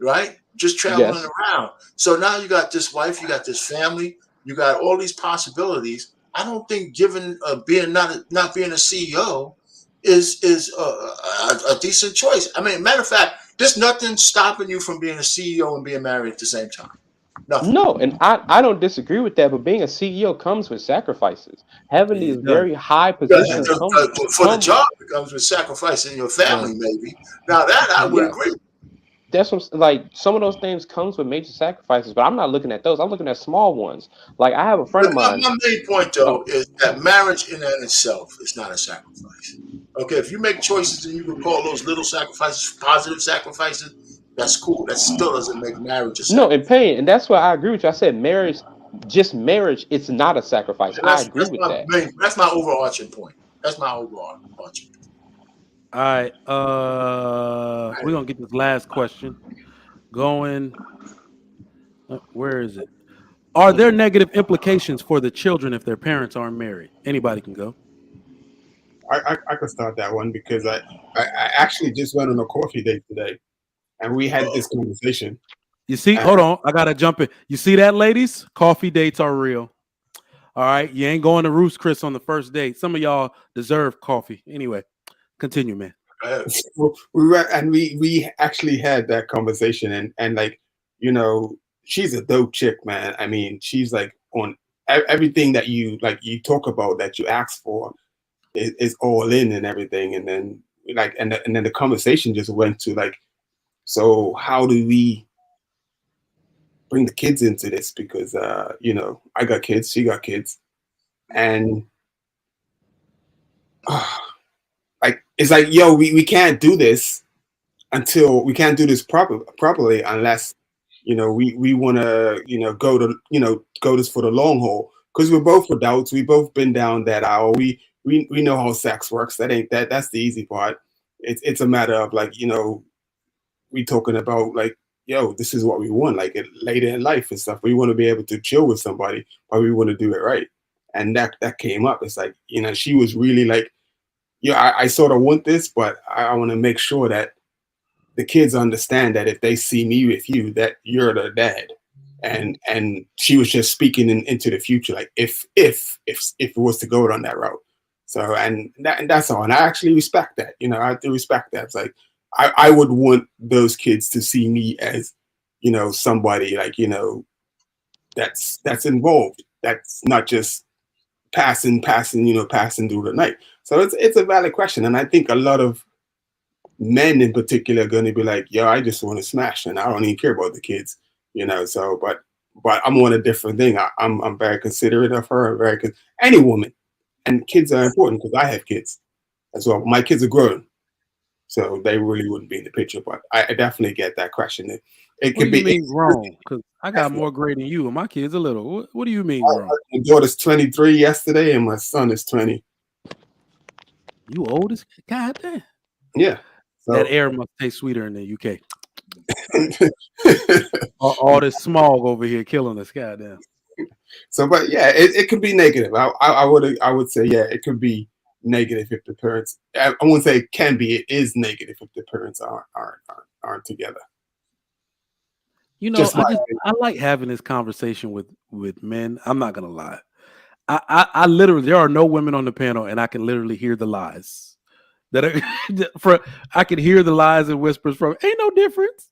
right? Just traveling around. So now you got this wife, you got this family, you got all these possibilities. I don't think being not being a CEO is a decent choice. I mean, matter of fact, there's nothing stopping you from being a CEO and being married at the same time. Nothing. No, and I don't disagree with that, but being a CEO comes with sacrifices. Having these very high positions for the job, it comes with sacrificing your family, maybe. Now that I would agree. That's what, like, some of those things comes with major sacrifices, but I'm not looking at those. I'm looking at small ones. Like, I have a friend of mine. My main point, though, is that marriage in and itself is not a sacrifice. Okay, if you make choices and you can call those little sacrifices positive sacrifices, that's cool. That still doesn't make marriage a sacrifice. No, in pain, and that's why I agree with you. I said marriage, it's not a sacrifice. I agree with that. That's my overarching point. That's my overarching point. All right, we're gonna get this last question going. Where is it? Are there negative implications for the children if their parents aren't married? Anybody can go. I could start that one because I actually just went on a coffee date today, and we had this conversation. You see, hold on, I gotta jump in. You see that, ladies? Coffee dates are real. All right, you ain't going to Roost Chris on the first date. Some of y'all deserve coffee. Anyway, continue, man. So we were, and we actually had that conversation, and like, you know, she's a dope chick, man. I mean, she's like on everything that you like you talk about that you ask for is all in and everything, and then like and then the conversation just went to like, so how do we bring the kids into this? Because you know, I got kids, she got kids, and like it's like, yo, we can't do this until we can't do this properly unless, you know, we want to, you know, go this for the long haul, because we're both adults, we both been down that aisle, we know how sex works. That's the easy part. It's a matter of like, you know, we talking about like, yo, this is what we want, like later in life and stuff. We want to be able to chill with somebody, but we want to do it right. And that came up. It's like, you know, she was really like, yeah, I sort of want this, but I want to make sure that the kids understand that if they see me with you, that you're the dad. And she was just speaking into the future, like if it was to go down that route. So and that's all. And I actually respect that. You know, I do respect that. It's like I would want those kids to see me as, you know, somebody like, you know, that's involved. That's not just passing through the night. So it's a valid question, and I think a lot of men in particular are going to be like, yo, I just want to smash, and I don't even care about the kids, you know. So, but I'm on a different thing. I'm very considerate of her. Any woman, and kids are important because I have kids as well. My kids are grown, so they really wouldn't be in the picture. But I definitely get that question. It What could do you be mean grown? Because I got more grade than you, and my kids are little. What do you mean grown? My daughter's 23 yesterday, and my son is 20. You old as goddamn. Yeah. So, that air must taste sweeter in the UK. all this smog over here killing us, goddamn. So, but yeah, it could be negative. I would say, yeah, it could be negative if the parents. I wouldn't say it can be. It is negative if the parents aren't together. You know, I like having this conversation with men. I'm not gonna lie. I literally, there are no women on the panel, and I can literally hear the lies. I can hear the lies and whispers from. Ain't no difference.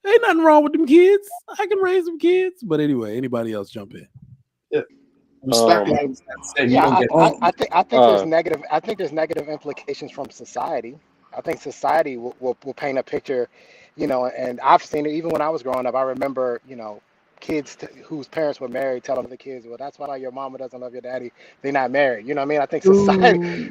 Ain't nothing wrong with them kids. I can raise them kids. But anyway, anybody else jump in? Yeah. I think there's negative. I think there's negative implications from society. I think society will paint a picture, you know, and I've seen it even when I was growing up. I remember, you know, kids whose parents were married telling the kids, well, that's why your mama doesn't love your daddy. They're not married. You know what I mean? I think society,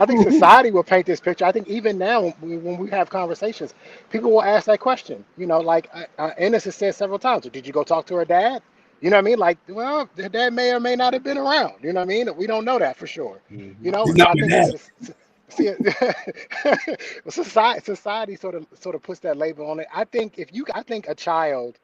I think society will paint this picture. I think even now when we have conversations, people will ask that question, you know, like Ennis has said several times, did you go talk to her dad? You know what I mean? Like, well, their dad may or may not have been around. You know what I mean? We don't know that for sure. Mm-hmm. You know, so I think society sort of puts that label on it. I think I think a child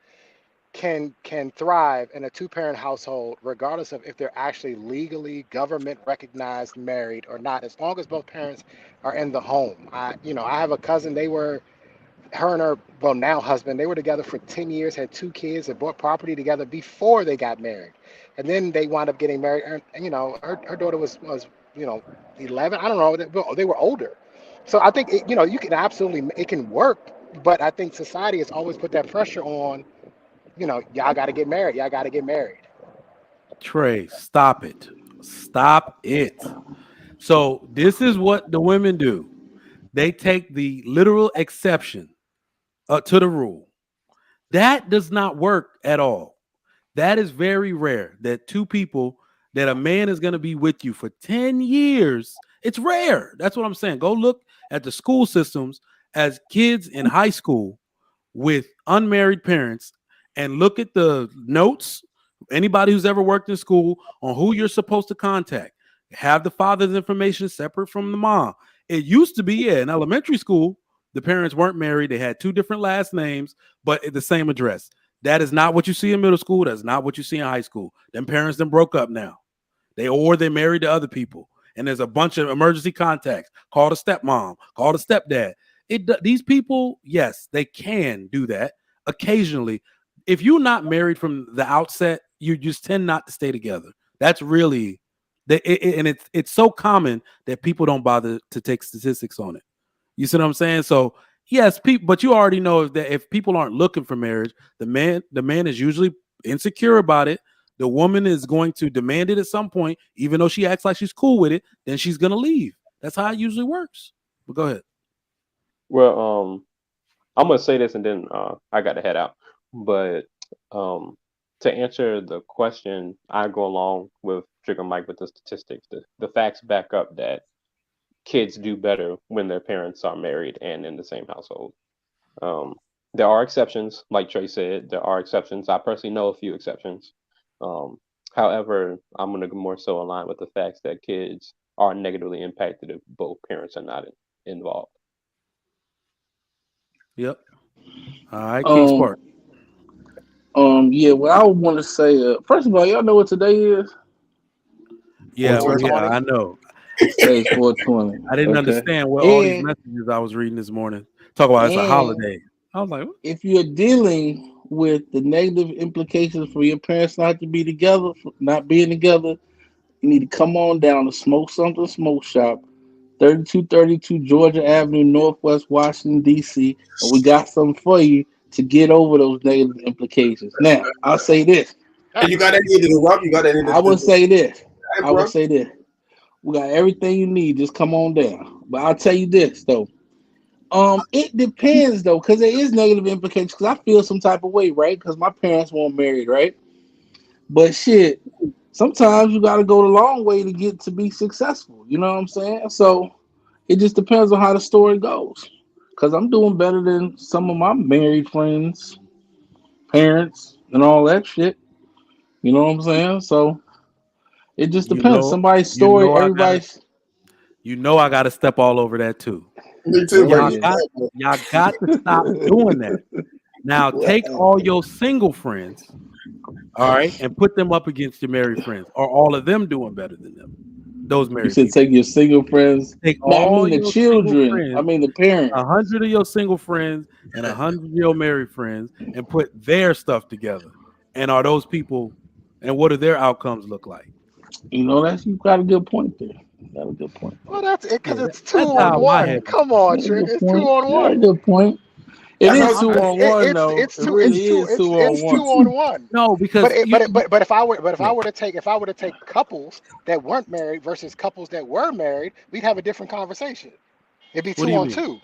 can thrive in a two-parent household regardless of if they're actually legally government recognized married or not, as long as both parents are in the home. I have a cousin. Her and her, well, now husband, they were together for 10 years, had 2 kids, and bought property together before they got married. And then they wound up getting married. And you know, her daughter was, you know, 11. I don't know. They were older. So I think, you can absolutely, it can work. But I think society has always put that pressure on, you know, y'all got to get married. Y'all got to get married. Trey, stop it. Stop it. So this is what the women do. They take the literal exception to the rule. That does not work at all. That is very rare that two people, that a man is going to be with you for 10 years. It's rare. That's what I'm saying. Go look at the school systems as kids in high school with unmarried parents and look at the notes. Anybody who's ever worked in school on who you're supposed to contact. Have the father's information separate from the mom. It used to be, in elementary school, the parents weren't married. They had 2 different last names, but at the same address. That is not what you see in middle school. That's not what you see in high school. Them parents then broke up now. They married to other people. And there's a bunch of emergency contacts. Call the stepmom, call the stepdad. These people, yes, they can do that occasionally. If you're not married from the outset, you just tend not to stay together. That's really and it's so common that people don't bother to take statistics on it. You see what I'm saying? So yes, people, but you already know that if people aren't looking for marriage, the man is usually insecure about it. The woman is going to demand it at some point, even though she acts like she's cool with it, then she's gonna leave. That's how it usually works. But go ahead. Well, I'm gonna say this and then I got to head out. But to answer the question, I go along with Trigger Mike with the statistics. The facts back up that kids do better when their parents are married and in the same household. There are exceptions, like Trey said. There are exceptions. I personally know a few exceptions. However, I'm going to more so align with the facts that kids are negatively impacted if both parents are not involved. Yep. All right, King Spark. Yeah, well, I would want to say, first of all, y'all know what today is? Yeah, 420. I know. Today's 420. I didn't Okay. understand what all these And messages I was reading this morning. Talk about it's a and holiday. I was like, what? if you're dealing with the negative implications for your parents not to be together, for not being together, you need to come on down to Smoke Something Smoke Shop, 3232 Georgia Avenue, Northwest Washington, D.C. And we got something for you to get over those negative implications. Now, I'll say this. And you got any of the rub? You got any of I will say this. I will rub? say this. We got everything you need. Just come on down. But I'll tell you this though. It depends though, because there is negative implications. Because I feel some type of way, right? Because my parents weren't married, right? But shit, sometimes you got to go the long way to get to be successful. You know what I'm saying? So it just depends on how the story goes. Because I'm doing better than some of my married friends, parents, and all that shit. You know what I'm saying? So it just You depends. know, Somebody's you story, know I gotta everybody's. I gotta step all over that too. Me too, What bro. happened? Y'all got to stop doing that. Now What take happened? all your single friends, all right, and put them up against your married friends. Are all of them doing better than them? Those You married should people. take your single friends. Take No, I all mean the your single children. I friends, mean the parents. 100 of your single friends and 100 of your married friends, and put their stuff together. And are those people, and what do their outcomes look like? You know, you got a good point there. You got a good point. Well, that's it, Yeah, because it's two that's You got a on how good my one. head point. was. Come You on, got a Trick. good It's two point. on You got a one. good point. It That's is how two It's on one it's though. it's It two it's really two is two on it's two one. on one. No, But because it, but if I yeah, were to take couples that weren't married versus couples that were married, we'd have a different conversation. It'd be what do two you on mean? two.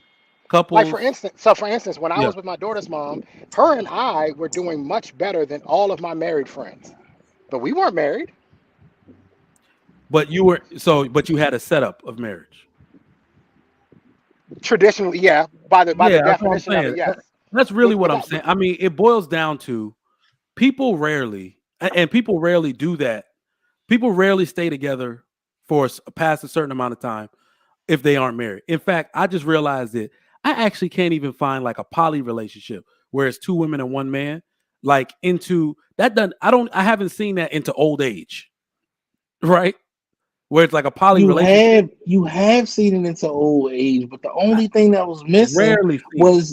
Like Couples, for instance, when I yeah. was with my daughter's mom, her and I were doing much better than all of my married friends. But we weren't married. But but you had a setup of marriage. Traditionally, yeah, by the Yeah, that's what I'm definition of it, saying. yes. That's really With what I'm without saying. I mean, it boils down to people rarely, and people rarely do that. People rarely stay together for past a certain amount of time if they aren't married. In fact, I just realized that I actually can't even find like a poly relationship where it's two women and one man. Like into that done. I haven't seen that into old age, right? Where it's like a poly relationship. You have seen it into old age, but the only thing that was missing Rarely see it.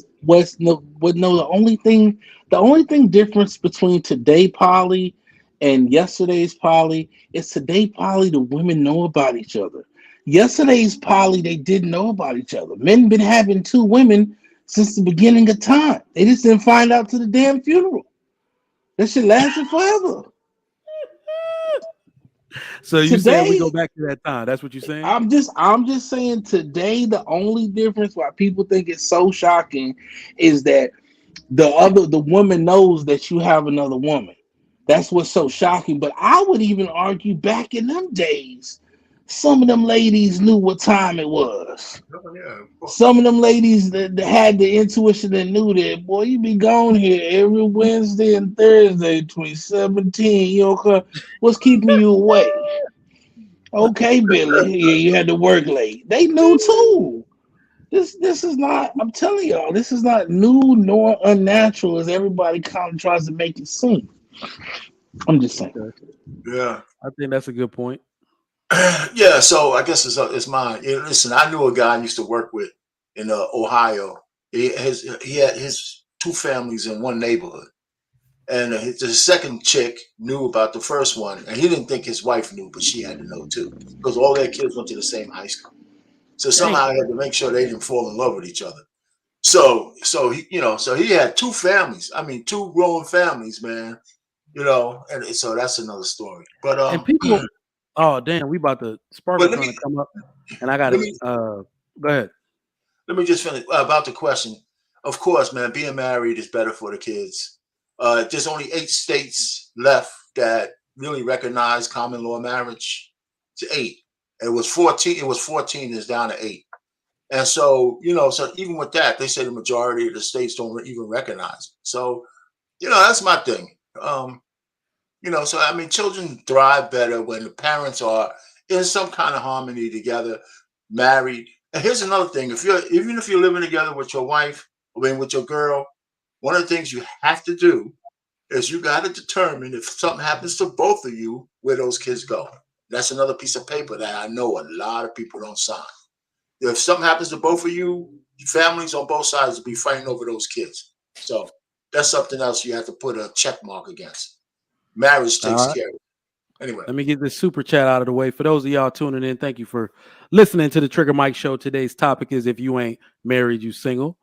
the only thing difference between today poly and yesterday's poly is today poly the women know about each other. Yesterday's poly they didn't know about each other. Men been having two women since the beginning of time. They just didn't find out to the damn funeral. That shit lasted forever. So you saying we go Today back to that time? That's what you're saying? I'm just saying today the only difference why people think it's so shocking is that the woman knows that you have another woman. That's what's so shocking. But I would even argue back in them days, some of them ladies knew what time it was. Oh, yeah. Some of them ladies that had the intuition and knew that, boy, you be gone here every Wednesday and Thursday between 17. You know, what's keeping you away? Okay, Billy. Yeah, you had to work late. They knew too. This is not. I'm telling y'all, this is not new nor unnatural as everybody kind of tries to make it seem. I'm just saying. Okay. Yeah. I think that's a good point. Yeah, so I guess it's mine. Listen, I knew a guy I used to work with in Ohio. He had his two families in one neighborhood, and the second chick knew about the first one, and he didn't think his wife knew, but she had to know too, because all their kids went to the same high school. So somehow he had to make sure they didn't fall in love with each other. So he had two families. I mean, two growing families, man. And so that's another story. But And people, oh damn, we about to Sparkle let trying me to come up, and I got let to. me Go ahead. let me just finish about the question. Of course, man, being married is better for the kids. There's only 8 states left that really recognize common law marriage. It's 8. It was 14. It was 14. It's down to 8. And so, so even with that, they say the majority of the states don't even recognize it. So, that's my thing. So I mean, children thrive better when the parents are in some kind of harmony together, married. And here's another thing: even if you're living together with your wife, with your girl, one of the things you have to do is you got to determine if something happens to both of you, where those kids go. That's another piece of paper that I know a lot of people don't sign. If something happens to both of you, families on both sides will be fighting over those kids. So that's something else you have to put a check mark against. Marriage All takes right. care of it. Anyway. Let me get this super chat out of the way. For those of y'all tuning in, thank you for listening to the Trigger Mike Show. Today's topic is if you ain't married, you single.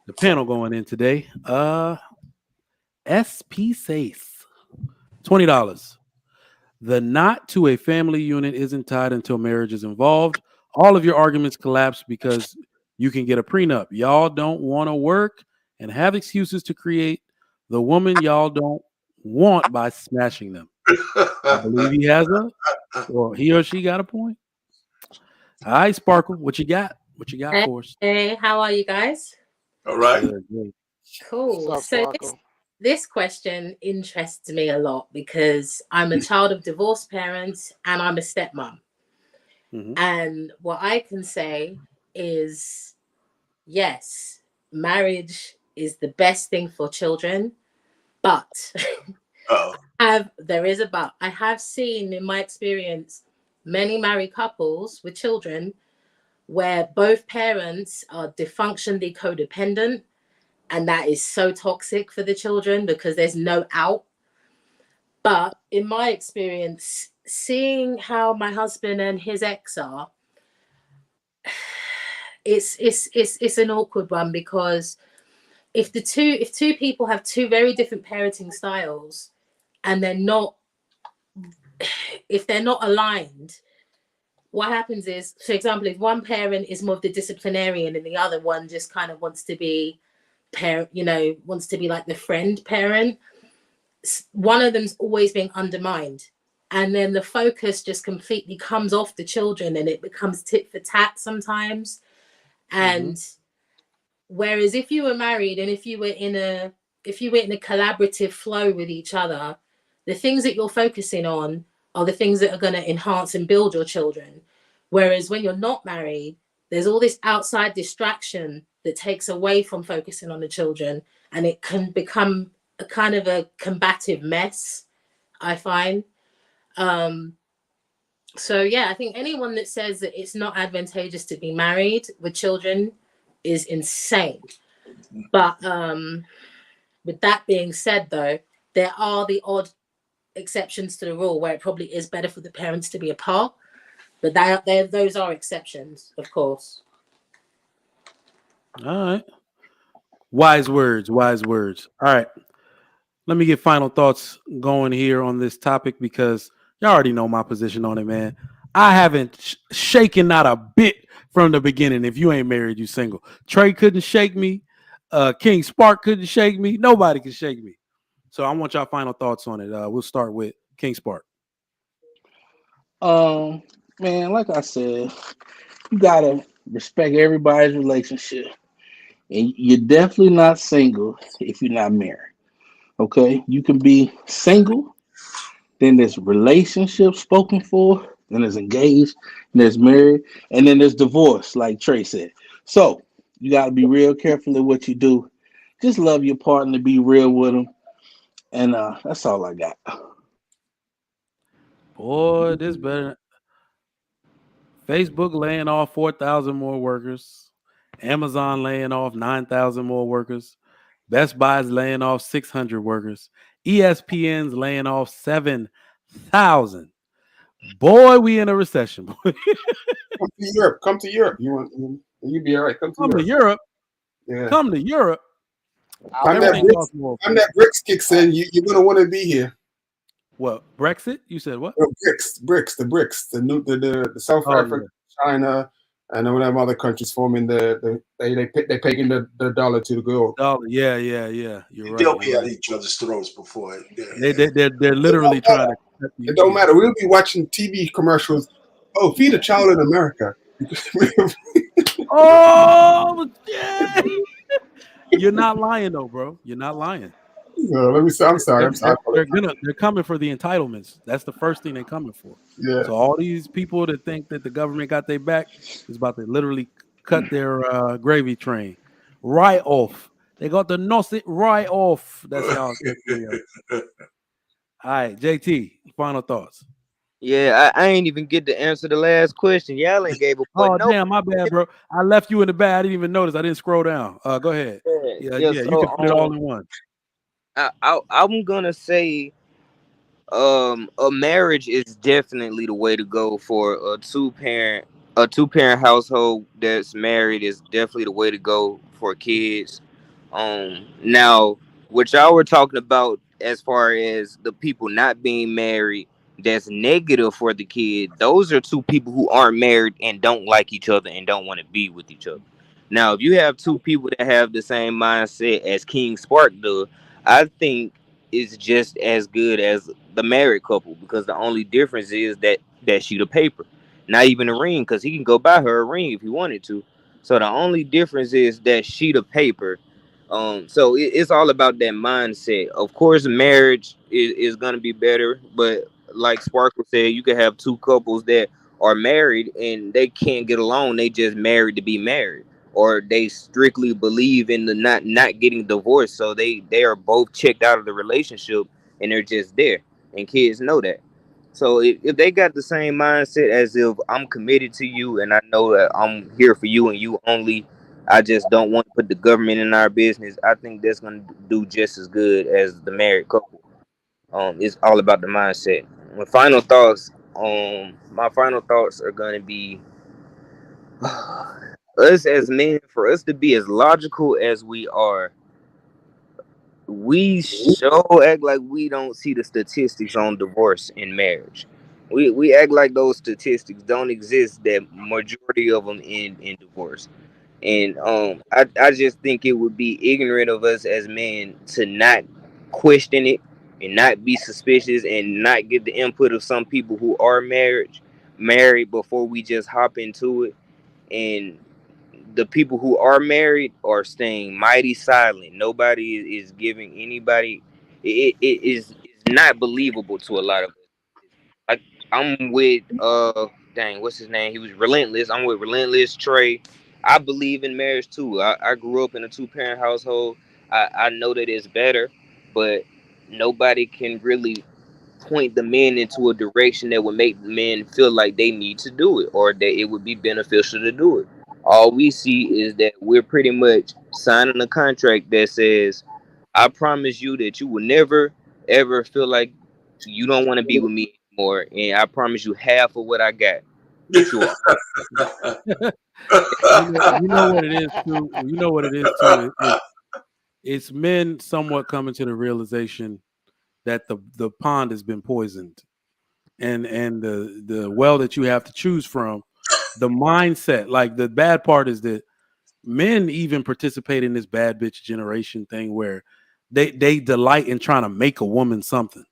The panel going in today. SP Sace, $20. The knot to a family unit isn't tied until marriage is involved. All of your arguments collapse because you can get a prenup. Y'all don't want to work and have excuses to create the woman y'all don't want by smashing them. I believe he has he or she got a point. All right, Sparkle, what you got? What you got for us? Hey, how are you guys? All right. Good. Cool. What's up, So Sparkle? this question interests me a lot because I'm a child of divorced parents and I'm a stepmom. Mm-hmm. And what I can say is, yes, marriage is the best thing for children, but there is a but. I have seen in my experience many married couples with children where both parents are dysfunctionally codependent, and that is so toxic for the children because there's no out. But in my experience, seeing how my husband and his ex are, it's an awkward one because if two people have two very different parenting styles and if they're not aligned, what happens is, for example, if one parent is more of the disciplinarian and the other one just kind of wants to be wants to be like the friend parent, one of them's always being undermined, and then the focus just completely comes off the children and it becomes tit for tat sometimes. And whereas if you were married and if you were in a collaborative flow with each other, the things that you're focusing on are the things that are going to enhance and build your children. Whereas when you're not married, there's all this outside distraction that takes away from focusing on the children, and it can become a kind of a combative mess, I find. So yeah, I think anyone that says that it's not advantageous to be married with children is insane. But with that being said, though, there are the odd exceptions to the rule where it probably is better for the parents to be apart. But those are exceptions, of course. All right. Wise words. All right. Let me get final thoughts going here on this topic because y'all already know my position on it, man. I haven't shaken not a bit from the beginning. If you ain't married, you single. Trey couldn't shake me. King Spark couldn't shake me. Nobody can shake me. So I want y'all final thoughts on it. We'll start with King Spark. Man, like I said, you gotta respect everybody's relationship, and you're definitely not single if you're not married. Okay, you can be single, then there's relationship spoken for, then there's engaged, and there's married, and then there's divorce, like Trey said. So you got to be real careful in what you do. Just love your partner, be real with them, and that's all I got. Boy, this better. Facebook laying off 4,000 more workers. Amazon laying off 9,000 more workers. Best Buy's laying off 600 workers. ESPN's laying off 7,000. Boy, we in a recession. Come to Europe. Come to Europe. You be all right. Come to Come to Europe. Europe. Yeah. Come to Europe. I'll Time be that Everything back. costs more. Time that BRICS kicks in, you're gonna want to be here. What? Brexit? You said what? The BRICS, the South Oh, Africa, China, and whatever other countries forming they pegging the dollar to the gold. Oh, yeah. You're They'll right. be at each other's throats before it. They're literally trying to cut It don't matter. We'll be watching TV commercials. Oh, feed a child in America. Oh, yeah. You're not lying though, bro. You're not lying. Let me say, I'm sorry. They're coming for the entitlements. That's the first thing they're coming for. Yeah. So all these people that think that the government got their back is about to literally cut their gravy train right off. They got the nose it right off. That's how. All right, JT. Final thoughts. Yeah, I ain't even get to answer the last question. Y'all ain't gave a Oh no. damn, my bad, bro. I left you in the bag. I didn't even notice. I didn't scroll down. Go ahead. Yeah. You So can put it all in one. I'm gonna say a marriage is definitely the way to go for a two parent household that's married is definitely the way to go for kids. Now what y'all were talking about as far as the people not being married that's negative for the kid, those are two people who aren't married and don't like each other and don't want to be with each other. Now if you have two people that have the same mindset as King Spark does, I think is just as good as the married couple, because the only difference is that sheet of paper, not even a ring, because he can go buy her a ring if he wanted to. So the only difference is that sheet of paper. So it's all about that mindset. Of course marriage is going to be better, but like Sparkle said, you could have two couples that are married and they can't get along, they just married to be married, or they strictly believe in the not getting divorced, so they are both checked out of the relationship and they're just there, and kids know that. So if they got the same mindset as if I'm committed to you and I know that I'm here for you and you only, I just don't want to put the government in our business, I think that's going to do just as good as the married couple. It's all about the mindset. My final thoughts, my final thoughts are going to be us as men, for us to be as logical as we are, we sure act like we don't see the statistics on divorce and marriage. We act like those statistics don't exist, that majority of them in divorce. And I just think it would be ignorant of us as men to not question it and not be suspicious and not get the input of some people who are married before we just hop into it. And the people who are married are staying mighty silent. Nobody is giving anybody. It is not believable to a lot of us. Like I'm with dang, what's his name? He was Relentless. I'm with Relentless Trey. I believe in marriage too. I grew up in a two-parent household. I know that it's better, but nobody can really point the men into a direction that would make men feel like they need to do it or that it would be beneficial to do it. All we see is that we're pretty much signing a contract that says, I promise you that you will never ever feel like you don't want to be with me anymore, and I promise you half of what I got. But you are. You know what it is too. You know what it is too. It's men somewhat coming to the realization that the pond has been poisoned, and the well that you have to choose from, the mindset. Like the bad part is that men even participate in this bad bitch generation thing where they delight in trying to make a woman something.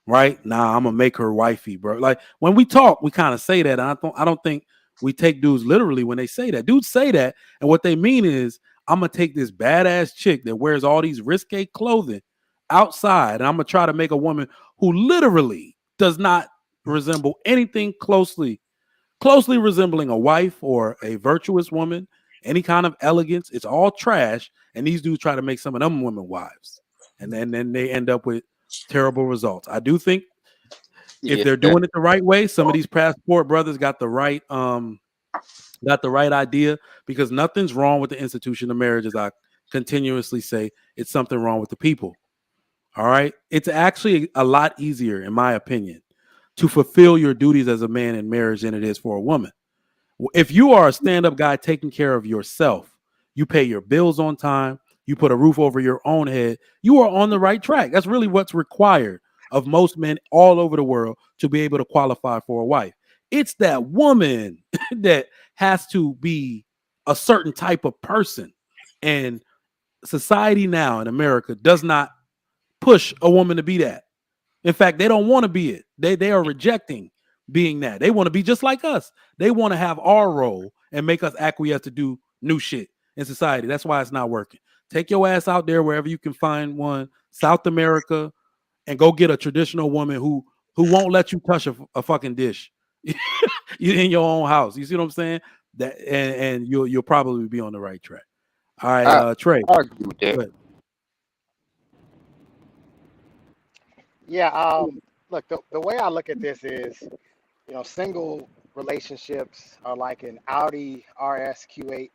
Right? Nah, I'm gonna make her wifey, bro. Like when we talk, we kind of say that. I don't think we take dudes literally when they say that. Dudes say that, and what they mean is I'm gonna take this badass chick that wears all these risque clothing outside, and I'm gonna try to make a woman who literally does not resemble anything closely resembling a wife or a virtuous woman any kind of elegance, it's all trash. And these dudes try to make some of them women wives, and then they end up with terrible results. I do think if Yeah. they're doing it the right way, some of these passport brothers got the right idea, because nothing's wrong with the institution of marriage, as I continuously say. It's something wrong with the people. All right. It's actually a lot easier, in my opinion, to fulfill your duties as a man in marriage than it is for a woman. If you are a stand-up guy taking care of yourself, you pay your bills on time, you put a roof over your own head, you are on the right track. That's really what's required of most men all over the world to be able to qualify for a wife. It's that woman that has to be a certain type of person. And society now in America does not push a woman to be that. In fact, they don't want to be it. They are rejecting being that. They want to be just like us. They want to have our role and make us acquiesce to do new shit in society. That's why it's not working. Take your ass out there wherever you can find one, South America, and go get a traditional woman who won't let you touch a fucking dish in your own house. You see what I'm saying? That and you'll probably be on the right track. All right, Trey. I agree with that. Go ahead. Yeah. Look, the way I look at this is, single relationships are like an Audi RS Q8,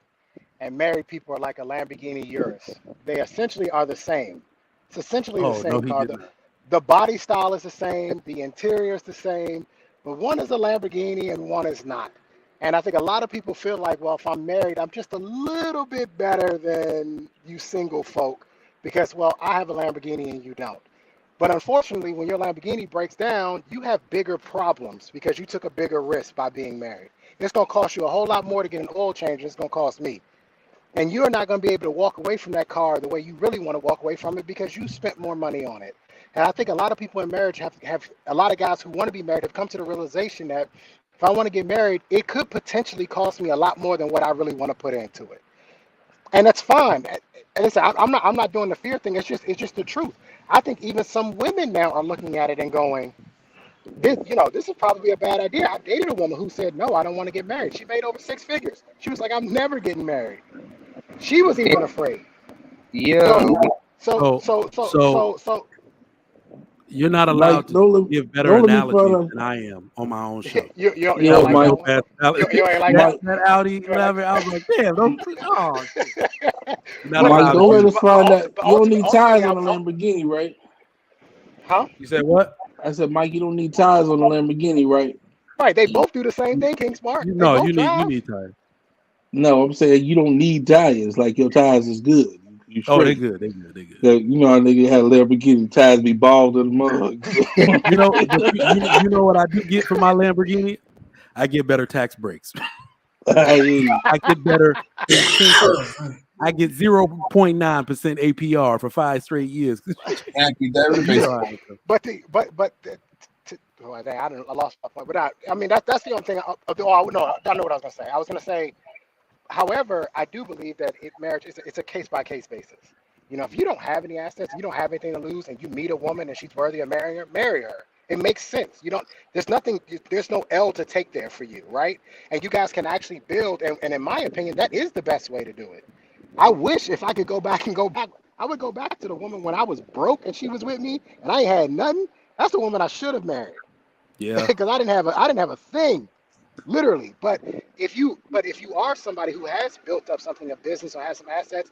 and married people are like a Lamborghini Urus. They essentially are the same. It's essentially the Oh, no, same he car. didn't. The body style is the same. The interior is the same. But one is a Lamborghini and one is not. And I think a lot of people feel like, well, if I'm married, I'm just a little bit better than you single folk because, well, I have a Lamborghini and you don't. But unfortunately, when your Lamborghini breaks down, you have bigger problems because you took a bigger risk by being married. It's going to cost you a whole lot more to get an oil change than it's going to cost me. And you're not going to be able to walk away from that car the way you really want to walk away from it because you spent more money on it. And I think a lot of people in marriage have a lot of guys who want to be married have come to the realization that if I want to get married, it could potentially cost me a lot more than what I really want to put into it. And that's fine. And listen, I'm not doing the fear thing. It's just the truth. I think even some women now are looking at it and going, this is probably a bad idea. I dated a woman who said, no, I don't want to get married. She made over 6 figures. She was like, I'm never getting married. She was even afraid. Yeah. So you're not Mike, allowed to give better don't let me analogies front than I am on my own show. you Yeah, don't like Mike. that one? You ain't like that? That Audi 11, I was like, damn, don't. Oh, shit. Not Mike, allowed don't to let do us it. find that you don't need tires on a ultimately, Lamborghini, right? Huh? You said what? I said, Mike, you don't need tires on a Lamborghini, right? Right, they both do the same thing, King Smart. They both You drive. need tires. No, I'm saying you don't need tires. Like your tires is good. You Oh, they straight. good. They good. They good. You know how nigga had a Lamborghini tires be bald in the mug. You know, but you know what I do get from my Lamborghini? I get better tax breaks. I hear you. I get better incentives. I get 0.9% APR for 5 straight years. Thank you, David. You know how it goes. I lost my point. But I mean that's the only thing. I know what I was gonna say. I was gonna say, however, I do believe that marriage is it's a case by case basis. If you don't have any assets, you don't have anything to lose, and you meet a woman and she's worthy of marrying her, marry her. It makes sense. There's no L to take there for you, right? And you guys can actually build, and in my opinion, that is the best way to do it. I wish if I could go back, I would go back to the woman when I was broke and she was with me and I ain't had nothing. That's the woman I should have married. Yeah. Because I didn't have a thing, literally. But if you are somebody who has built up something, a business, or has some assets,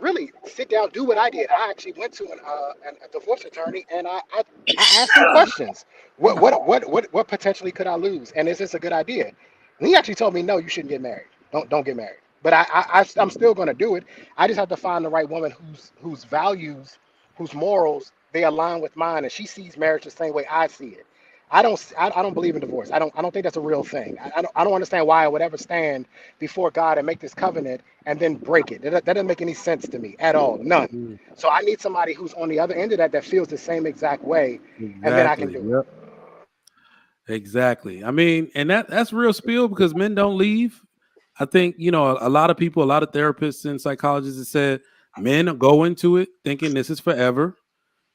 really sit down, do what I did. I actually went to a divorce attorney and I asked him questions. What potentially could I lose? And is this a good idea? And he actually told me, no, you shouldn't get married. Don't get married. But I'm still going to do it. I just have to find the right woman whose values, whose morals, they align with mine, and she sees marriage the same way I see it. I don't believe in divorce. I don't think that's a real thing. I don't understand why I would ever stand before God and make this covenant and then break it. That doesn't make any sense to me at all. None. So I need somebody who's on the other end of that feels the same exact way, and then I can do it. Exactly. I mean, and that's real spiel because men don't leave. I think, a lot of people, a lot of therapists and psychologists have said men go into it thinking this is forever,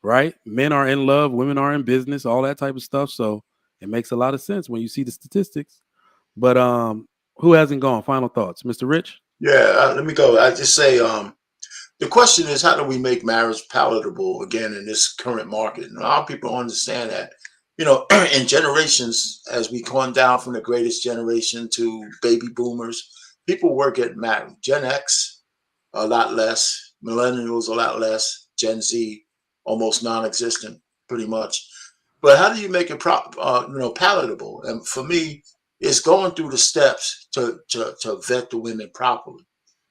right? Men are in love, women are in business, all that type of stuff. So it makes a lot of sense when you see the statistics. But who hasn't gone? Final thoughts, Mr. Rich? Yeah, let me go. I just say, the question is, how do we make marriage palatable again in this current market? And a lot of people don't understand that. In generations, as we come down from the greatest generation to baby boomers, people were getting married. Gen X, a lot less. Millennials, a lot less. Gen Z, almost non-existent, pretty much. But how do you make it palatable? And for me, it's going through the steps to vet the women properly.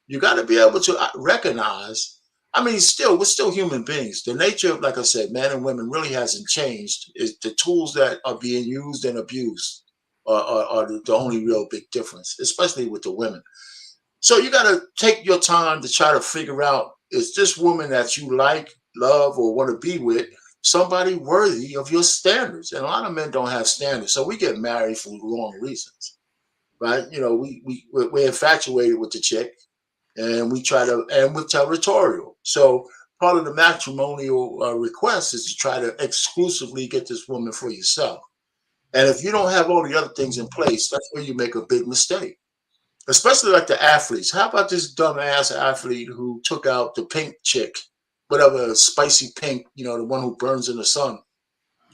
You got to be able to recognize. I mean, we're still human beings. The nature of, like I said, men and women really hasn't changed. Is the tools that are being used and abused are the only real big difference, especially with the women. So you got to take your time to try to figure out, is this woman that you like, love, or want to be with somebody worthy of your standards? And a lot of men don't have standards, so we get married for the wrong reasons, right? We're infatuated with the chick, and we're territorial. So part of the matrimonial request is to try to exclusively get this woman for yourself. And if you don't have all the other things in place, that's where you make a big mistake. Especially like the athletes. How about this dumbass athlete who took out the pink chick, whatever, spicy pink, the one who burns in the sun?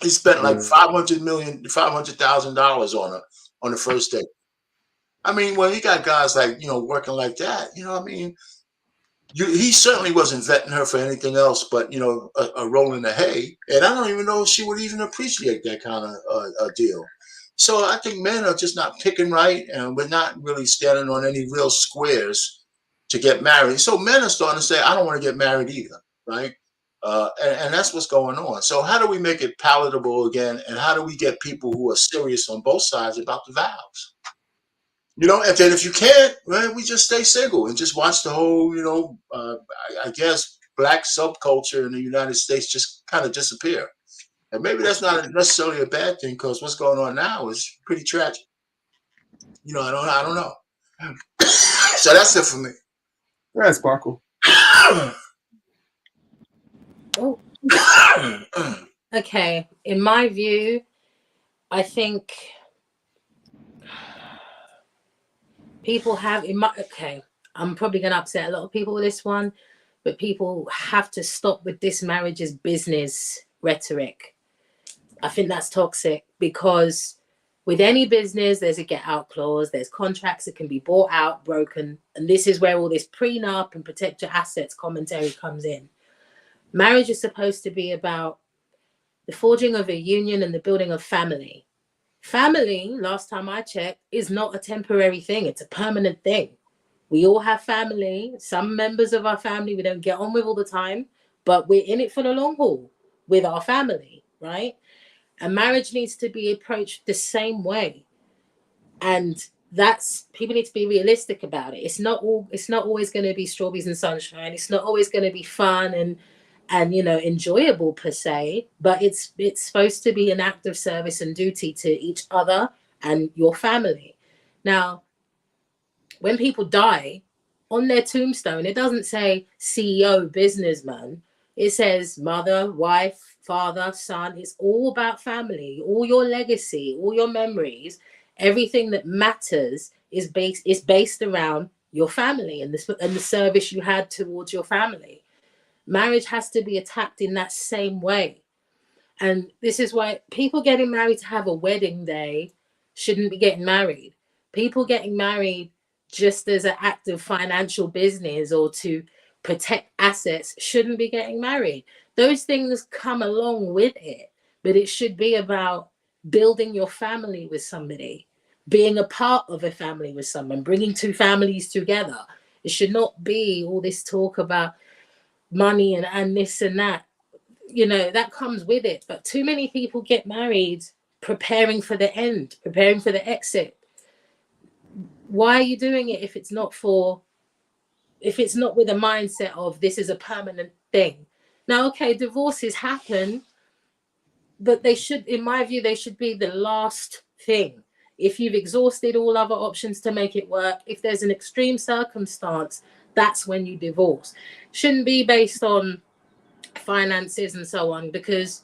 He spent like $500,000 on her on the first date. I mean, when you got guys like, working like that, I mean, he certainly wasn't vetting her for anything else but, a roll in the hay. And I don't even know if she would even appreciate that kind of deal. So I think men are just not picking right, and we're not really standing on any real squares to get married. So men are starting to say, I don't want to get married either, right? And that's what's going on. So how do we make it palatable again? And how do we get people who are serious on both sides about the vows? And then if you can't, well, we just stay single and just watch the whole, I guess, black subculture in the United States just kind of disappear. And maybe that's not necessarily a bad thing, because what's going on now is pretty tragic. I don't know. So that's it for me. Yeah, Sparkle. Oh. Okay. In my view, I think people have I'm probably going to upset a lot of people with this one, but people have to stop with this marriage is business rhetoric. I think that's toxic, because with any business, there's a get out clause, there's contracts that can be bought out, broken, and this is where all this prenup and protect your assets commentary comes in. Marriage is supposed to be about the forging of a union and the building of family. Family, last time I checked, is not a temporary thing. It's a permanent thing. We all have family. Some members of our family we don't get on with all the time, but we're in it for the long haul with our family, right? And marriage needs to be approached the same way. And people need to be realistic about it. It's not always going to be strawberries and sunshine. It's not always going to be fun and enjoyable per se, but it's supposed to be an act of service and duty to each other and your family. Now, when people die, on their tombstone, it doesn't say CEO, businessman. It says mother, wife, father, son. It's all about family. All your legacy, all your memories, everything that matters is based around your family and the service you had towards your family. Marriage has to be attacked in that same way. And this is why people getting married to have a wedding day shouldn't be getting married. People getting married just as an act of financial business or to protect assets shouldn't be getting married. Those things come along with it, but it should be about building your family with somebody, being a part of a family with someone, bringing two families together. It should not be all this talk about money and this and that. That comes with it. But too many people get married preparing for the end, preparing for the exit. Why are you doing it if it's not with a mindset of this is a permanent thing? Now, okay, divorces happen, but in my view, they should be the last thing. If you've exhausted all other options to make it work, if there's an extreme circumstance, that's when you divorce. Shouldn't be based on finances and so on, because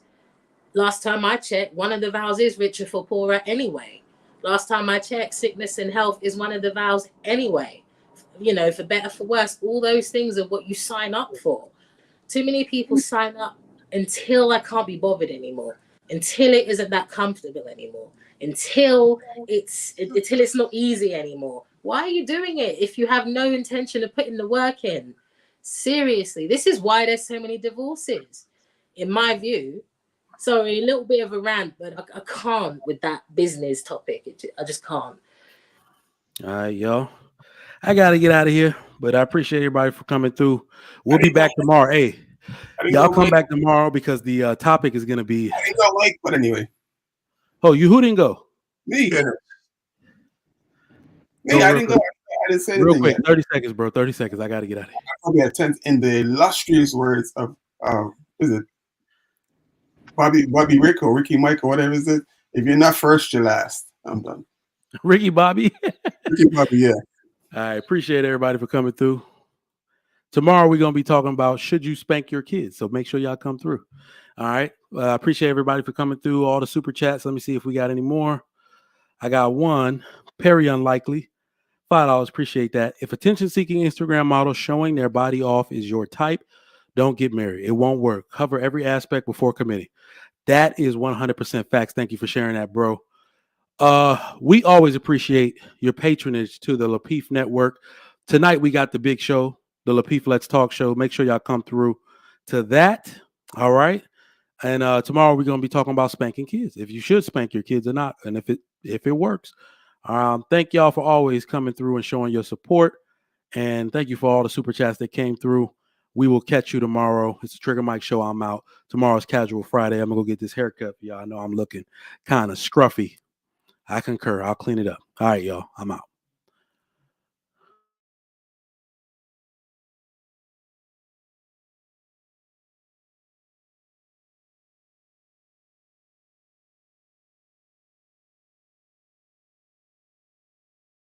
last time I checked, one of the vows is richer for poorer anyway. Last time I checked, sickness and health is one of the vows anyway. for better, for worse, all those things are what you sign up for. Too many people sign up until I can't be bothered anymore, until it isn't that comfortable anymore, until it's not easy anymore. Why are you doing it if you have no intention of putting the work in? Seriously, this is why there's so many divorces, in my view. Sorry, a little bit of a rant, but I can't with that business topic. I just can't. All right, y'all. I got to get out of here, but I appreciate everybody for coming through. We'll be back tomorrow. Hey, y'all come back tomorrow because the topic is going to be. I didn't go late, but anyway. Oh, who didn't go? Me. Yeah. Me, I didn't go. I didn't say anything. Real quick, yet. 30 seconds, bro. 30 seconds. I got to get out of here. I'll be at 10 in the illustrious words of, is it Bobby Rick or Ricky Mike or whatever is it? If you're not first, you're last. I'm done. Ricky Bobby. Ricky Bobby, yeah. I appreciate everybody for coming through. Tomorrow we're going to be talking about should you spank your kids. So make sure y'all come through. All right. I appreciate everybody for coming through. All the super chats. Let me see if we got any more. I got one. Perry Unlikely. $5. Appreciate that. If attention-seeking Instagram models showing their body off is your type, don't get married. It won't work. Cover every aspect before committing. That is 100% facts. Thank you for sharing that, bro. We always appreciate your patronage to the Lapeef Network. Tonight we got the big show, the Lapeef Let's Talk show. Make sure y'all come through to that. All right. And tomorrow we're going to be talking about spanking kids, if you should spank your kids or not, and if it works. Thank y'all for always coming through and showing your support. And thank you for all the super chats that came through. We will catch you tomorrow. It's a Trigger Mike show. I'm out. Tomorrow's Casual Friday. I'm going to go get this haircut for y'all. I know I'm looking kind of scruffy. I concur. I'll clean it up. All right, y'all. I'm out.